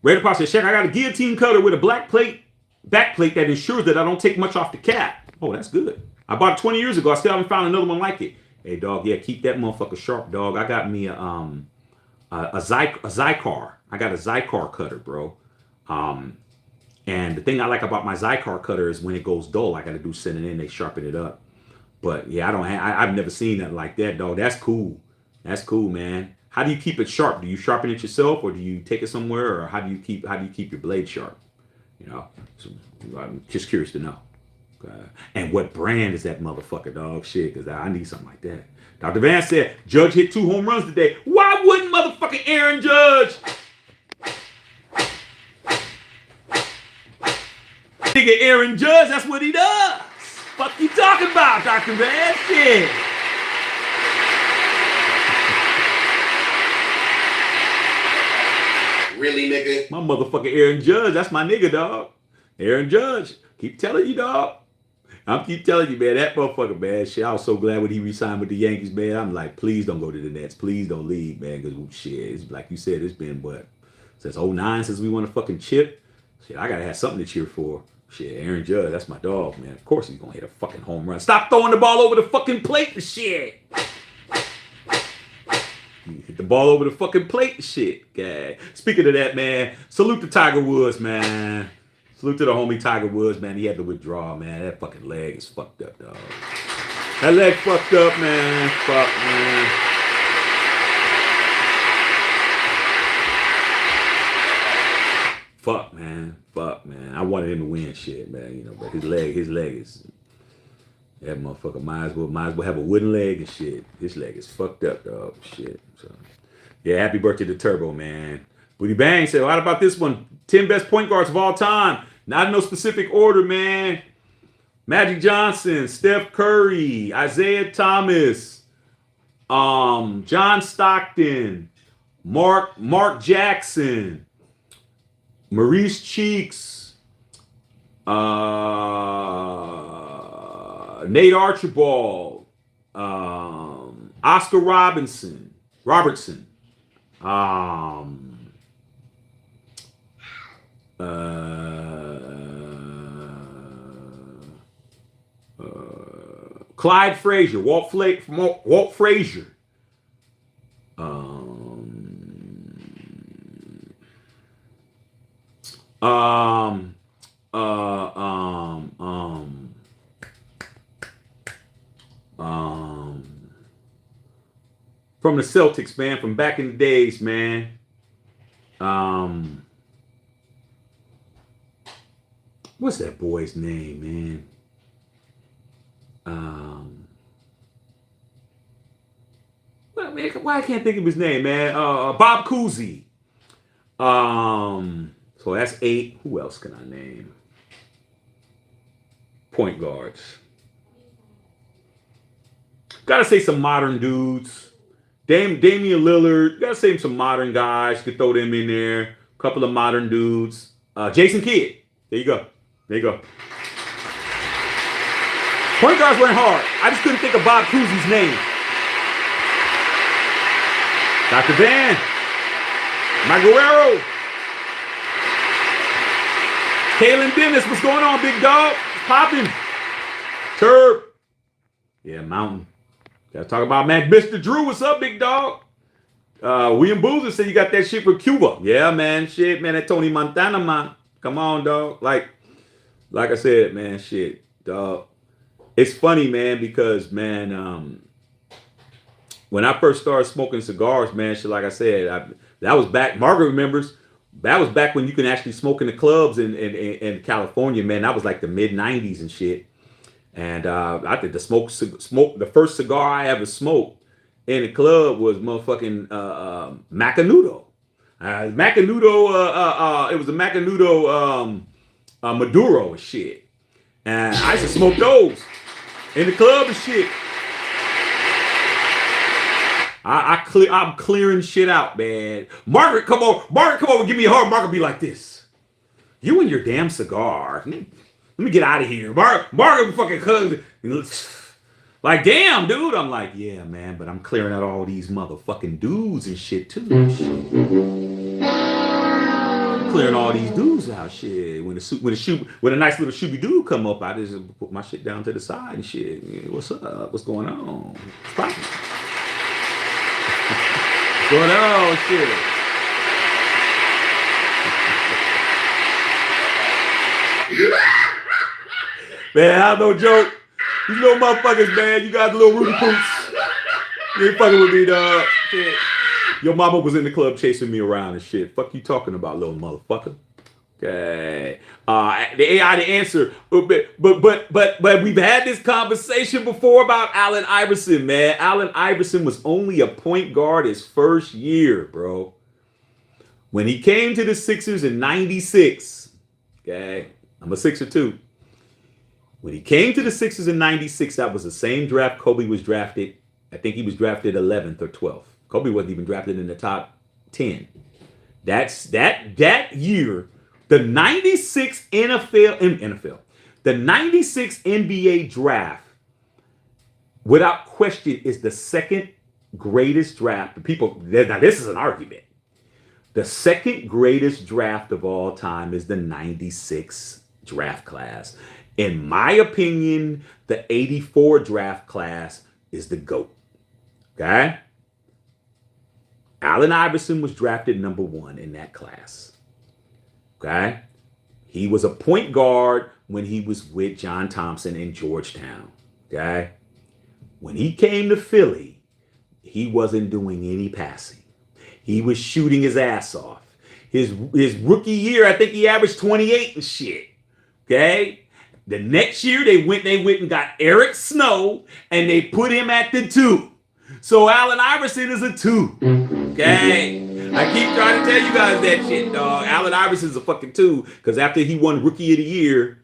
Red Apostle says, Shaq, I got a guillotine cutter with a black plate, back plate that ensures that I don't take much off the cap. Oh, that's good. I bought it 20 years ago. I still haven't found another one like it. Hey, dog, yeah, keep that motherfucker sharp, dog. I got me a Zycar. I got a Zycar cutter, bro. And the thing I like about my Zycar cutter is when it goes dull, I got to do send it in. They sharpen it up. But yeah, I've never seen that like that, dog. That's cool. That's cool, man. How do you keep it sharp? Do you sharpen it yourself, or do you take it somewhere, or how do you keep your blade sharp? You know, so I'm just curious to know. And what brand is that motherfucker, dog? Shit, because I need something like that. Dr. Van said, Judge hit 2 home runs today. Why wouldn't motherfucking Aaron Judge? Nigga Aaron Judge, that's what he does. Fuck you talking about, Dr. Van? Shit. Really, nigga? My motherfucking Aaron Judge, that's my nigga, dog. Aaron Judge. Keep telling you, dog. I keep telling you, man, that motherfucker, man. Shit, I was so glad when he re-signed with the Yankees, man. I'm like, please don't go to the Nets. Please don't leave, man. Because, shit, it's like you said, it's been, what, since 09 since we won a fucking chip? Shit, I got to have something to cheer for. Shit, Aaron Judge, that's my dog, man. Of course he's going to hit a fucking home run. Stop throwing the ball over the fucking plate and shit. You hit the ball over the fucking plate and shit. Okay. Speaking of that, man, salute to Tiger Woods, man. Salute to the homie Tiger Woods, man. He had to withdraw, man. That fucking leg is fucked up, dog. That leg fucked up, man. Fuck, man. Fuck, man. Fuck, man. I wanted him to win shit, man. You know, but his leg is... That motherfucker might as well have a wooden leg and shit. His leg is fucked up, dog. Shit. So, yeah, happy birthday to Turbo, man. Booty Bang said, what about this one? 10 best point guards of all time. Not in no specific order, man. Magic Johnson, Steph Curry, Isaiah Thomas, John Stockton, Mark Jackson, Maurice Cheeks, Nate Archibald, Oscar Robertson, Clyde Frazier, Walt Frazier, from the Celtics, man, from back in the days, man. What's that boy's name, man? Well, man, why I can't think of his name, man? Bob Cousy. So that's 8. Who else can I name? Point guards. Gotta say some modern dudes. Damian Lillard. Gotta say some modern guys. Could throw them in there. A couple of modern dudes. Jason Kidd. There you go. There you go. Point guards went hard. I just couldn't think of Bob Cousy's name. Dr. Van. Mike Guerrero. Kalen Dennis. What's going on, big dog? It's popping. Turb. Yeah, Mountain. Gotta talk about Mr. Drew. What's up, big dog? William Boozer said you got that shit with Cuba. Yeah, man. Shit, man. That Tony Montana, man. Come on, dog. Like I said, man. Shit, dog. It's funny, man, because, man, when I first started smoking cigars, man, shit, like I said, that was back. Margaret remembers. That was back when you can actually smoke in the clubs in California, man. That was like the mid '90s and shit. And I think the first cigar I ever smoked in the club was motherfucking Macanudo. It was a Macanudo Maduro and shit. And I used to smoke those in the club and shit. I'm clearing shit out, man. Margaret, come over, give me a hug. Margaret be like this. You and your damn cigar. Let me get out of here. Margaret fucking hug. Like, damn, dude. I'm like, yeah, man, but I'm clearing out all these motherfucking dudes and shit too. Clearing all these dudes out, shit. When a nice little shooby dude come up, I just put my shit down to the side and shit. Yeah, what's up? What's going on? What's poppin'? What's going on, shit? Man, I no joke. You little motherfuckers, man. You got the little Rudy Poots. You ain't fucking with me, dog. Shit. Your mama was in the club chasing me around and shit. Fuck you talking about, little motherfucker. Okay. The AI, the answer. But we've had this conversation before about Allen Iverson, man. Allen Iverson was only a point guard his first year, bro. When he came to the Sixers in '96, okay, I'm a Sixer too. When he came to the Sixers in '96, that was the same draft Kobe was drafted. I think he was drafted 11th or 12th. Kobe wasn't even drafted in the top 10. That year, the '96 the '96 NBA draft, without question, is the second greatest draft. Now this is an argument. The second greatest draft of all time is the '96 draft class. In my opinion, the '84 draft class is the GOAT. Okay? Allen Iverson was drafted number 1 in that class. Okay? He was a point guard when he was with John Thompson in Georgetown. Okay? When he came to Philly, he wasn't doing any passing. He was shooting his ass off. His rookie year, I think he averaged 28 and shit. Okay? The next year, they went and got Eric Snow, and they put him at the 2. So Allen Iverson is a 2. Okay? I keep trying to tell you guys that shit, dog. Allen Iverson's a fucking 2, because after he won Rookie of the Year,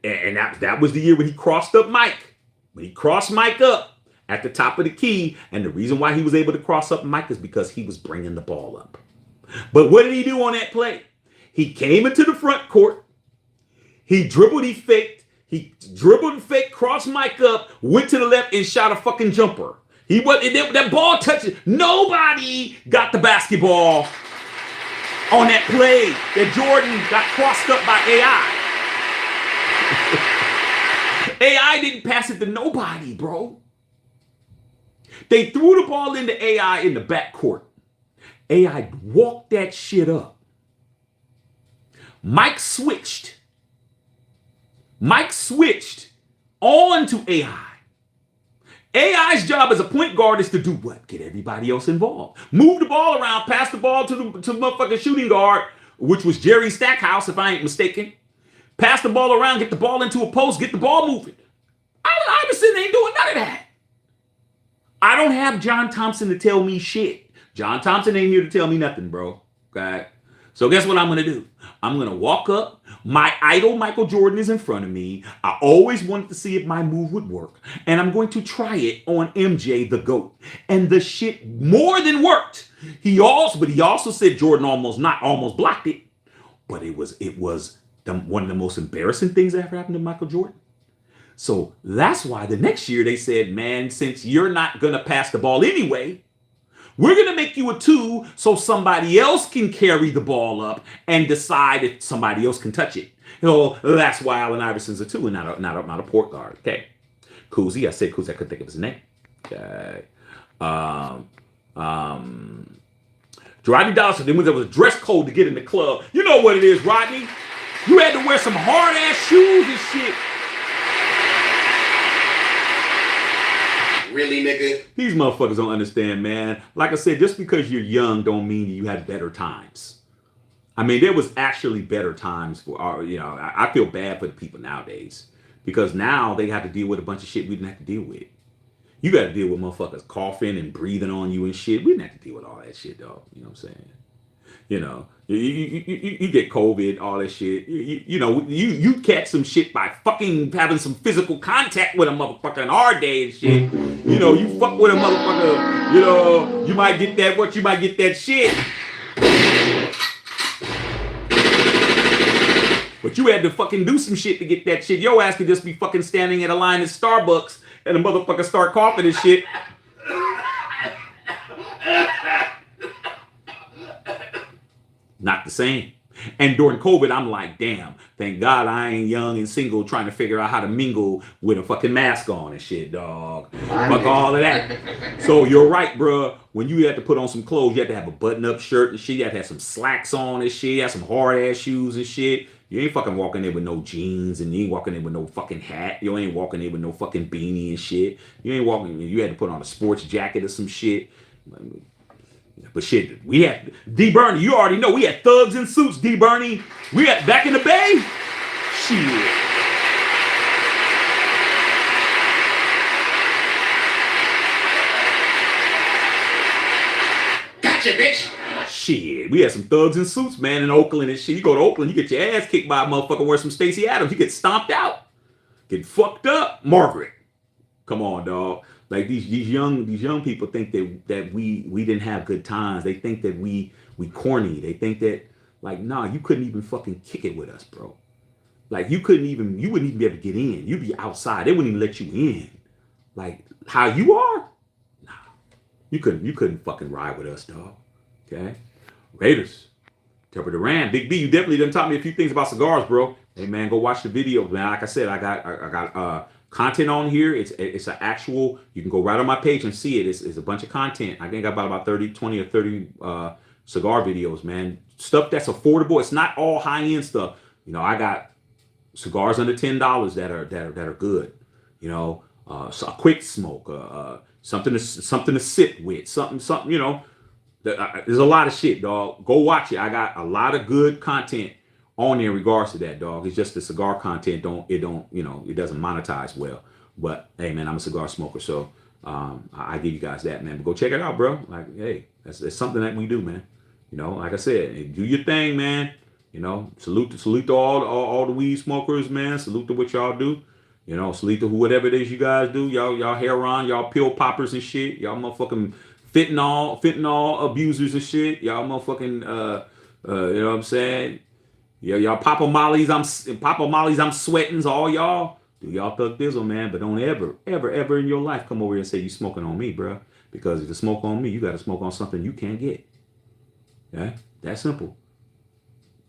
and that was the year when he crossed up Mike. When he crossed Mike up at the top of the key, and the reason why he was able to cross up Mike is because he was bringing the ball up. But what did he do on that play? He came into the front court. He dribbled, he faked. He dribbled and faked, crossed Mike up, went to the left and shot a fucking jumper. That ball touched. Nobody got the basketball on that play that Jordan got crossed up by AI. AI didn't pass it to nobody, bro. They threw the ball into AI in the backcourt. AI walked that shit up. Mike switched on to AI. AI's job as a point guard is to do what? Get everybody else involved. Move the ball around, pass the ball to motherfucking shooting guard, which was Jerry Stackhouse, if I ain't mistaken. Pass the ball around, get the ball into a post, get the ball moving. Allen Iverson ain't doing none of that. I don't have John Thompson to tell me shit. John Thompson ain't here to tell me nothing, bro. Okay? So guess what I'm going to do? I'm going to walk up. My idol, Michael Jordan, is in front of me. I always wanted to see if my move would work. And I'm going to try it on MJ, the GOAT. And the shit more than worked. He also said Jordan almost blocked it. But it was one of the most embarrassing things that ever happened to Michael Jordan. So that's why the next year they said, man, since you're not going to pass the ball anyway, we're going to make you a 2 so somebody else can carry the ball up and decide if somebody else can touch it. That's why Allen Iverson's a 2 and not a point guard. Okay. Koozie. I said Koozie. I couldn't think of his name. Okay. Rodney Dawson. Then when there was a dress code to get in the club. You know what it is, Rodney. You had to wear some hard-ass shoes and shit. really, nigga? These motherfuckers don't understand, man. Like I said, just because you're young don't mean you had better times. I mean, there was actually better times for our, I feel bad for the people nowadays because now they have to deal with a bunch of shit we didn't have to deal with. You got to deal with motherfuckers coughing and breathing on you and shit. We didn't have to deal with all that shit, dog. You know what I'm saying? You get COVID, all that shit. You catch some shit by fucking having some physical contact with a motherfucker in our day and shit. You fuck with a motherfucker, you might get that, you might get that shit. But you had to fucking do some shit to get that shit. Your ass could just be fucking standing in a line at Starbucks and a motherfucker start coughing and shit. Not the same. And during COVID, I'm like, damn, thank God I ain't young and single trying to figure out how to mingle with a fucking mask on and shit, dog. Fuck all of that. So you're right, bro. When you had to put on some clothes, you had to have a button-up shirt and shit. You had to have some slacks on and shit. You had some hard-ass shoes and shit. You ain't fucking walking there with no jeans and you ain't walking there with no fucking hat. You ain't walking there with no fucking beanie and shit. You ain't walking, you had to put on a sports jacket or some shit. But shit, we had D Bernie, you already know we had thugs in suits, D Bernie. We had back in the Bay. Shit. Gotcha, bitch. Shit, we had some thugs in suits, man, in Oakland and shit. You go to Oakland, you get your ass kicked by a motherfucker wearing some Stacey Adams. You get stomped out. Get fucked up. Margaret. Come on, dog. Like these young people think that we didn't have good times. They think that we corny. They think that like, nah, you couldn't even fucking kick it with us, bro. Like you wouldn't even be able to get in. You'd be outside. They wouldn't even let you in. Like how you are? Nah. You couldn't fucking ride with us, dog. Okay? Raiders. Tepper Duran. Big B, you definitely done taught me a few things about cigars, bro. Hey man, go watch the video, man. Like I said, I got content on here. It's an actual, you can go right on my page and see it. It's a bunch of content. I think I got about 20 or 30 cigar videos, man. Stuff that's affordable. It's not all high-end stuff. I got cigars under $10 that are good. So a quick smoke, something to sip with, something, there's a lot of shit, dog. Go watch it. I got a lot of good content on there in regards to that, dog. It's just the cigar content it doesn't monetize well. But hey, man, I'm a cigar smoker, so I give you guys that, man. But go check it out, bro. Like, hey, that's something that we do, man. Like I said, do your thing, man. Salute to all the weed smokers, man. Salute to what y'all do. Salute to whatever it is you guys do. Y'all hair on, y'all pill poppers and shit. Y'all motherfucking fentanyl abusers and shit. Y'all motherfucking you know what I'm saying? Yeah, y'all Papa Molly's, I'm sweating, all y'all. Do y'all thug thizzle, man, but don't ever in your life come over here and say you smoking on me, bro. Because if you smoke on me, you got to smoke on something you can't get. Okay? That's simple.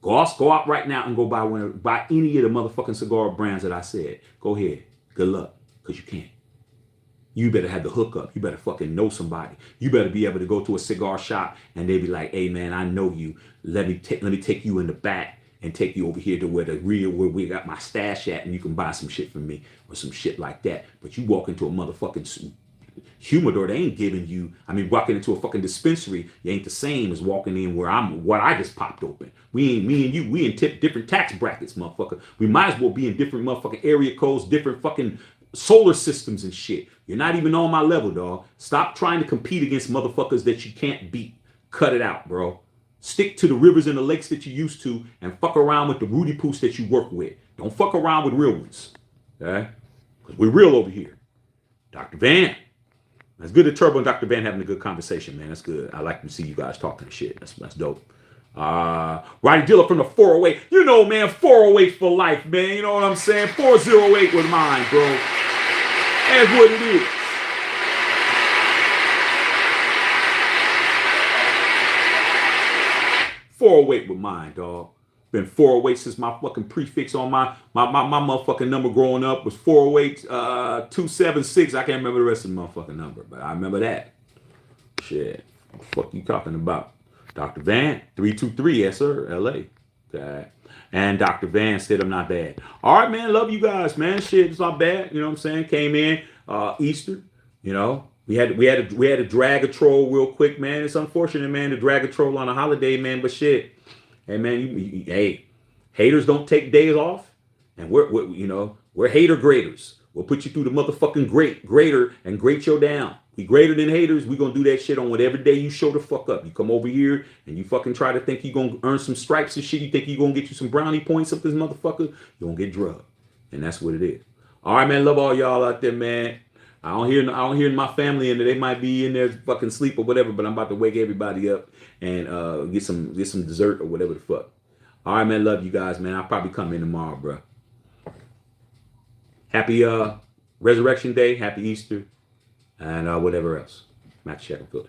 Go out right now and go buy any of the motherfucking cigar brands that I said. Go ahead. Good luck, because you can't. You better have the hookup. You better fucking know somebody. You better be able to go to a cigar shop and they be like, hey, man, I know you. Let me take you in the back and take you over here to where we got my stash at, and you can buy some shit from me or some shit like that. But you walk into a motherfucking humidor, they ain't giving you, walking into a fucking dispensary, you ain't the same as walking in what I just popped open. Me and you, we in different tax brackets, motherfucker. We might as well be in different motherfucking area codes, different fucking solar systems and shit. You're not even on my level, dog. Stop trying to compete against motherfuckers that you can't beat. Cut it out, bro. Stick to the rivers and the lakes that you used to and fuck around with the Rudy Poos that you work with. Don't fuck around with real ones. Okay? Because we're real over here. Dr. Van. That's good to Turbo and Dr. Van having a good conversation, man. That's good. I like to see you guys talking shit. That's dope. Roddy Dilla from the 408. You know, man, 408 for life, man. You know what I'm saying? 408 with mine, bro. That's what it is. 408 with mine, dog. Been 408 since my fucking prefix on my motherfucking number growing up was 408 276. I can't remember the rest of the motherfucking number, but I remember that. Shit. What the fuck you talking about? Dr. Van, 323, yes sir, LA. Okay. And Dr. Van said I'm not bad. All right, man. Love you guys, man. Shit, it's not bad. You know what I'm saying? Came in Easter. You know, we had to drag a troll real quick, man. It's unfortunate, man, to drag a troll on a holiday, man. But shit, hey, man, hey, haters don't take days off, and we're hater graders. We'll put you through the motherfucking grader and grate you down. We greater than haters. We gonna do that shit on whatever day you show the fuck up. You come over here and you fucking try to think you gonna earn some stripes and shit. You think you gonna get you some brownie points up this motherfucker. You gonna get drugged, and that's what it is. All right, man. Love all y'all out there, man. I don't hear my family and they might be in there fucking sleep or whatever, but I'm about to wake everybody up and get some dessert or whatever the fuck. All right, man. Love you guys, man. I'll probably come in tomorrow, bro. Happy Resurrection Day, happy Easter, and whatever else. Max Shackelford.